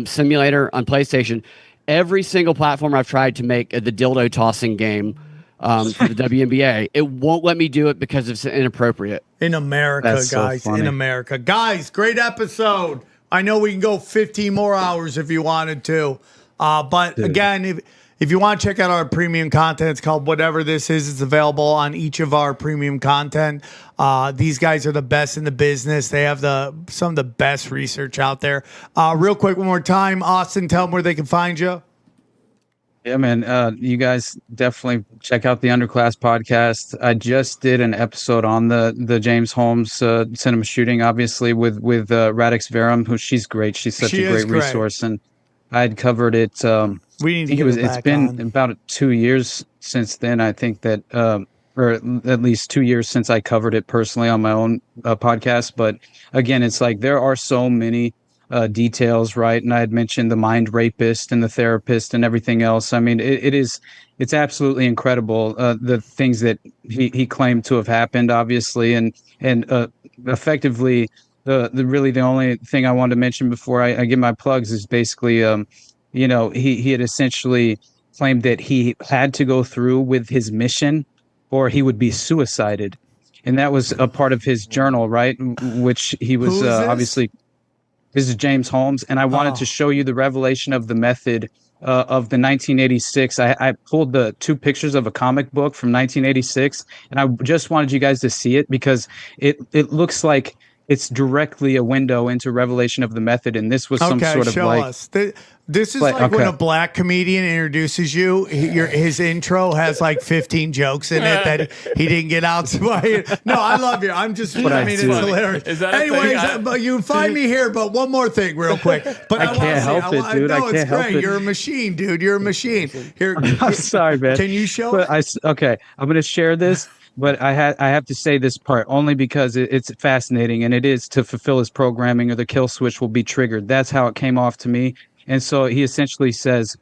simulator on PlayStation. Every single platform I've tried to make the dildo tossing game for the WNBA, it won't let me do it because it's inappropriate. In America, That's so guys. funny. In America. Guys, great episode. I know we can go 15 more hours if you wanted to. But again, If you want to check out our premium content, it's called Whatever This Is. It's available on each of our premium content. These guys are the best in the business. They have some of the best research out there. Real quick, one more time, Austin, tell them where they can find you. Yeah, man. You guys definitely check out the Underclass podcast. I just did an episode on the James Holmes cinema shooting, obviously with Radix Verum, who she's great. She's such a great resource, and I had covered it. We need to get it back. It's been about 2 years since then. I think that, or at least 2 years since I covered it personally on my own podcast. But again, it's like there are so many details, right? And I had mentioned the mind rapist and the therapist and everything else. I mean, it's absolutely incredible, the things that he claimed to have happened, obviously, and effectively the only thing I wanted to mention before I give my plugs is basically, he had essentially claimed that he had to go through with his mission or he would be suicided. And that was a part of his journal, right? Which he was obviously. This is James Holmes, and I wanted to show you the revelation of the method of the 1986. I pulled the 2 pictures of a comic book from 1986, and I just wanted you guys to see it because it looks like it's directly a window into revelation of the method, and this was some sort of like. Us. This is like when a black comedian introduces you. His intro has like 15 jokes in it that he didn't get out. No, I love you. I'm just. It's hilarious. Anyways, but you find me here. But one more thing, real quick. But I can't help it, dude. No, it's great. You're a machine, dude. You're a machine. Here. I'm sorry, man. Can you show it? Okay, I'm going to share this. But I have to say this part only because it's fascinating, and it is to fulfill his programming or the kill switch will be triggered. That's how it came off to me. And so he essentially says,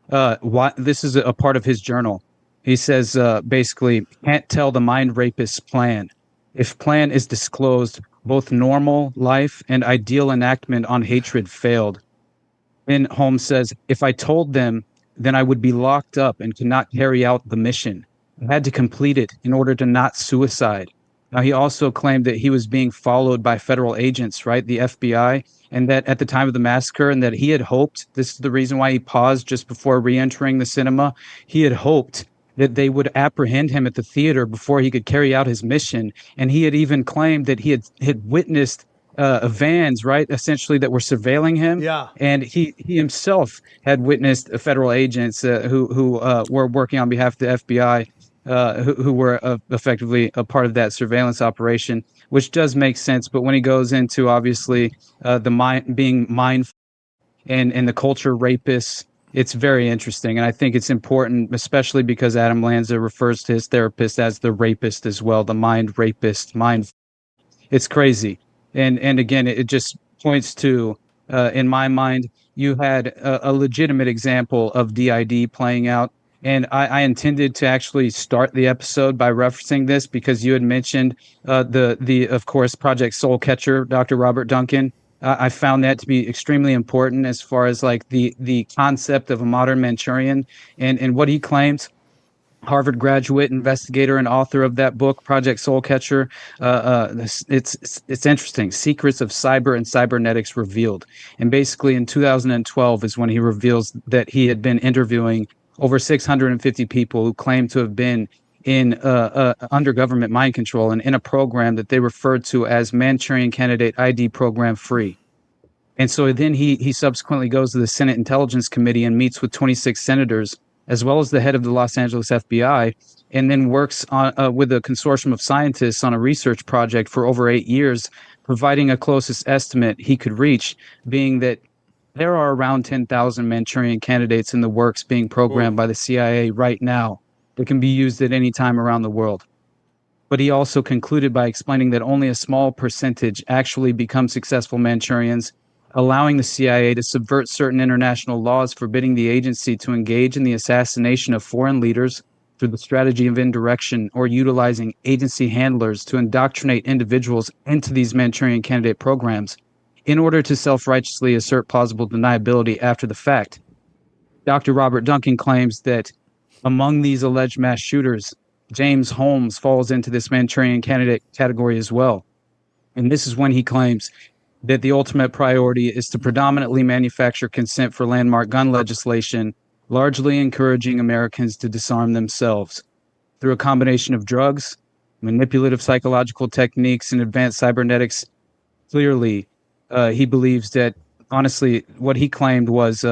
this is a part of his journal. He says, basically, can't tell the mind rapist's plan. If plan is disclosed, both normal life and ideal enactment on hatred failed. Then Holmes says, if I told them, then I would be locked up and could not carry out the mission. I had to complete it in order to not suicide. Now, he also claimed that he was being followed by federal agents, right, the FBI, and that at the time of the massacre, and that he had hoped, this is the reason why he paused just before re-entering the cinema, he had hoped that they would apprehend him at the theater before he could carry out his mission. And he had even claimed that he had witnessed vans, right, essentially that were surveilling him. Yeah. And he himself had witnessed federal agents who were working on behalf of the FBI, who were effectively a part of that surveillance operation, which does make sense. But when he goes into obviously the mind being mindful and the culture rapists, it's very interesting. And I think it's important, especially because Adam Lanza refers to his therapist as the rapist as well, the mind rapist, It's crazy. And again, it just points to, in my mind, you had a legitimate example of DID playing out. And I intended to actually start the episode by referencing this because you had mentioned the of course, Project Soul Catcher, Dr. Robert Duncan. I found that to be extremely important as far as like the concept of a modern Manchurian and what he claims. Harvard graduate, investigator, and author of that book, Project Soul Catcher. It's interesting. Secrets of Cyber and Cybernetics Revealed. And basically in 2012 is when he reveals that he had been interviewing over 650 people who claimed to have been in under government mind control and in a program that they referred to as Manchurian Candidate ID Program Free. And so then he subsequently goes to the Senate Intelligence Committee and meets with 26 senators, as well as the head of the Los Angeles FBI, and then works on with a consortium of scientists on a research project for over 8 years, providing a closest estimate he could reach, being that there are around 10,000 Manchurian candidates in the works being programmed by the CIA right now that can be used at any time around the world. But he also concluded by explaining that only a small percentage actually become successful Manchurians, allowing the CIA to subvert certain international laws forbidding the agency to engage in the assassination of foreign leaders through the strategy of indirection or utilizing agency handlers to indoctrinate individuals into these Manchurian candidate programs in order to self-righteously assert plausible deniability after the fact. Dr. Robert Duncan claims that among these alleged mass shooters, James Holmes falls into this Manchurian candidate category as well. And this is when he claims that the ultimate priority is to predominantly manufacture consent for landmark gun legislation largely encouraging Americans to disarm themselves through a combination of drugs, manipulative psychological techniques, and advanced cybernetics. Clearly, he believes that, honestly, what he claimed was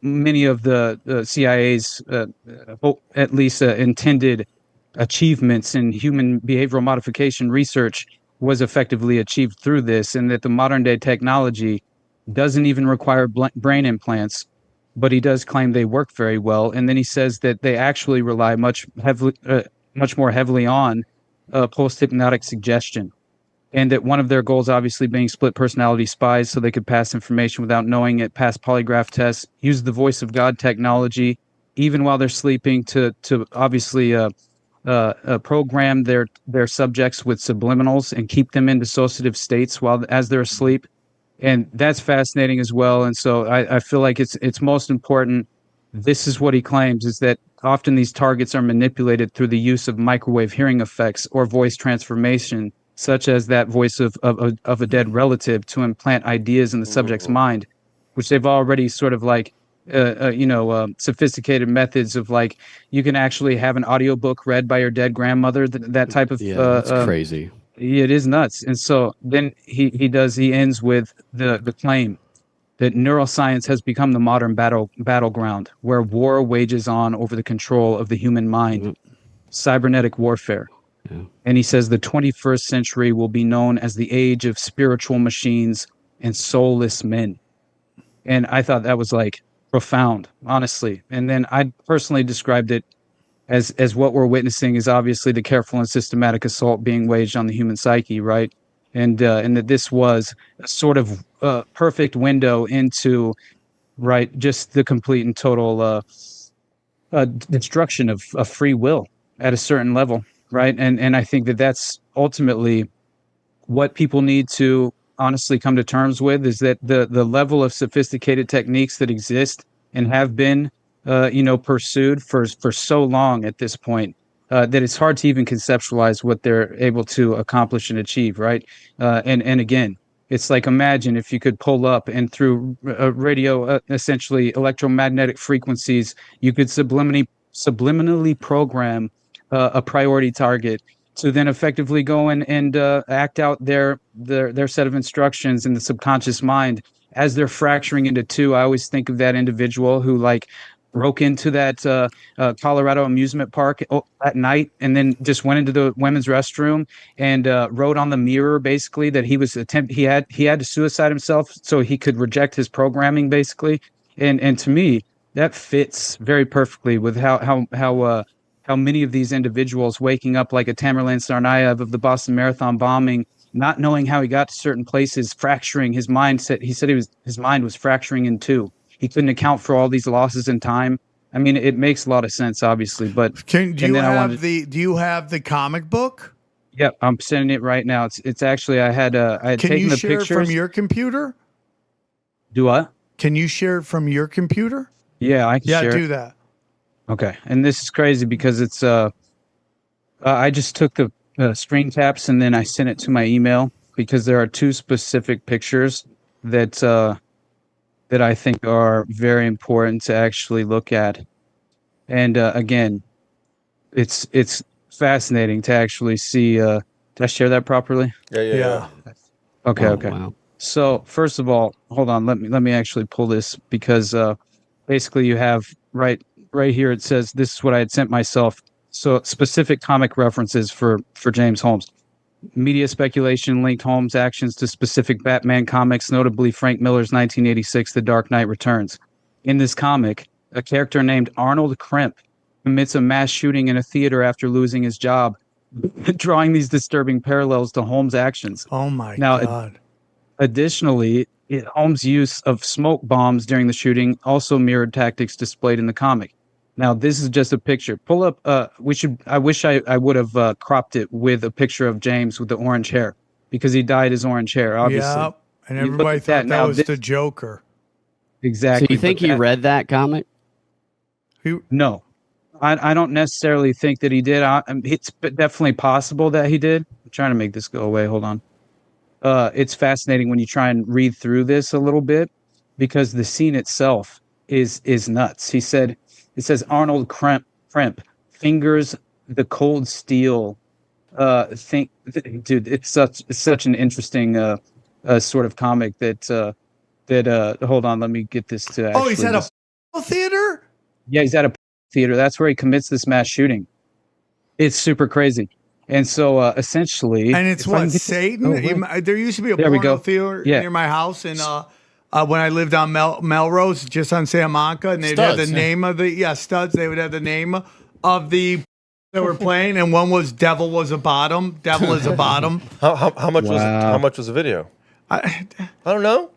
many of the CIA's, at least intended achievements in human behavioral modification research was effectively achieved through this, and that the modern day technology doesn't even require brain implants, but he does claim they work very well. And then he says that they actually rely much more heavily on post-hypnotic suggestion, and that one of their goals obviously being split personality spies, so they could pass information without knowing it, pass polygraph tests, use the voice of God technology, even while they're sleeping, to obviously program their subjects with subliminals and keep them in dissociative states as they're asleep. And that's fascinating as well. And so I feel like it's most important. This is what he claims, is that often these targets are manipulated through the use of microwave hearing effects or voice transformation, such as that voice of a dead relative, to implant ideas in the subject's mind, which they've already sort of like, sophisticated methods of, like, you can actually have an audiobook read by your dead grandmother, that type of. That's crazy. It is nuts. And so then he ends with the claim that neuroscience has become the modern battleground, where war wages on over the control of the human mind, cybernetic warfare. Yeah. And he says the 21st century will be known as the age of spiritual machines and soulless men. And I thought that was like profound, honestly. And then I personally described it as what we're witnessing is obviously the careful and systematic assault being waged on the human psyche, right? And that this was a sort of perfect window into, right, just the complete and total destruction of free will at a certain level, right? And I think that that's ultimately what people need to honestly come to terms with, is that the level of sophisticated techniques that exist and have been pursued for so long at this point, that it's hard to even conceptualize what they're able to accomplish and achieve, right? And again, it's like, imagine if you could pull up and through radio, essentially electromagnetic frequencies, you could subliminally program a priority target to then effectively go in and act out their set of instructions in the subconscious mind as they're fracturing into two. I always think of that individual who, like, broke into that Colorado amusement park at night and then just went into the women's restroom and wrote on the mirror basically that he had to suicide himself so he could reject his programming, basically. And to me, that fits very perfectly with how many of these individuals waking up like a Tamerlan Tsarnaev of the Boston Marathon bombing, not knowing how he got to certain places, fracturing his mindset. He said his mind was fracturing in two. He couldn't account for all these losses in time. I mean, it makes a lot of sense, obviously. But do you have the comic book? Yep, I'm sending it right now. It's actually, I had taken the pictures. Can you share it from your computer? Do what? Can you share it from your computer? Yeah, I can share it. Yeah, do that. Okay, and this is crazy because it's I just took the screen caps and then I sent it to my email because there are two specific pictures that I think are very important to actually look at. And again, it's fascinating to actually see. Did I share that properly? Yeah. Okay. Wow. So first of all, hold on. Let me actually pull this because basically you have right here. It says this is what I had sent myself. So specific comic references for James Holmes. Media speculation linked Holmes' actions to specific Batman comics, notably Frank Miller's 1986 The Dark Knight Returns. In this comic, a character named Arnold Krimp commits a mass shooting in a theater after losing his job, drawing these disturbing parallels to Holmes' actions. Oh my God. Additionally, Holmes' use of smoke bombs during the shooting also mirrored tactics displayed in the comic. Now, this is just a picture. Pull up. I wish I would have cropped it with a picture of James with the orange hair because he dyed his orange hair. Obviously, yeah. And everybody thought that was the Joker. Exactly. So you think he read that comic? No, I don't necessarily think that he did. It's definitely possible that he did. I'm trying to make this go away. Hold on. It's fascinating when you try and read through this a little bit because the scene itself is nuts. He said, It says Arnold Kremp fingers the cold steel. Dude, it's such an interesting sort of comic that hold on, let me get this to actually. Oh, he's at a theater? Yeah, he's at a theater. That's where he commits this mass shooting. It's super crazy. And so essentially, and it's what Satan. There used to be a porno theater near my house, and when I lived on Melrose, just on Salamanca, and they'd have the name of the Studs. They would have the name of the that were playing, and one was Devil was a Bottom. Devil is a Bottom. How much was the video? I don't know.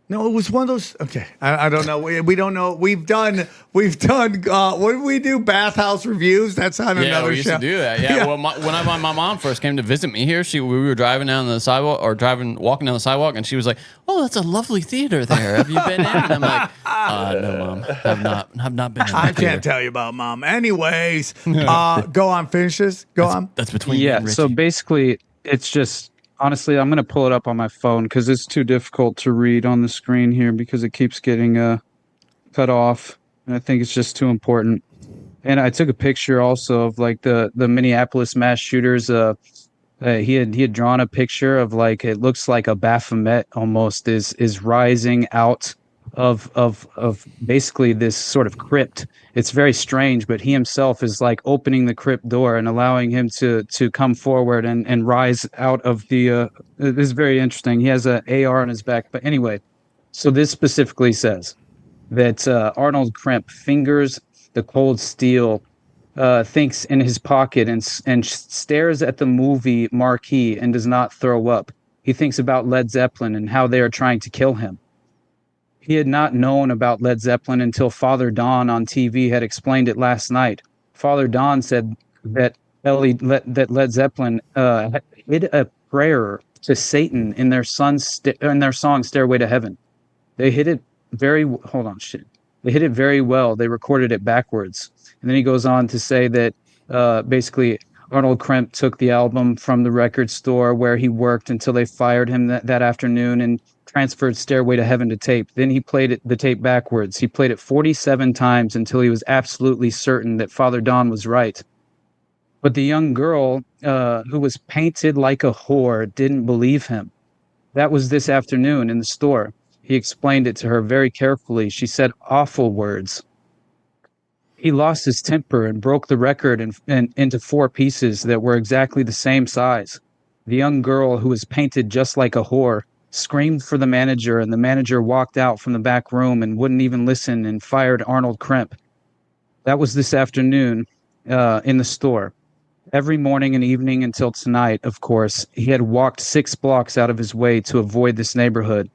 No, it was one of those. Okay, I don't know. We don't know. We've done. What did we do? Bathhouse reviews. That's on another show. Yeah, we used to do that. Yeah. Well, when my mom first came to visit me here, we were driving down the sidewalk walking down the sidewalk, and she was like, "Oh, that's a lovely theater there. Have you been in?" And I'm like, "No, Mom, have not been in." I can't tell you about Mom. Anyways, go on. Finish this. Go on. That's between. Yeah. So basically, it's just. Honestly, I'm going to pull it up on my phone because it's too difficult to read on the screen here because it keeps getting cut off. And I think it's just too important. And I took a picture also of like the Minneapolis mass shooters. He had drawn a picture of like it looks like a Baphomet almost is rising out of basically this sort of crypt. It's very strange, but he himself is like opening the crypt door and allowing him to come forward and rise out of the this is very interesting. He has an AR on his back. But anyway, so this specifically says that Arnold Kremp fingers the cold steel, thinks in his pocket and stares at the movie marquee and does not throw up. He thinks about Led Zeppelin and how they are trying to kill him. He had not known about Led Zeppelin until Father Don on TV had explained it last night. Father Don said that Led Zeppelin hid a prayer to Satan in their song "Stairway to Heaven." They hid it very. Hold on, shit. They hid it very well. They recorded it backwards, and then he goes on to say that basically Arnold Kremp took the album from the record store where he worked until they fired him that afternoon and transferred Stairway to Heaven to tape. Then he played the tape backwards. He played it 47 times until he was absolutely certain that Father Don was right. But the young girl who was painted like a whore didn't believe him. That was this afternoon in the store. He explained it to her very carefully. She said awful words. He lost his temper and broke the record into 4 pieces that were exactly the same size. The young girl who was painted just like a whore screamed for the manager, and the manager walked out from the back room and wouldn't even listen and fired Arnold Kremp. That was this afternoon in the store. Every morning and evening until tonight, of course, he had walked 6 blocks out of his way to avoid this neighborhood.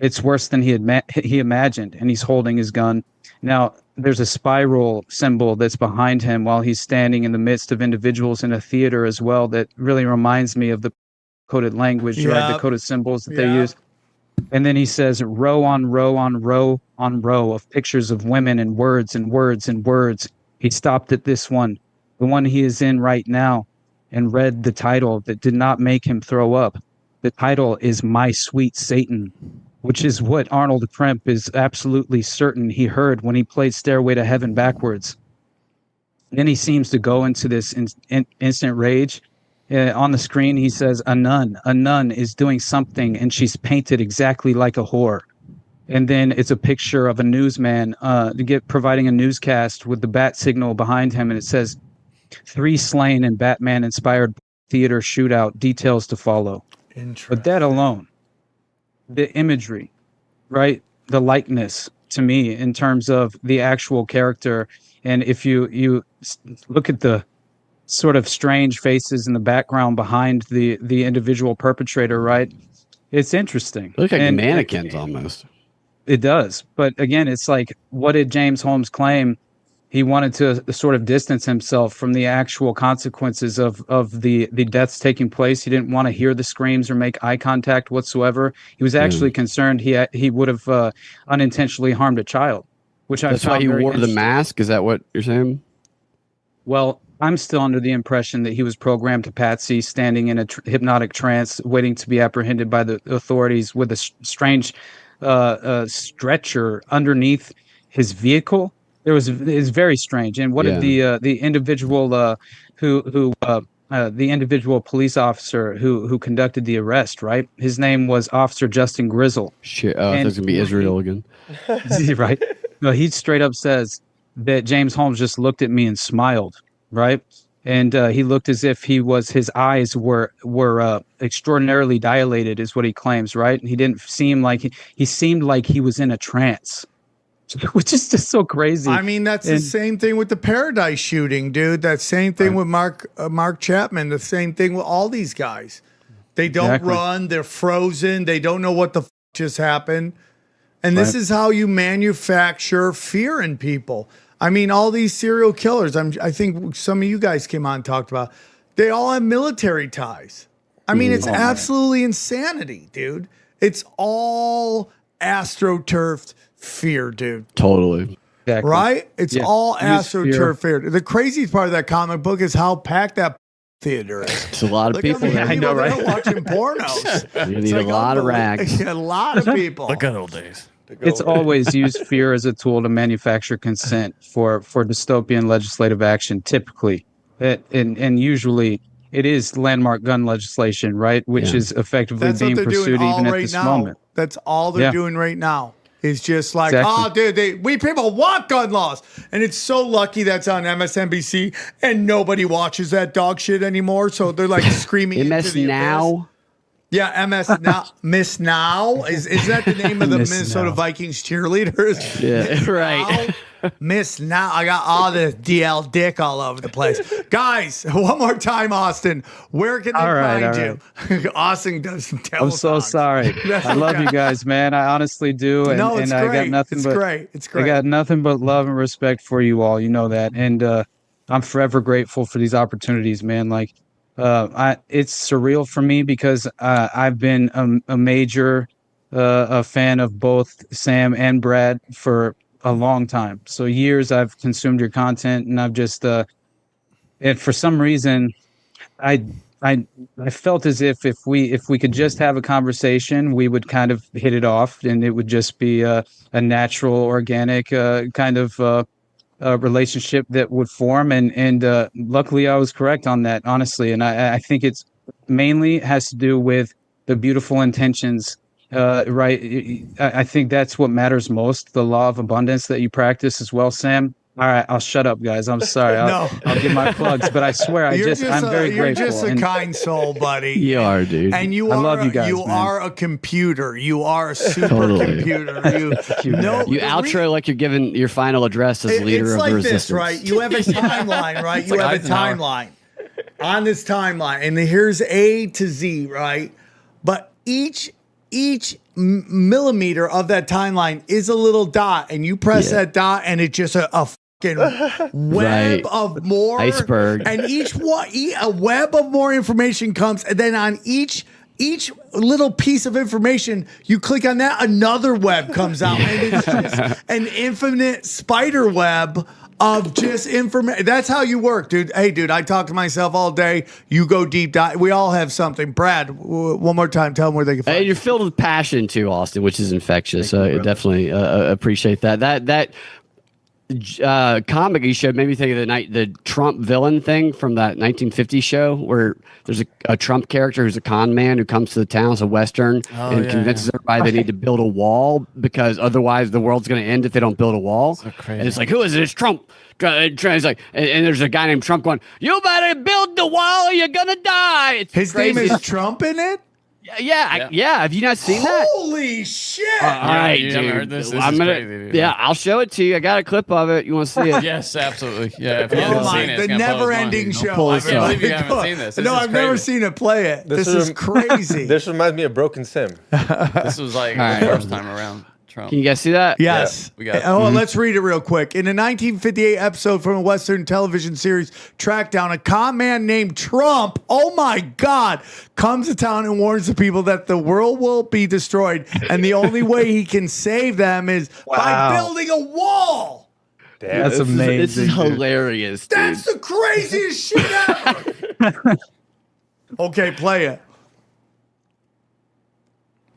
It's worse than he imagined, and he's holding his gun. Now, there's a spiral symbol that's behind him while he's standing in the midst of individuals in a theater as well that really reminds me of the coded language, right? The coded symbols that they use. And then he says row on row on row on row of pictures of women and words and words and words. He stopped at this one, the one he is in right now, and read the title that did not make him throw up. The title is My Sweet Satan, which is what Arnold Kremp is absolutely certain he heard when he played Stairway to Heaven backwards. Then he seems to go into this instant rage. On the screen, he says, a nun is doing something, and she's painted exactly like a whore. And then it's a picture of a newsman providing a newscast with the bat signal behind him, and it says, 3 slain in Batman-inspired theater shootout, details to follow. But that alone, the imagery, right, the likeness to me in terms of the actual character, and if you look at the sort of strange faces in the background behind the individual perpetrator, right? It's interesting. They look like mannequins almost. It does. But again, it's like, what did James Holmes claim? He wanted to sort of distance himself from the actual consequences of the deaths taking place. He didn't want to hear the screams or make eye contact whatsoever. He was actually concerned he would have unintentionally harmed a child, which That's why he wore the mask? Is that what you're saying? Well, I'm still under the impression that he was programmed to Patsy, standing in a hypnotic trance, waiting to be apprehended by the authorities with a strange stretcher underneath his vehicle. it's very strange. And what did the individual the individual police officer who conducted the arrest, right? His name was Officer Justin Grizzle. Shit, I thought it was gonna be Israel again. Right? No, he straight up says that James Holmes just looked at me and smiled, right? And he looked as if his eyes were extraordinarily dilated, is what he claims, right? He didn't seem like he seemed like he was in a trance, which is just so crazy. I mean, that's the same thing with the Paradise shooting, dude. That same thing with Mark Chapman. The same thing with all these guys. They don't run. They're frozen. They don't know what the just happened. And this is how you manufacture fear in people. I mean, all these serial killers, I think some of you guys came on and talked about, they all have military ties. I mean, it's absolutely insanity, dude. It's all astroturfed fear, dude. Totally. Exactly. Right? It's all astroturf fear. The craziest part of that comic book is how packed that theater is. It's a lot of people. I know, right? Watching pornos. You need a lot of rags. A lot of people. The good old days. It's always used fear as a tool to manufacture consent for dystopian legislative action, typically. And usually it is landmark gun legislation, right? Which is effectively being pursued even at this moment. That's all they're doing right now. Is just like, oh, dude, we people want gun laws. And it's so lucky that's on MSNBC and nobody watches that dog shit anymore. So they're like screaming. MS Now. Yeah, MS Now. Miss Now? Is that the name of the Minnesota Vikings cheerleaders? Yeah, right. Miss Now. I got all the DL dick all over the place. Guys, one more time, Austin. Where can they find you? Austin does some I'm so sorry. I love you guys, man. I honestly do. And, no, it's and great. I got nothing it's but great. It's great. I got nothing but love and respect for you all. You know that. And I'm forever grateful for these opportunities, man. Like, it's surreal for me because I've been a major a fan of both Sam and Brad for a long time. So years I've consumed your content, and I've just and for some reason I felt as if we could just have a conversation, we would kind of hit it off, and it would just be a natural, organic kind of relationship that would form, and luckily I was correct on that, honestly. And I think it's mainly has to do with the beautiful intentions, right? I think that's what matters most, the law of abundance that you practice as well, Sam. All right, I'll shut up, guys. I'm sorry. I'll give my plugs, but I swear I'm very grateful. You're just a kind soul, buddy. You are, dude. And I love you guys. You are a computer. You are a supercomputer. You outro like you're giving your final address as leader of the resistance. This, right? You have a timeline, right? You have a timeline on this timeline, and here's A to Z, right? But each millimeter of that timeline is a little dot, and you press that dot, and it's just a web of more iceberg, and a web of more information comes, and then on each little piece of information you click on that, another web comes out, and it's just an infinite spider web of just information. That's how you work, dude. Hey, dude, I talk to myself all day. You go deep dive. We all have something. Brad, one more time, tell them where they can find you. You're filled with passion too, Austin, which is infectious. So I definitely appreciate that. That comic you showed made me think of the Trump villain thing from that 1950s show where there's a Trump character who's a con man who comes to the town, it's a Western, and convinces everybody they need to build a wall because otherwise the world's going to end if they don't build a wall. So crazy. And it's like, who is it? It's Trump. It's like, and there's a guy named Trump going, you better build the wall or you're going to die. His name is Trump in it? Yeah. Have you not seen that? Holy shit! All right, you dude. heard this. I'm gonna. Crazy, dude. Yeah, I'll show it to you. I got a clip of it. You want to see it? Yes, absolutely. Yeah. If you haven't seen it, the never-ending show. I can't believe you haven't seen this. No, I've never seen it. Play it. This is crazy. This reminds me of Broken Sim. This was like the first time around. Trump. Can you guys see that? Yes. Yeah, we got it. Oh, let's read it real quick. In a 1958 episode from a Western television series, Track Down, a con man named Trump, oh my God, comes to town and warns the people that the world will be destroyed, and the only way he can save them is by building a wall. Damn. That's amazing. This is hilarious, dude. That's the craziest shit ever. Okay, play it.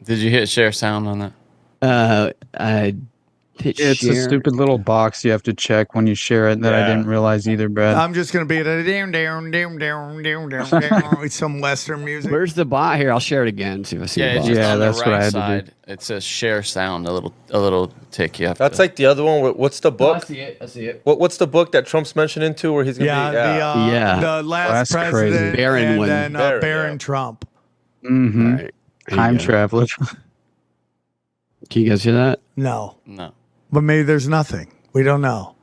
Did you hit share sound on that? It's a stupid little box you have to check when you share it that I didn't realize either, Brad. I'm just gonna be with some Western music. Where's the bot here? I'll share it again. See if I see Yeah, the it's bot. just on that's the what I right had to do. side. It says share sound, a little tick. You have That's to. like the other one. What's the book? I see it. I see it. What's the book that Trump's mentioning into where he's gonna be? The last That's president, crazy. Barron and one. then Barron, Baron Trump. Mm-hmm. All right. There you Time go. traveler. Can you guys hear that? No, No. but maybe there's nothing. We don't know.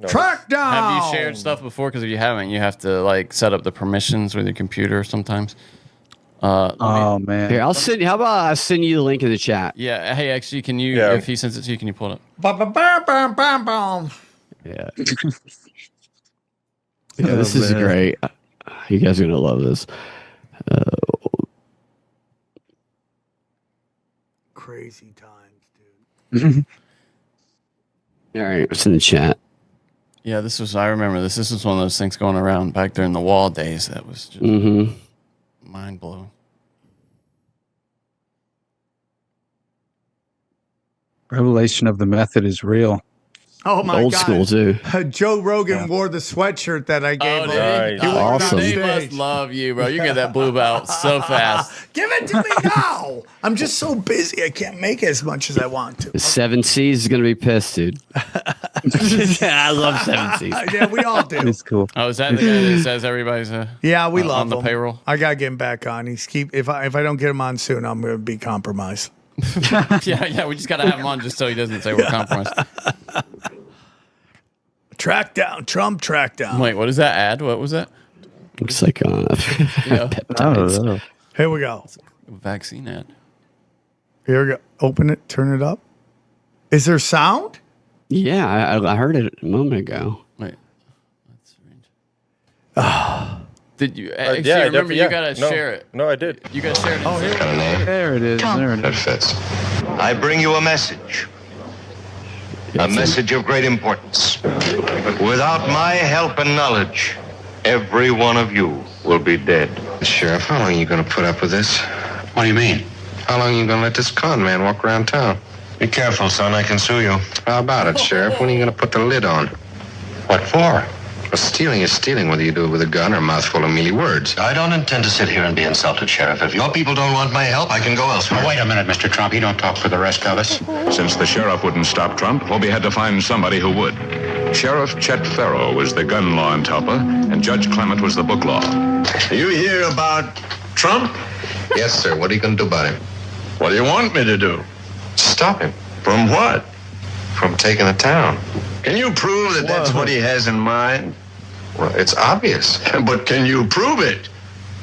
Track down. Have you shared stuff before? Because if you haven't, you have to like set up the permissions with your computer sometimes. Oh man. Here, I'll send. How about I send you the link in the chat? Yeah. Hey, actually, can you? Yeah. If he sends it to you, can you pull it up? Ba-ba-ba-bam-bam-bam. Yeah. Yeah, this is man. great. You guys are gonna love this. Crazy times, dude. All right, it's in the chat. Yeah, this was. I remember this. This was one of those things going around back during the wall days. That was just mind blowing. Revelation of the method is real. Oh my Old God. school too. Joe Rogan wore the sweatshirt that I gave him. Nice. He wore it on Awesome. They stage. must love you, bro. You get that blue belt so fast. Give it to me now. I'm just so busy. I can't make as much as I want to. The 7 C's is gonna be pissed, dude. I love 7 C's. Yeah, we all do. It's cool. Oh, is that the guy that says everybody's Yeah, we love on the him. payroll? I gotta get him back on. If I don't get him on soon, I'm gonna be compromised. Yeah. We just gotta have him on just so he doesn't say we're compromised. Track down, Trump. Track down. Wait, what is that ad? What was that? Looks like Yeah. peptides. Here we go. Vaccine ad. Here we go. Open it. Turn it up. Is there sound? Yeah, I heard it a moment ago. Wait. Did you? Actually, yeah, remember, you gotta No. share it. No, I did. You gotta share it. Oh, There it is. There it That is. fits. I bring you a message. A message of great importance. Without my help and knowledge, every one of you will be dead. Sheriff, how long are you going to put up with this? What do you mean? How long are you going to let this con man walk around town? Be careful, son. I can sue you. How about it, Sheriff? When are you going to put the lid on? What for? Well, stealing is stealing, whether you do it with a gun or a mouthful of mealy words. I don't intend to sit here and be insulted, Sheriff. If your people don't want my help, I can go elsewhere. Wait a minute, Mr. Trump. You don't talk for the rest of us. Since the sheriff wouldn't stop Trump, Hobie had to find somebody who would. Sheriff Chet Farrow was the gun law in Talpa, and Judge Clement was the book law. You hear about Trump? Yes, sir. What are you going to do about him? What do you want me to do? Stop him From what? from taking the town. Can you prove that that's what he has in mind? Well, it's obvious. But can you prove it?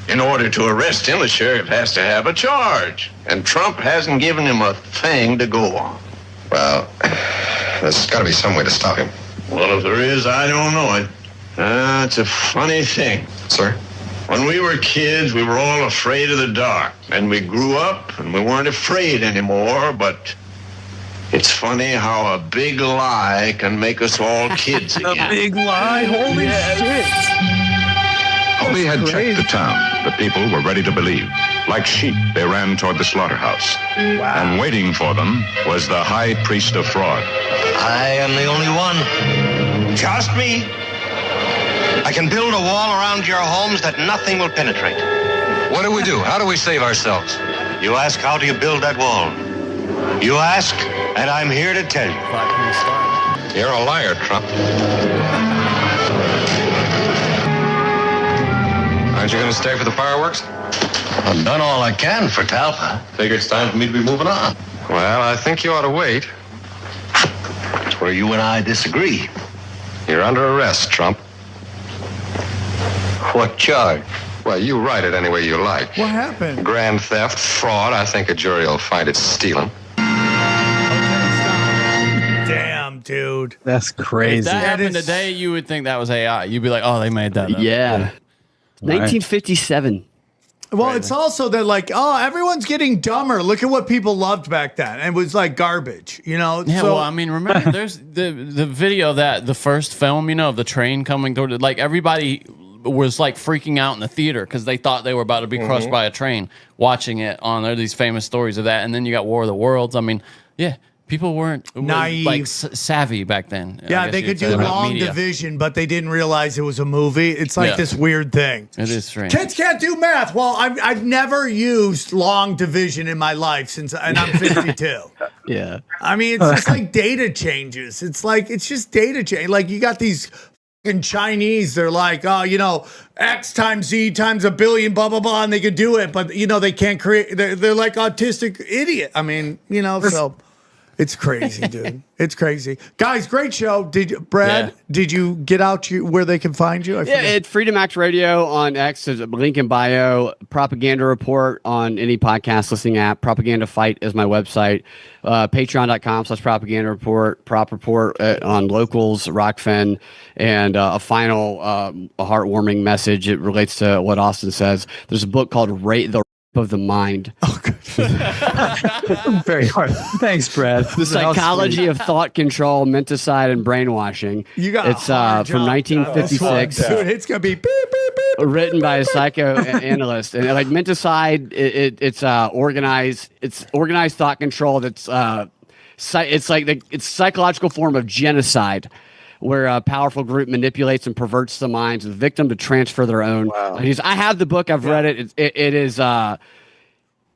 In order to arrest him, the sheriff has to have a charge. And Trump hasn't given him a thing to go on. Well, there's got to be some way to stop him. Well, if there is, I don't know it. It's a funny thing. Sir? When we were kids, we were all afraid of the dark. And we grew up and we weren't afraid anymore, but it's funny how a big lie can make us all kids again. Big lie. Holy shit. Hobie had checked the town. The people were ready to believe. Like sheep, they ran toward the slaughterhouse. And waiting for them was the high priest of fraud. I am the only one. Just me. I can build a wall around your homes that nothing will penetrate. What do we do? How do we save ourselves? You ask, how do you build that wall? You ask, and I'm here to tell you. You're a liar, Trump. Aren't you going to stay for the fireworks? I've done all I can for Talpa. Figure it's time for me to be moving on. Well, I think you ought to wait. That's where you and I disagree. You're under arrest, Trump. What charge? Well, you write it any way you like. What happened? Grand theft, fraud. I think a jury will find it's stealing. Damn, dude. That's If crazy. that happened is- today, you would think that was AI. You'd be like, oh, they made that up. Yeah. 1957. Well, it's also that like, oh, everyone's getting dumber. Look at what people loved back then. It was like garbage, you know? Yeah, So- well, I mean, remember, there's the video that the first film, you know, of the train coming toward it. Like, everybody was like freaking out in the theater because they thought they were about to be crushed by a train watching it on there. These famous stories of that. And then you got War of the Worlds. I mean, yeah, People weren't Naive. like savvy back then. I Yeah, guess they you'd could say, do about long media. division, but they didn't realize it was a movie. It's like Yeah. this weird thing. It is strange. Kids can't do math. Well, I've never used long division in my life and I'm 52. Yeah. I mean, it's just like data changes. It's just data change. Like you got these fucking Chinese. They're like, oh, X times Z times a billion, blah, blah, blah. And they could do it, but they can't create. They're like autistic idiot. I mean, so it's crazy, dude. It's crazy. Guys, great show. Brad, did you get out where they can find you? It's Freedom Act Radio on X. There's a link in bio. Propaganda Report on any podcast listening app. Propaganda Fight is my website. Patreon.com/propaganda report. Prop report on locals, Rockfin, and a final a heartwarming message. It relates to what Austin says. There's a book called The of the Mind. Oh, good. Very hard. Thanks, Brad. The Psychology of Thought Control, Menticide, and Brainwashing. You got it's from 1956. Dude, it's gonna be beep, beep, beep. Written by a psychoanalyst, and like Menticide, it's organized. It's organized thought control. It's it's a psychological form of genocide, where a powerful group manipulates and perverts the minds of the victim to transfer their own. Wow. I have the book. I've read it. It is.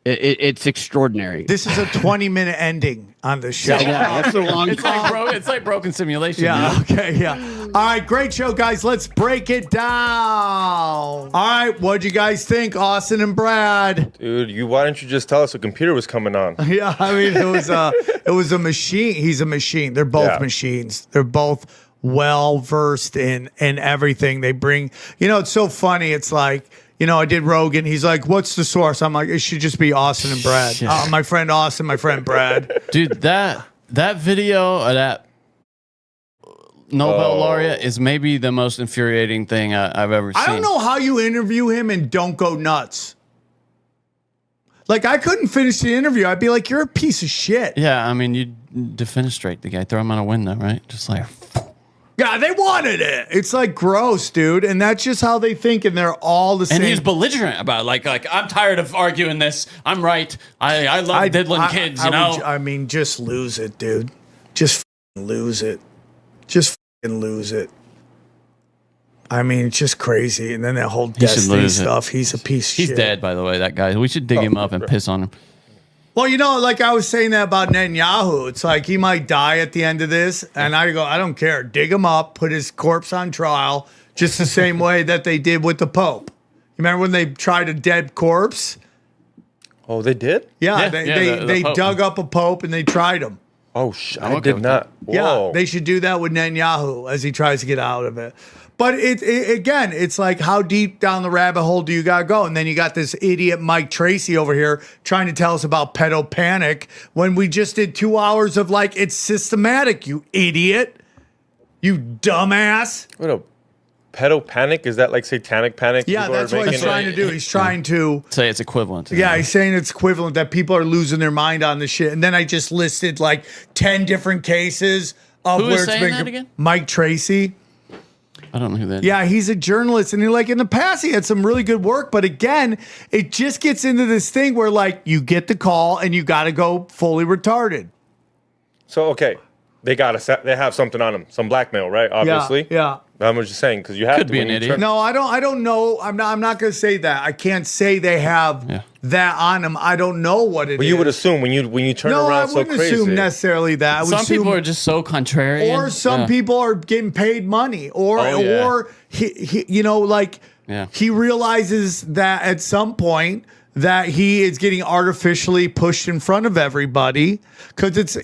It's extraordinary. This is a 20-minute ending on the show. Yeah, that's a long It's like broken simulation. Yeah. dude. Okay. Yeah. All right. Great show, guys. Let's break it down. All right. What'd you guys think, Austin and Brad? Dude, why don't you just tell us a computer was coming on? Yeah. I mean, it was a machine. He's a machine. They're both machines. They're both well versed in everything they bring. It's so funny. It's like, I did Rogan. He's like, what's the source? I'm like, it should just be Austin and Brad. My friend Austin, my friend Brad. Dude, that video of that Nobel laureate is maybe the most infuriating thing I've ever seen. I don't know how you interview him and don't go nuts. Like, I couldn't finish the interview. I'd be like, you're a piece of shit. Yeah, I mean, you defenestrate the guy, throw him out a window, right? Just like... Yeah, they wanted it. It's like gross, dude. And that's just how they think, and they're all the same. And he's belligerent about it. Like I'm tired of arguing this. I'm right. I love diddling kids, I mean, just lose it, dude. Just lose it. Just lose it. I mean, it's just crazy. And then that whole Destiny stuff, he's a piece of shit. He's dead, by the way, that guy. We should dig him up and piss on him. Well, like I was saying that about Netanyahu. It's like he might die at the end of this. And I go, I don't care. Dig him up, put his corpse on trial, just the same way that they did with the Pope. You remember when they tried a dead corpse? Oh, they did? Yeah, they dug up a Pope and they tried him. Oh, I did not. Whoa. Yeah, they should do that with Netanyahu as he tries to get out of it. But again, it's like, how deep down the rabbit hole do you got to go? And then you got this idiot Mike Tracy over here trying to tell us about pedo panic when we just did 2 hours of like, it's systematic, you idiot. You dumbass. What a pedo panic? Is that like satanic panic? Yeah, that's what he's trying to do. He's trying to say it's equivalent. Yeah, he's saying it's equivalent, that people are losing their mind on this shit. And then I just listed like 10 different cases of where it's been. That again? Mike Tracy. I don't know who that is. Yeah, he's a journalist, and in the past he had some really good work, but again, it just gets into this thing where like you get the call and you got to go fully retarded. So okay, they have something on them, some blackmail, right? Obviously. Yeah. I'm just saying because you have Could to be an idiot. No, I don't know. I'm not going to say that. I can't say they have that on them. I don't know what it is. But you would assume when you turn around so crazy. No, I wouldn't assume necessarily that. I would some assume, people are just so contrarian. or some people are getting paid money, or he he realizes that at some point that he is getting artificially pushed in front of everybody because it's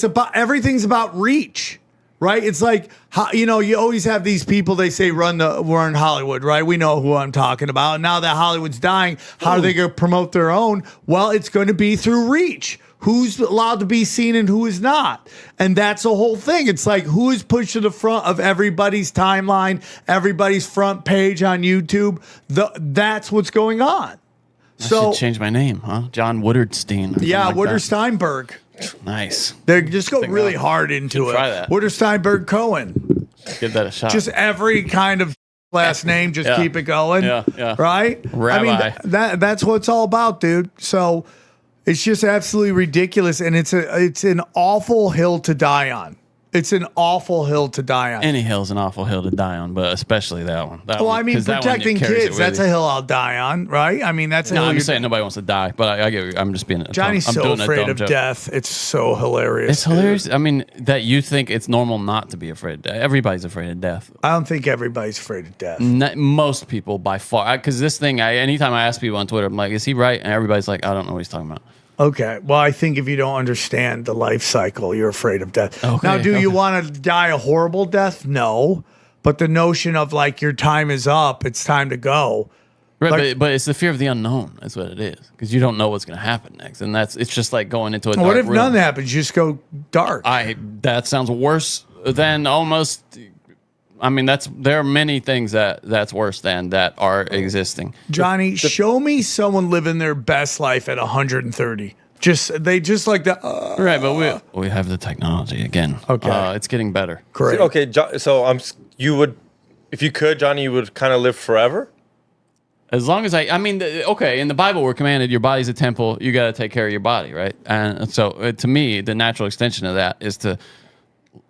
about everything's about reach. Right? It's like, you always have these people, they say, run Hollywood, right? We know who I'm talking about. And now that Hollywood's dying, how are they going to promote their own? Well, it's going to be through reach. Who's allowed to be seen and who is not? And that's the whole thing. It's like, who is pushed to the front of everybody's timeline, everybody's front page on YouTube? That's what's going on. I should change my name, huh? John Woodardstein. Yeah, Woodard Steinberg. Nice. They just go really hard into it. Try that. Woodard Steinberg Cohen. Give that a shot. Just every kind of last name, just keep it going. Yeah. Right? Rabbi. I mean, that's what it's all about, dude. So, It's just absolutely ridiculous, and it's an awful hill to die on. It's an awful hill to die on. Any hill's an awful hill to die on, but especially that one. Well, I mean, protecting kids, that's a hill I'll die on, right? I mean, that's a hill. I'm just saying nobody wants to die, but I get. I'm just being. Johnny's so afraid of death. It's so hilarious. It's hilarious. I mean, that you think it's normal not to be afraid of death. Everybody's afraid of death. I don't think everybody's afraid of death. Most people, by far. Because this thing, anytime I ask people on Twitter, I'm like, is he right? And everybody's like, I don't know what he's talking about. Okay. Well, I think if you don't understand the life cycle, you're afraid of death. Okay, now, do you want to die a horrible death? No. But the notion of like your time is up, it's time to go. Right, like, but it's the fear of the unknown. That's what it is. Because you don't know what's going to happen next, and it's just like going into a dark what if room. none happens? You just go dark. That sounds worse than almost. I mean, there are many things that's worse than that are existing. Johnny, show me someone living their best life at 130. They just like that. Right, but we have the technology again. Okay, it's getting better. Great. Okay, so you would, if you could, Johnny, you would kind of live forever. As long as I mean, okay, in the Bible we're commanded your body's a temple. You got to take care of your body, right? And so to me, the natural extension of that is to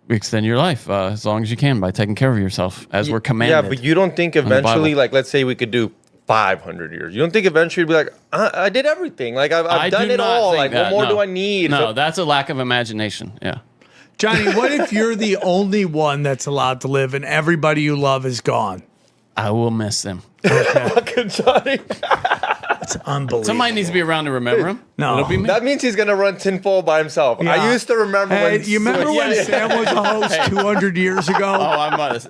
extend your life as long as you can by taking care of yourself, as we're commanded. Yeah, but you don't think eventually, like, let's say we could do 500 years. You don't think eventually you'd be like, I did everything. Like, I've done it all. Like, what more do I need? No, that's a lack of imagination. Yeah. Johnny, what if you're the only one that's allowed to live and everybody you love is gone? I will miss them. Fucking Johnny. It's unbelievable. Somebody needs to be around to remember him. No. It'll be me. That means he's going to run tinfoil by himself. Yeah. I used to remember when... You remember when Sam was a host 200 years ago? Oh, I was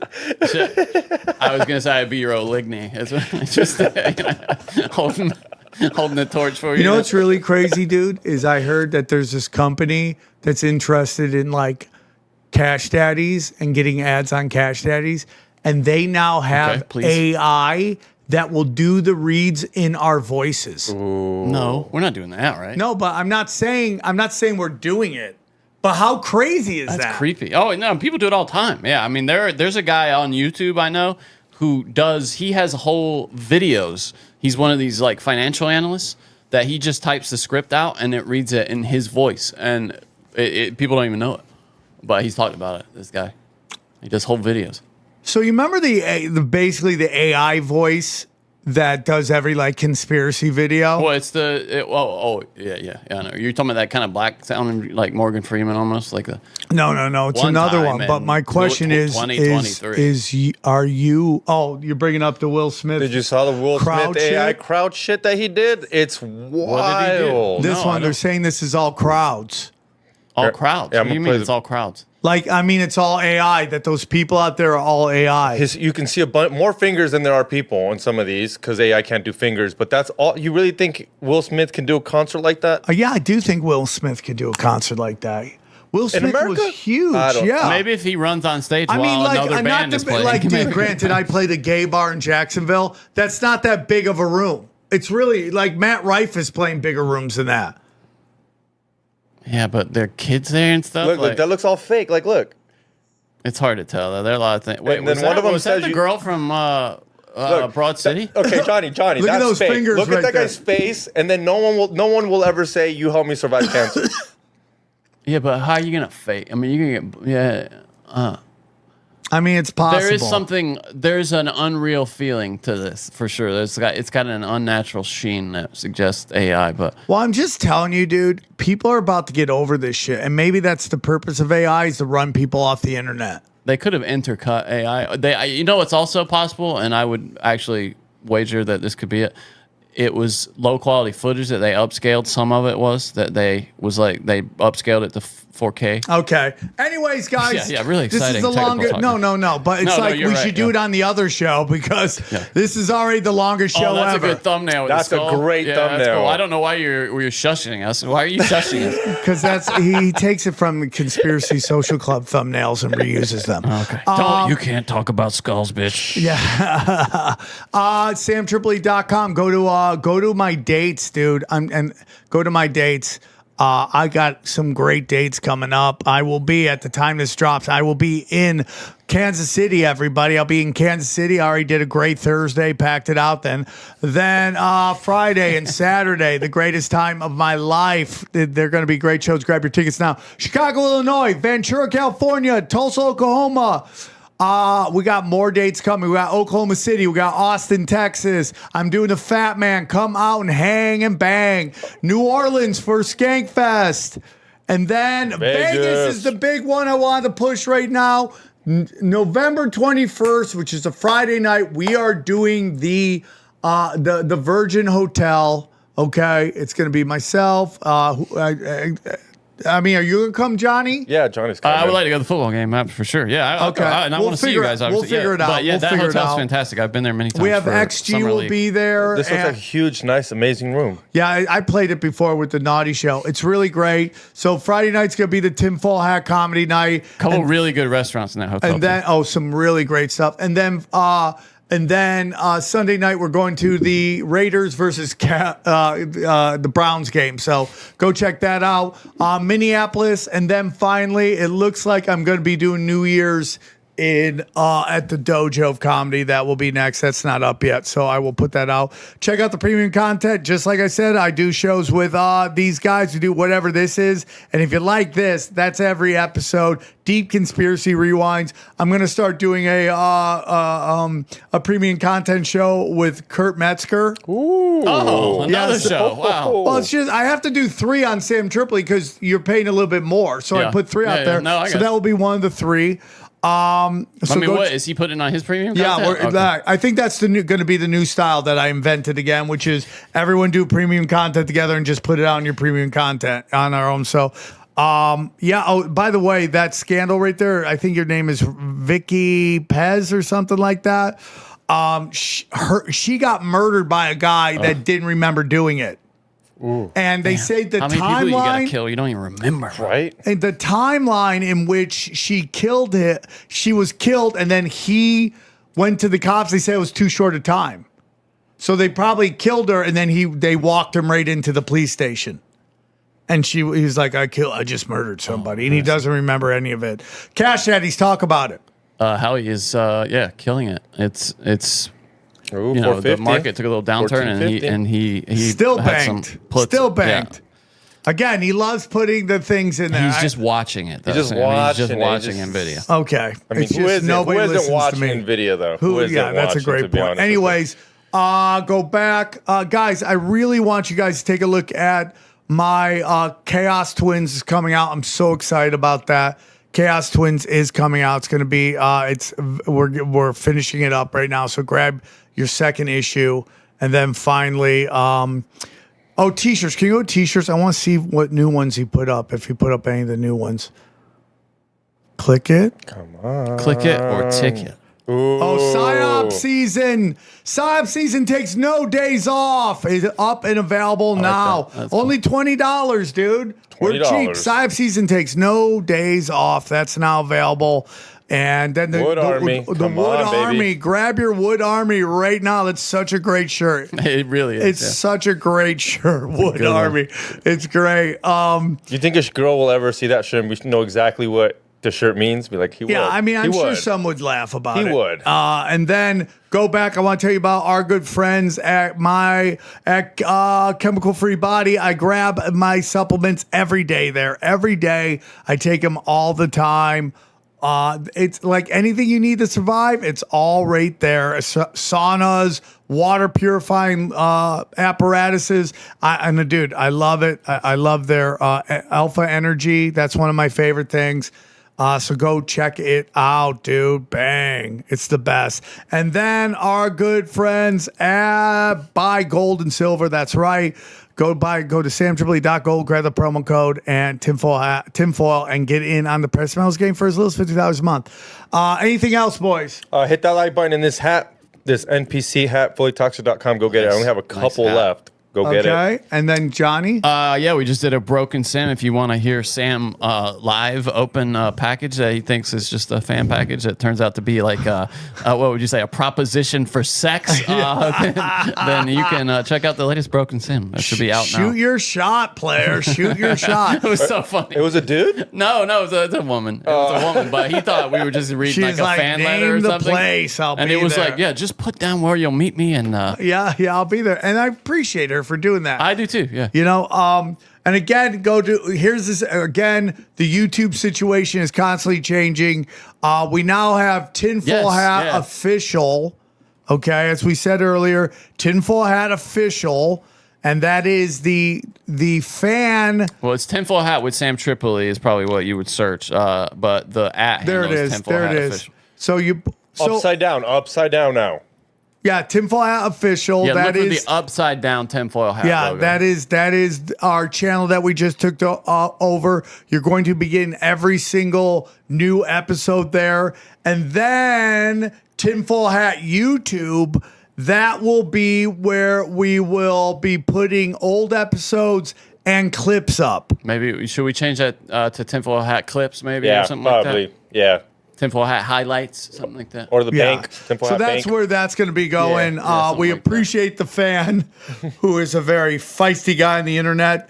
going to say I'd be your old Ligny. It's just holding the torch for you. You know what's really crazy, dude, is I heard that there's this company that's interested in like Cash Daddies and getting ads on Cash Daddies, and they now have AI that will do the reads in our voices. Ooh. No, we're not doing that, right? No, but I'm not saying we're doing it. But how crazy is that? That's creepy. Oh, no, people do it all the time. Yeah, I mean, there's a guy on YouTube I know who he has whole videos. He's one of these like financial analysts that he just types the script out and it reads it in his voice. And people don't even know it. But he's talked about it, this guy. He does whole videos. So you remember basically the AI voice that does every like conspiracy video? Well, it's yeah. I know. You're talking about that kind of black sounding like Morgan Freeman almost like the. No. It's another one. But my question is are you? Oh, you're bringing up the Will Smith? Did you saw the Will Smith AI crowd shit that he did? It's wild. This one, they're saying this is all crowds. All crowds? Yeah, what do you mean it's all crowds? Like, I mean, it's all AI, that those people out there are all AI. You can see more fingers than there are people on some of these because AI can't do fingers, but that's all. You really think Will Smith can do a concert like that? Yeah, I do think Will Smith could do a concert like that. Will Smith was huge, yeah. Maybe if he runs on stage while another band is playing. Like, dude, granted, I played a gay bar in Jacksonville. That's not that big of a room. It's really, like, Matt Rife is playing bigger rooms than that. Yeah, but there are kids there and stuff. Look, that looks all fake. Like, look. It's hard to tell, though. There are a lot of things. Wait, and then one of them was says that the girl from Broad City? Okay, Johnny, Look at that's those fake. fingers Look right at that guy's face, and then no one will ever say you helped me survive cancer. Yeah, but how are you gonna fake? I mean, you're gonna get I mean, it's possible. There's an unreal feeling to this for sure. It's got an unnatural sheen that suggests AI. But well, I'm just telling you, dude. People are about to get over this shit, and maybe that's the purpose of AI is to run people off the internet. They could have intercut AI. You know, it's also possible, and I would actually wager that this could be it. It was low quality footage that they upscaled. Some of it was that they upscaled it to 4K. Okay. Anyways, guys. Yeah, really exciting. This is the longest. No. But it's we should do it on the other show because this is already the longest show ever. That's a good thumbnail. That's a great thumbnail. That's cool. I don't know why you're shushing us. Why are you shushing us? Because he takes it from the Conspiracy Social Club thumbnails and reuses them. Okay. You can't talk about skulls, bitch. Yeah. SamTripoli.com. Go to my dates, dude. And go to my dates. I got some great dates coming up. I will be, at the time this drops, I will be in Kansas City, everybody. I'll be in Kansas City. I already did a great Thursday, packed it out then. Then Friday and Saturday, the greatest time of my life. They're going to be great shows. Grab your tickets now. Chicago, Illinois, Ventura, California, Tulsa, Oklahoma. We got more dates coming. We got Oklahoma City. We got Austin, Texas. I'm doing the Fat Man. Come out and hang and bang. New Orleans for Skankfest. And then Vegas is the big one I want to push right now. November 21st, which is a Friday night, we are doing the Virgin Hotel. Okay, it's going to be myself. I mean, are you going to come, Johnny? Yeah, Johnny's coming. I would like to go to the football game for sure. Yeah. Okay. And I want to see you guys. We'll figure it out. But yeah, We'll that figure it hotel's out. fantastic. I've been there many times. We have XG will be there. This looks like a huge, nice, amazing room. Yeah, I played it before with the Naughty Show. It's really great. So Friday night's going to be the tinfoil hat comedy night. Couple really good restaurants in that hotel. And then, some really great stuff. And then Sunday night, we're going to the Raiders versus the Browns game. So go check that out. Minneapolis. And then finally, it looks like I'm going to be doing New Year's at the Dojo of Comedy. That will be next. That's not up yet, so I will put that out. Check out the premium content. Just like I said, I do shows with these guys who do whatever this is. And if you like this, that's every episode. Deep Conspiracy Rewinds. I'm going to start doing a premium content show with Kurt Metzger. Ooh. Oh, another show. Wow. Well, it's just I have to do 3 on Sam Tripoli because you're paying a little bit more. So I put 3 out there. No, so that will be one of the 3. What is he putting on his premium content? Yeah, I think that's going to be the new style that I invented again, which is everyone do premium content together and just put it out on your premium content on our own. So, Oh, by the way, that scandal right there, I think your name is Vicky Pez or something like that. She got murdered by a guy that didn't remember doing it. Ooh. And they say the How many people you gotta timeline, kill? You don't even remember. Right? and the timeline in which she was killed, and then he went to the cops. They said it was too short a time, so they probably killed her, and then they walked him right into the police station. And he was like, I just murdered somebody, and he doesn't remember any of it. Cash Daddies, talk about it. How he is, killing it. It's. Ooh, The market took a little downturn, and he still had banked. Still banked. Yeah. Again, he loves putting the things in there. He's just watching it. Though. He's just watching NVIDIA. Okay. I mean, who isn't watching NVIDIA though? That's a great point. Anyways, go back, guys. I really want you guys to take a look at my Chaos Twins is coming out. I'm so excited about that. Chaos Twins is coming out. It's going to be we're finishing it up right now. So grab your second issue, and then finally, t-shirts. Can you go to t-shirts? I want to see what new ones he put up. If he put up any of the new ones, click it. Come on, click it or ticket. Ooh. Oh, PSYOP season. PSYOP season takes no days off. It's up and available now. Only $20, dude. We're cheap. PSYOP season takes no days off. That's now available. And then the Wood Army. Grab your Wood Army right now. That's such a great shirt. It really is. It's such a great shirt. Wood Army. It's great. Do you think a girl will ever see that shirt and we know exactly what the shirt means? Be like, he would. Yeah, I mean, I'm sure some would laugh about it. He would. And then go back. I want to tell you about our good friends at Chemical Free Body. I grab my supplements every day there. Every day. I take them all the time. It's like anything you need to survive. It's all right there. Saunas, water purifying apparatuses. I love it. I love their Alpha Energy. That's one of my favorite things. So go check it out, dude. Bang. It's the best. And then our good friends at Buy Gold and Silver. That's right. Go to samtripoli.gold, grab the promo code and tinfoil and get in on the Press Metals game for as little as $50 a month. Anything else, boys? Hit that like button in this hat, this NPC hat, fullytoxic.com. Go get it. I only have a couple left. Go get it. Okay, and then Johnny. Yeah, we just did a broken Sim. If you want to hear Sam live open package that he thinks is just a fan package that turns out to be like what would you say, a proposition for sex, then you can check out the latest broken Sim. That should be out now. Shoot your shot, player. Shoot your shot. It was so funny. It was a dude? No, it was a woman. It was a woman, but he thought we were just reading She's like a fan letter or name the something. place. I'll and be it was there. like, yeah, just put down where you'll meet me. And yeah, I'll be there. And I appreciate her for doing that. I do too. Yeah. You know, and again, here's this again, the YouTube situation is constantly changing. We now have Tinfoil Hat Official. Okay, as we said earlier, Tinfoil Hat Official, and that is the fan. Well, it's Tinfoil Hat with Sam Tripoli is probably what you would search. But the there it is. There it is. Official. So upside down now. Yeah, Tinfoil Hat Official. Yeah, that look is for the upside down tinfoil hat. Yeah, logo. that is our channel that we just took over. You're going to be getting every single new episode there, and then Tinfoil Hat YouTube. That will be where we will be putting old episodes and clips up. Maybe should we change that to Tinfoil Hat clips? Maybe Yeah, or something probably. like that. Yeah. Tinfoil Hat highlights, something like that. Or the bank. Tinfoil So Hat that's bank. where that's going to be going. We like appreciate the fan, who is a very feisty guy on the internet.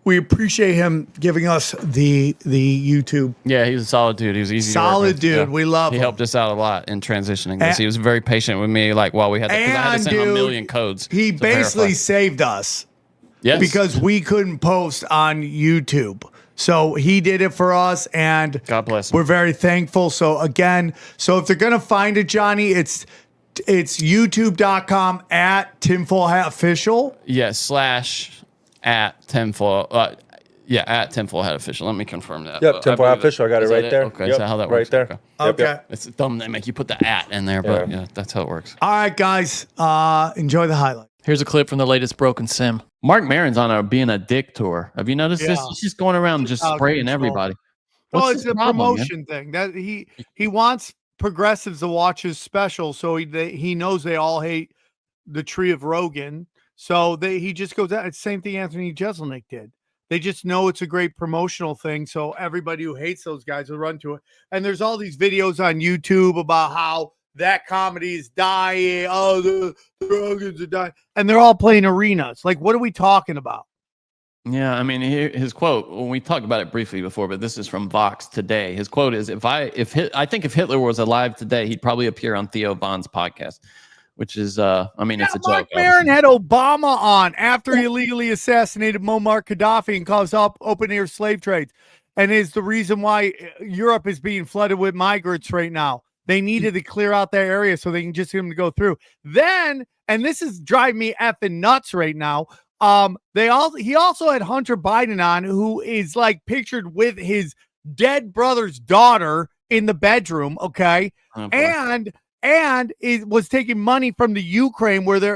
We appreciate him giving us the YouTube. Yeah, he was a solid dude. He was easy. Solid to work with. dude. Yeah. We love He him. helped us out a lot in transitioning this. And- He was very patient with me, like while we had to, because I had to And, send him a dude, million codes. He to basically verify. saved us. Yes. Because we couldn't post on YouTube. So he did it for us, and God bless him. We're very thankful. So again, if they're gonna find it, Johnny, it's youtube.com at Tinfoil Hat Official. Yeah, / @tinfoil. At Tinfoil Hat Official. Let me confirm that. Yep, Tinfoil Hat Official. I got it Is that right there. Okay, Yep, is that how that right works? there. Okay. Yep, yep. It's dumb they make you put the @ in there, but yeah, that's how it works. All right, guys, enjoy the highlight. Here's a clip from the latest Broken Sim. Mark Maron's on a being a dick tour. Have you noticed this? Yeah. He's just going around just Out of spraying control. everybody. Well, What's it's his a problem, man? promotion thing that he wants progressives to watch his special, so he knows they all hate the Tree of Rogan, so he just goes out. It's the same thing Anthony Jeselnik did. They just know it's a great promotional thing, so everybody who hates those guys will run to it. And there's all these videos on YouTube about how that comedy is dying. Oh, the Rogans are dying, and they're all playing arenas. Like, what are we talking about? Yeah, I mean, his quote, when we talked about it briefly before, but this is from Vox today. His quote is, I think if Hitler was alive today, he'd probably appear on Theo Von's podcast, which is, I mean, it's a Mark joke. Maron had Obama on after he illegally assassinated Muammar Gaddafi and caused open-air slave trades, and is the reason why Europe is being flooded with migrants right now. They needed to clear out that area so they can just get them to go through. Then, and this is driving me effing nuts right now, he also had Hunter Biden on, who is like pictured with his dead brother's daughter in the bedroom, okay? Oh, and it was taking money from the Ukraine where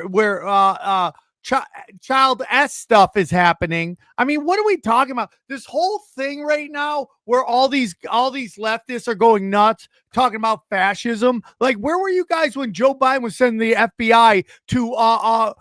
child S stuff is happening. I mean, what are we talking about? This whole thing right now where all these leftists are going nuts talking about fascism. Like, where were you guys when Joe Biden was sending the FBI to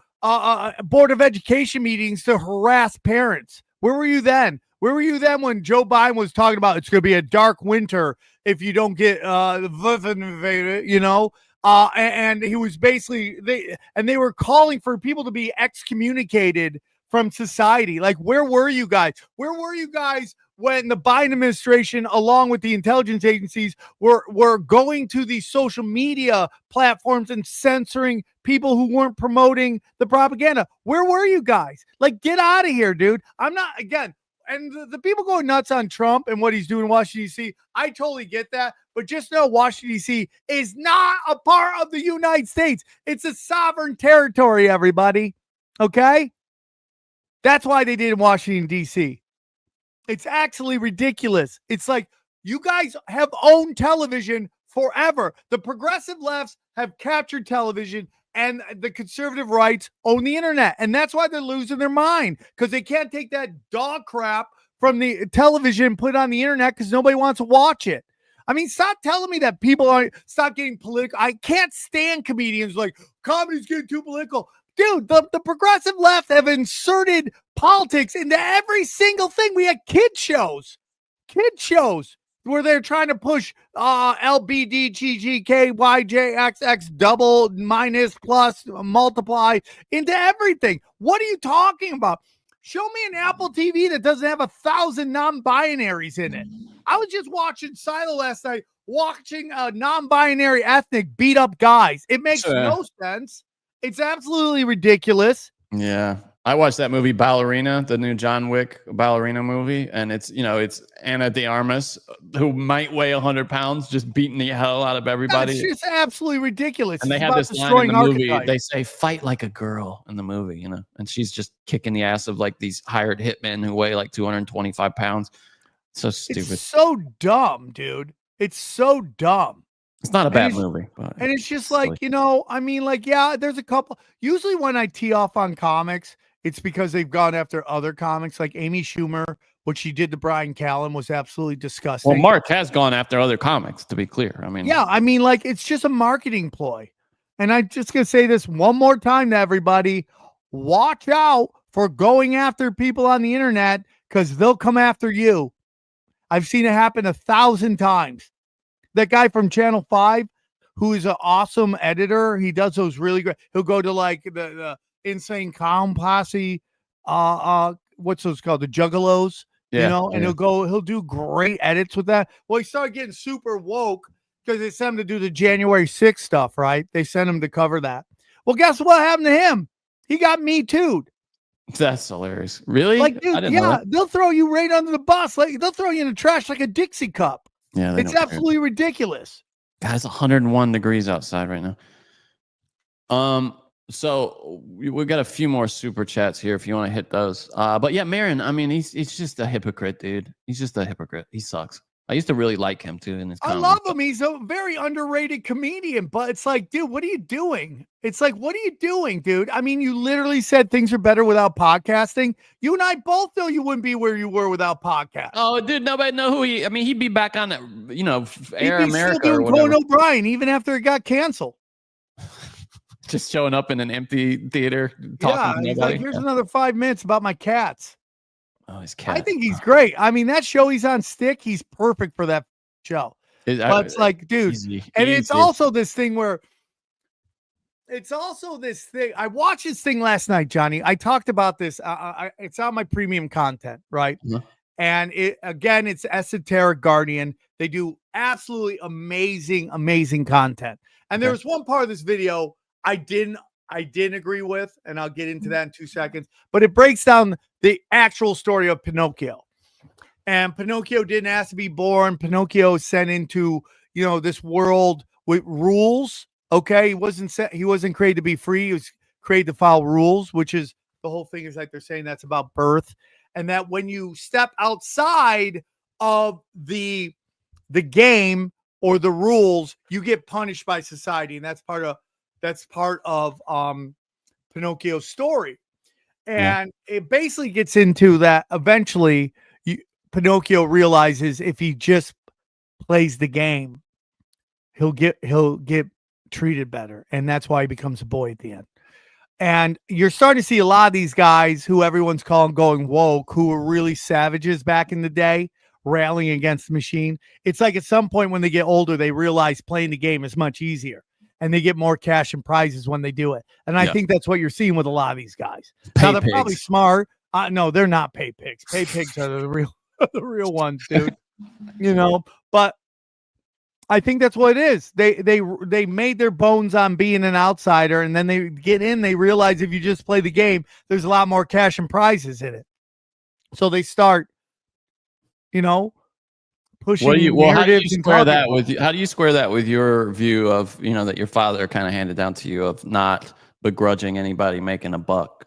Board of Education meetings to harass parents? Where were you then? Where were you then when Joe Biden was talking about it's going to be a dark winter if you don't get you know? And he was basically they were calling for people to be excommunicated from society. Like, where were you guys? Where were you guys when the Biden administration, along with the intelligence agencies, were going to these social media platforms and censoring people who weren't promoting the propaganda? Where were you guys? Like, get out of here, dude. I'm not, again, and the people going nuts on Trump and what he's doing in Washington, D.C., I totally get that. But just know Washington, D.C. is not a part of the United States. It's a sovereign territory, everybody. Okay? That's why they did in Washington, D.C. It's actually ridiculous. It's like, you guys have owned television forever. The progressive lefts have captured television, and the conservative rights own the internet. And that's why they're losing their mind, because they can't take that dog crap from the television and put it on the internet because nobody wants to watch it. I mean, stop telling me that people stop getting political. I can't stand comedians like, comedy's getting too political. dude, the progressive left have inserted politics into every single thing. We had kid shows where they're trying to push LBDGGKYJXX double minus plus multiply into everything. What are you talking about? Show me an Apple TV that doesn't have 1,000 non-binaries in it. I was just watching Silo last night, watching non-binary ethnic beat up guys. It makes no sense. It's absolutely ridiculous. Yeah. I watched that movie Ballerina, the new John Wick ballerina movie, and it's Ana de Armas, who might weigh 100 pounds, just beating the hell out of everybody. It's just absolutely ridiculous. And they have this line in the movie. They say, "Fight like a girl" in the movie, and she's just kicking the ass of like these hired hitmen who weigh like 225 pounds. So stupid. It's so dumb, dude. It's so dumb. It's not a bad movie, but and it's just like, yeah, there's a couple. Usually when I tee off on comics, it's because they've gone after other comics, like Amy Schumer. What she did to Brian Callen was absolutely disgusting. Well, Mark has gone after other comics, to be clear. It's just a marketing ploy. And I'm just going to say this one more time to everybody. Watch out for going after people on the internet because they'll come after you. I've seen it happen 1,000 times. That guy from Channel 5, who is an awesome editor, he does those really great. He'll go to like the Insane Clown Posse, what's those called? The Juggalos, and he'll do great edits with that. Well, he started getting super woke because they sent him to do the January 6th stuff, right? They sent him to cover that. Well, guess what happened to him? He got Me Too'd. That's hilarious. Really? Like, dude, they'll throw you right under the bus. Like, they'll throw you in the trash like a Dixie cup. Yeah, it's absolutely ridiculous. God, it's 101 degrees outside right now. So we got a few more super chats here if you want to hit those. But yeah, Marin, I mean, he's just a hypocrite, dude. He's just a hypocrite. He sucks. I used to really like him too in his comedy. I love him. He's a very underrated comedian, but it's like, dude, what are you doing? It's like, what are you doing, dude? I mean, you literally said things are better without podcasting. You and I both know you wouldn't be where you were without podcast. Oh, dude, nobody know who he. I mean, he'd be back on that, Air America still or doing whatever. Conan O'Brien even after it got canceled. Just showing up in an empty theater talking to he's nobody. like, here's another 5 minutes about my cats. Oh, his cat. I think he's great. I mean, that show he's on Stick, he's perfect for that show. But it's like, dude, it's also this thing where I watched this thing last night, Johnny. I talked about this. It's on my premium content, right? Yeah. And it's Esoteric Guardian. They do absolutely amazing content. And there was one part of this video I didn't agree with, and I'll get into that in 2 seconds. But it breaks down the actual story of Pinocchio. And Pinocchio didn't ask to be born. Pinocchio is sent into, this world with rules. Okay. He wasn't created to be free. He was created to follow rules, which is the whole thing is like they're saying that's about birth. And that when you step outside of the game or the rules, you get punished by society. And that's part of Pinocchio's story. And it basically gets into that eventually Pinocchio realizes if he just plays the game, he'll get treated better. And that's why he becomes a boy at the end. And you're starting to see a lot of these guys who everyone's going woke, who were really savages back in the day, railing against the machine. It's like at some point when they get older, they realize playing the game is much easier. And they get more cash and prizes when they do it. And I think that's what you're seeing with a lot of these guys. Now, they're probably smart. No, they're not pay pigs. Pay pigs are the real ones, dude. But I think that's what it is. They made their bones on being an outsider, and then they get in, they realize if you just play the game, there's a lot more cash and prizes in it. So they start, pushing. How do you square that with your view of, that your father kind of handed down to you of not begrudging anybody making a buck?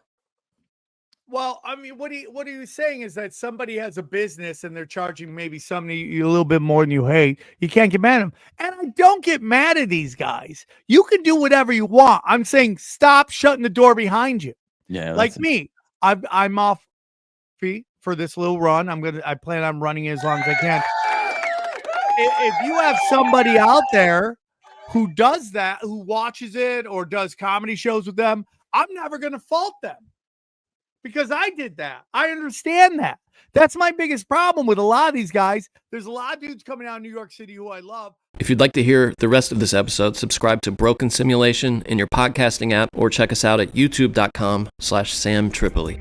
Well, I mean, what are you saying is that somebody has a business and they're charging maybe somebody a little bit more than you hate. You can't get mad at them. And I don't get mad at these guys. You can do whatever you want. I'm saying stop shutting the door behind you. Yeah. Like me, I'm off free for this little run. I plan on running as long as I can. If you have somebody out there who does that, who watches it or does comedy shows with them, I'm never going to fault them because I did that. I understand that. That's my biggest problem with a lot of these guys. There's a lot of dudes coming out of New York City who I love. If you'd like to hear the rest of this episode, subscribe to Broken Simulation in your podcasting app or check us out at youtube.com/Sam Tripoli.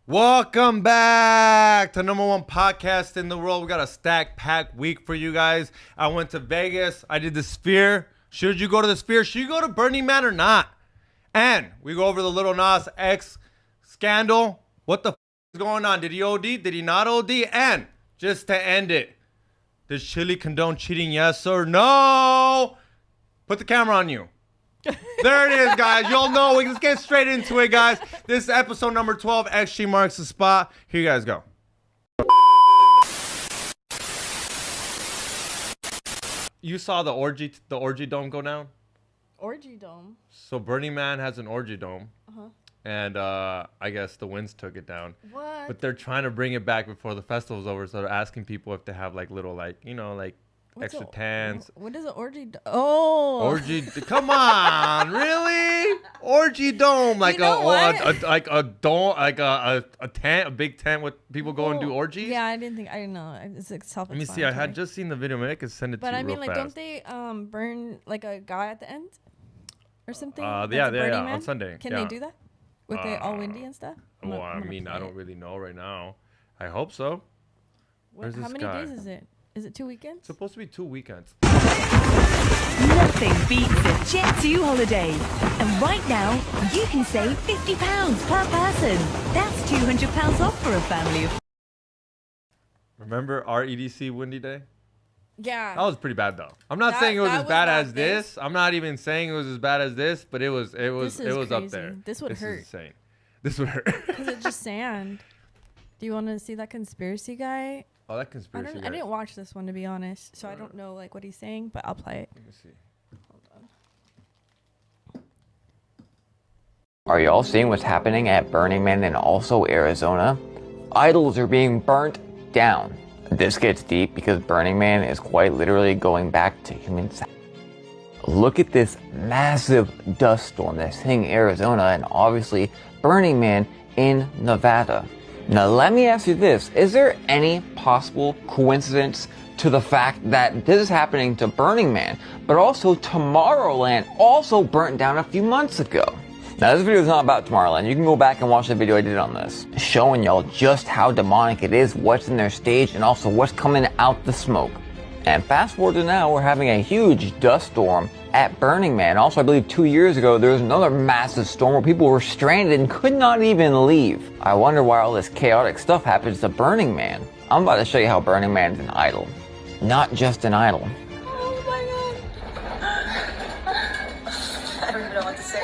Welcome back to number one podcast in the world. We got a stack pack week for you guys. I went to Vegas. I did the Sphere. Should you go to the Sphere? Should you go to Burning Man or not? And we go over the Lil Nas X scandal. What the is going on? Did he OD? Did he not OD? And just to end it, does Chili condone cheating? Yes or no? Put the camera on you. There it is, guys. You'll know. Let's get straight into it, guys. This is episode number 12. XG marks the spot. Here you guys go. You saw the orgy dome go down? Orgy dome. So Burning Man has an orgy dome. Uh-huh. And I guess the winds took it down. What? But they're trying to bring it back before the festival's over. So they're asking people if they have like little extra tents. What is an orgy? Orgy. Come on, really? Orgy dome, like a dome, like a tent, a big tent with people go and do orgies. Yeah, I didn't know. It's like self-explanatory. Let me see. I had just seen the video. Maybe I could send it to you. But I mean, real like, fast. don't they burn like a guy at the end or something? Yeah, on Sunday. Can they do that with it all windy and stuff? Well, I mean, I don't really know right now. I hope so. Where's How this many guy? days is it? Is it 2 weekends? It's supposed to be 2 weekends. Nothing beats a Jet2 holiday. And right now, you can save £50 per person. That's £200 off for a family of... Remember our EDC windy day? Yeah. That was pretty bad though. I'm not saying it was as bad as this. I'm not even saying it was as bad as this, but it was up there. This would hurt. Is insane. This would hurt. Because it's just sand. Do you want to see that conspiracy guy? Oh, that conspiracy guy. I didn't watch this one, to be honest, so I don't know like what he's saying, but I'll play it. Let me see. Are y'all seeing what's happening at Burning Man and also Arizona? Idols are being burnt down. This gets deep because Burning Man is quite literally going back to human size. Look at this massive dust storm that's hitting Arizona and obviously Burning Man in Nevada. Now let me ask you this, is there any possible coincidence to the fact that this is happening to Burning Man, but also Tomorrowland also burnt down a few months ago? Now this video is not about Tomorrowland, you can go back and watch the video I did on this, showing y'all just how demonic it is, what's in their stage, and also what's coming out the smoke. And fast forward to now, we're having a huge dust storm at Burning Man. Also, I believe 2 years ago, there was another massive storm where people were stranded and could not even leave. I wonder why all this chaotic stuff happens to Burning Man. I'm about to show you how Burning Man is an idol. Not just an idol. Oh my god. I don't even know what to say.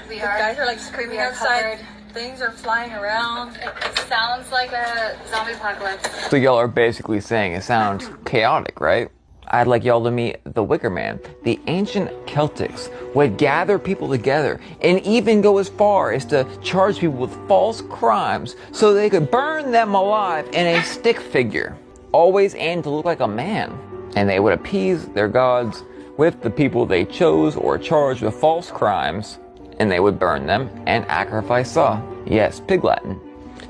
The guys are like screaming outside. Covered. Things are flying around. It sounds like a zombie apocalypse. So y'all are basically saying it sounds chaotic, right? I'd like y'all to meet the Wicker Man. The ancient Celtics would gather people together and even go as far as to charge people with false crimes so they could burn them alive in a stick figure, always aimed to look like a man. And they would appease their gods with the people they chose or charged with false crimes, and they would burn them and sacrifice. Yes, Pig Latin.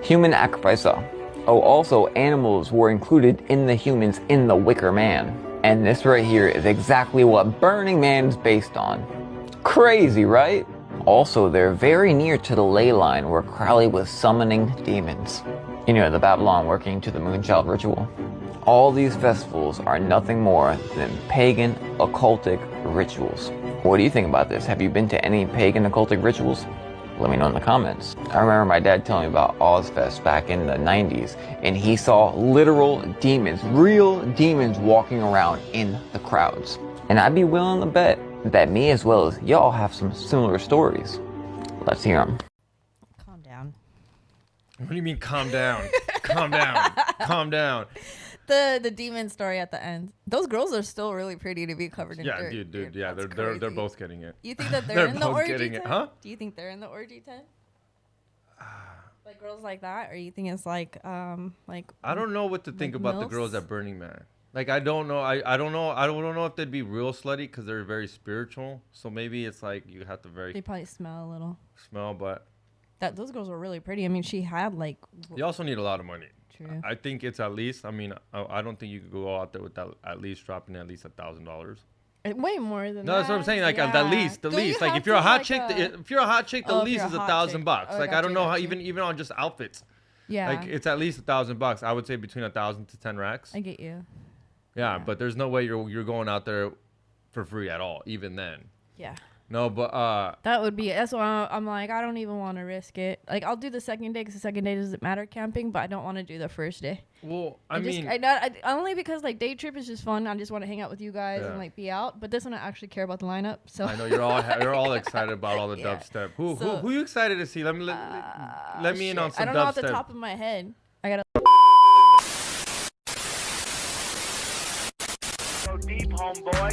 Human sacrifice. Oh, also animals were included in the humans in the Wicker Man. And this right here is exactly what Burning Man is based on. Crazy, right? Also, they're very near to the ley line where Crowley was summoning demons. You know, the Babylon working to the Moonchild ritual. All these festivals are nothing more than pagan, occultic rituals. What do you think about this? Have you been to any pagan occultic rituals? Let me know in the comments. I remember my dad telling me about Ozfest back in the 90s, and he saw literal demons, real demons walking around in the crowds. And I'd be willing to bet that me as well as y'all have some similar stories. Let's hear them. Calm down. What do you mean calm down? Calm down. Calm down. The demon story at the end. Those girls are still really pretty to be covered in dirt. Yeah, dude. Yeah, they're both getting it. You think that they're in the orgy tent? Huh? Do you think they're in the orgy tent? Like girls like that, or you think it's like I don't know what to think about the MILFs? girls at Burning Man. Like I don't know. I don't know if they'd be real slutty because they're very spiritual. So maybe it's like you have to They probably smell a little. but Those girls were really pretty. I mean, she had like. you also need a lot of money. True. I think it's at least. I mean, I don't think you could go out there without at least dropping at least $1,000. Way more than that. No, that's what I'm saying. Like the least. Like if you're a hot chick, if you're a hot chick, the least is $1,000. Like I don't know how even on just outfits. Yeah. Like it's at least $1,000. I would say between 1,000 to 10 racks. I get you. Yeah, but there's no way you're going out there for free at all. Even then. Yeah. No, but that would be. That's why I'm like, I don't even want to risk it. Like I'll do the second day because the second day doesn't matter camping, but I don't want to do the first day. Well, only because like day trip is just fun. I just want to hang out with you guys and like be out. But this one I actually care about the lineup. So I know you're all excited about all the dubstep. Who you excited to see? Let me in on some dubstep. I don't know off the top of my head. I gotta. Go deep, homeboy.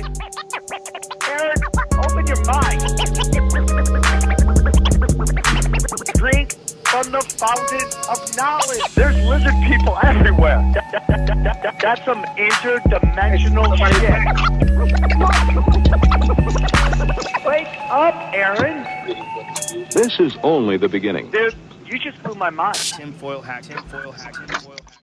Aaron, open your mind. Drink from the fountain of knowledge. There's lizard people everywhere. That's some interdimensional shit. Wake up, Aaron. This is only the beginning. Dude, you just blew my mind. Tinfoil hack.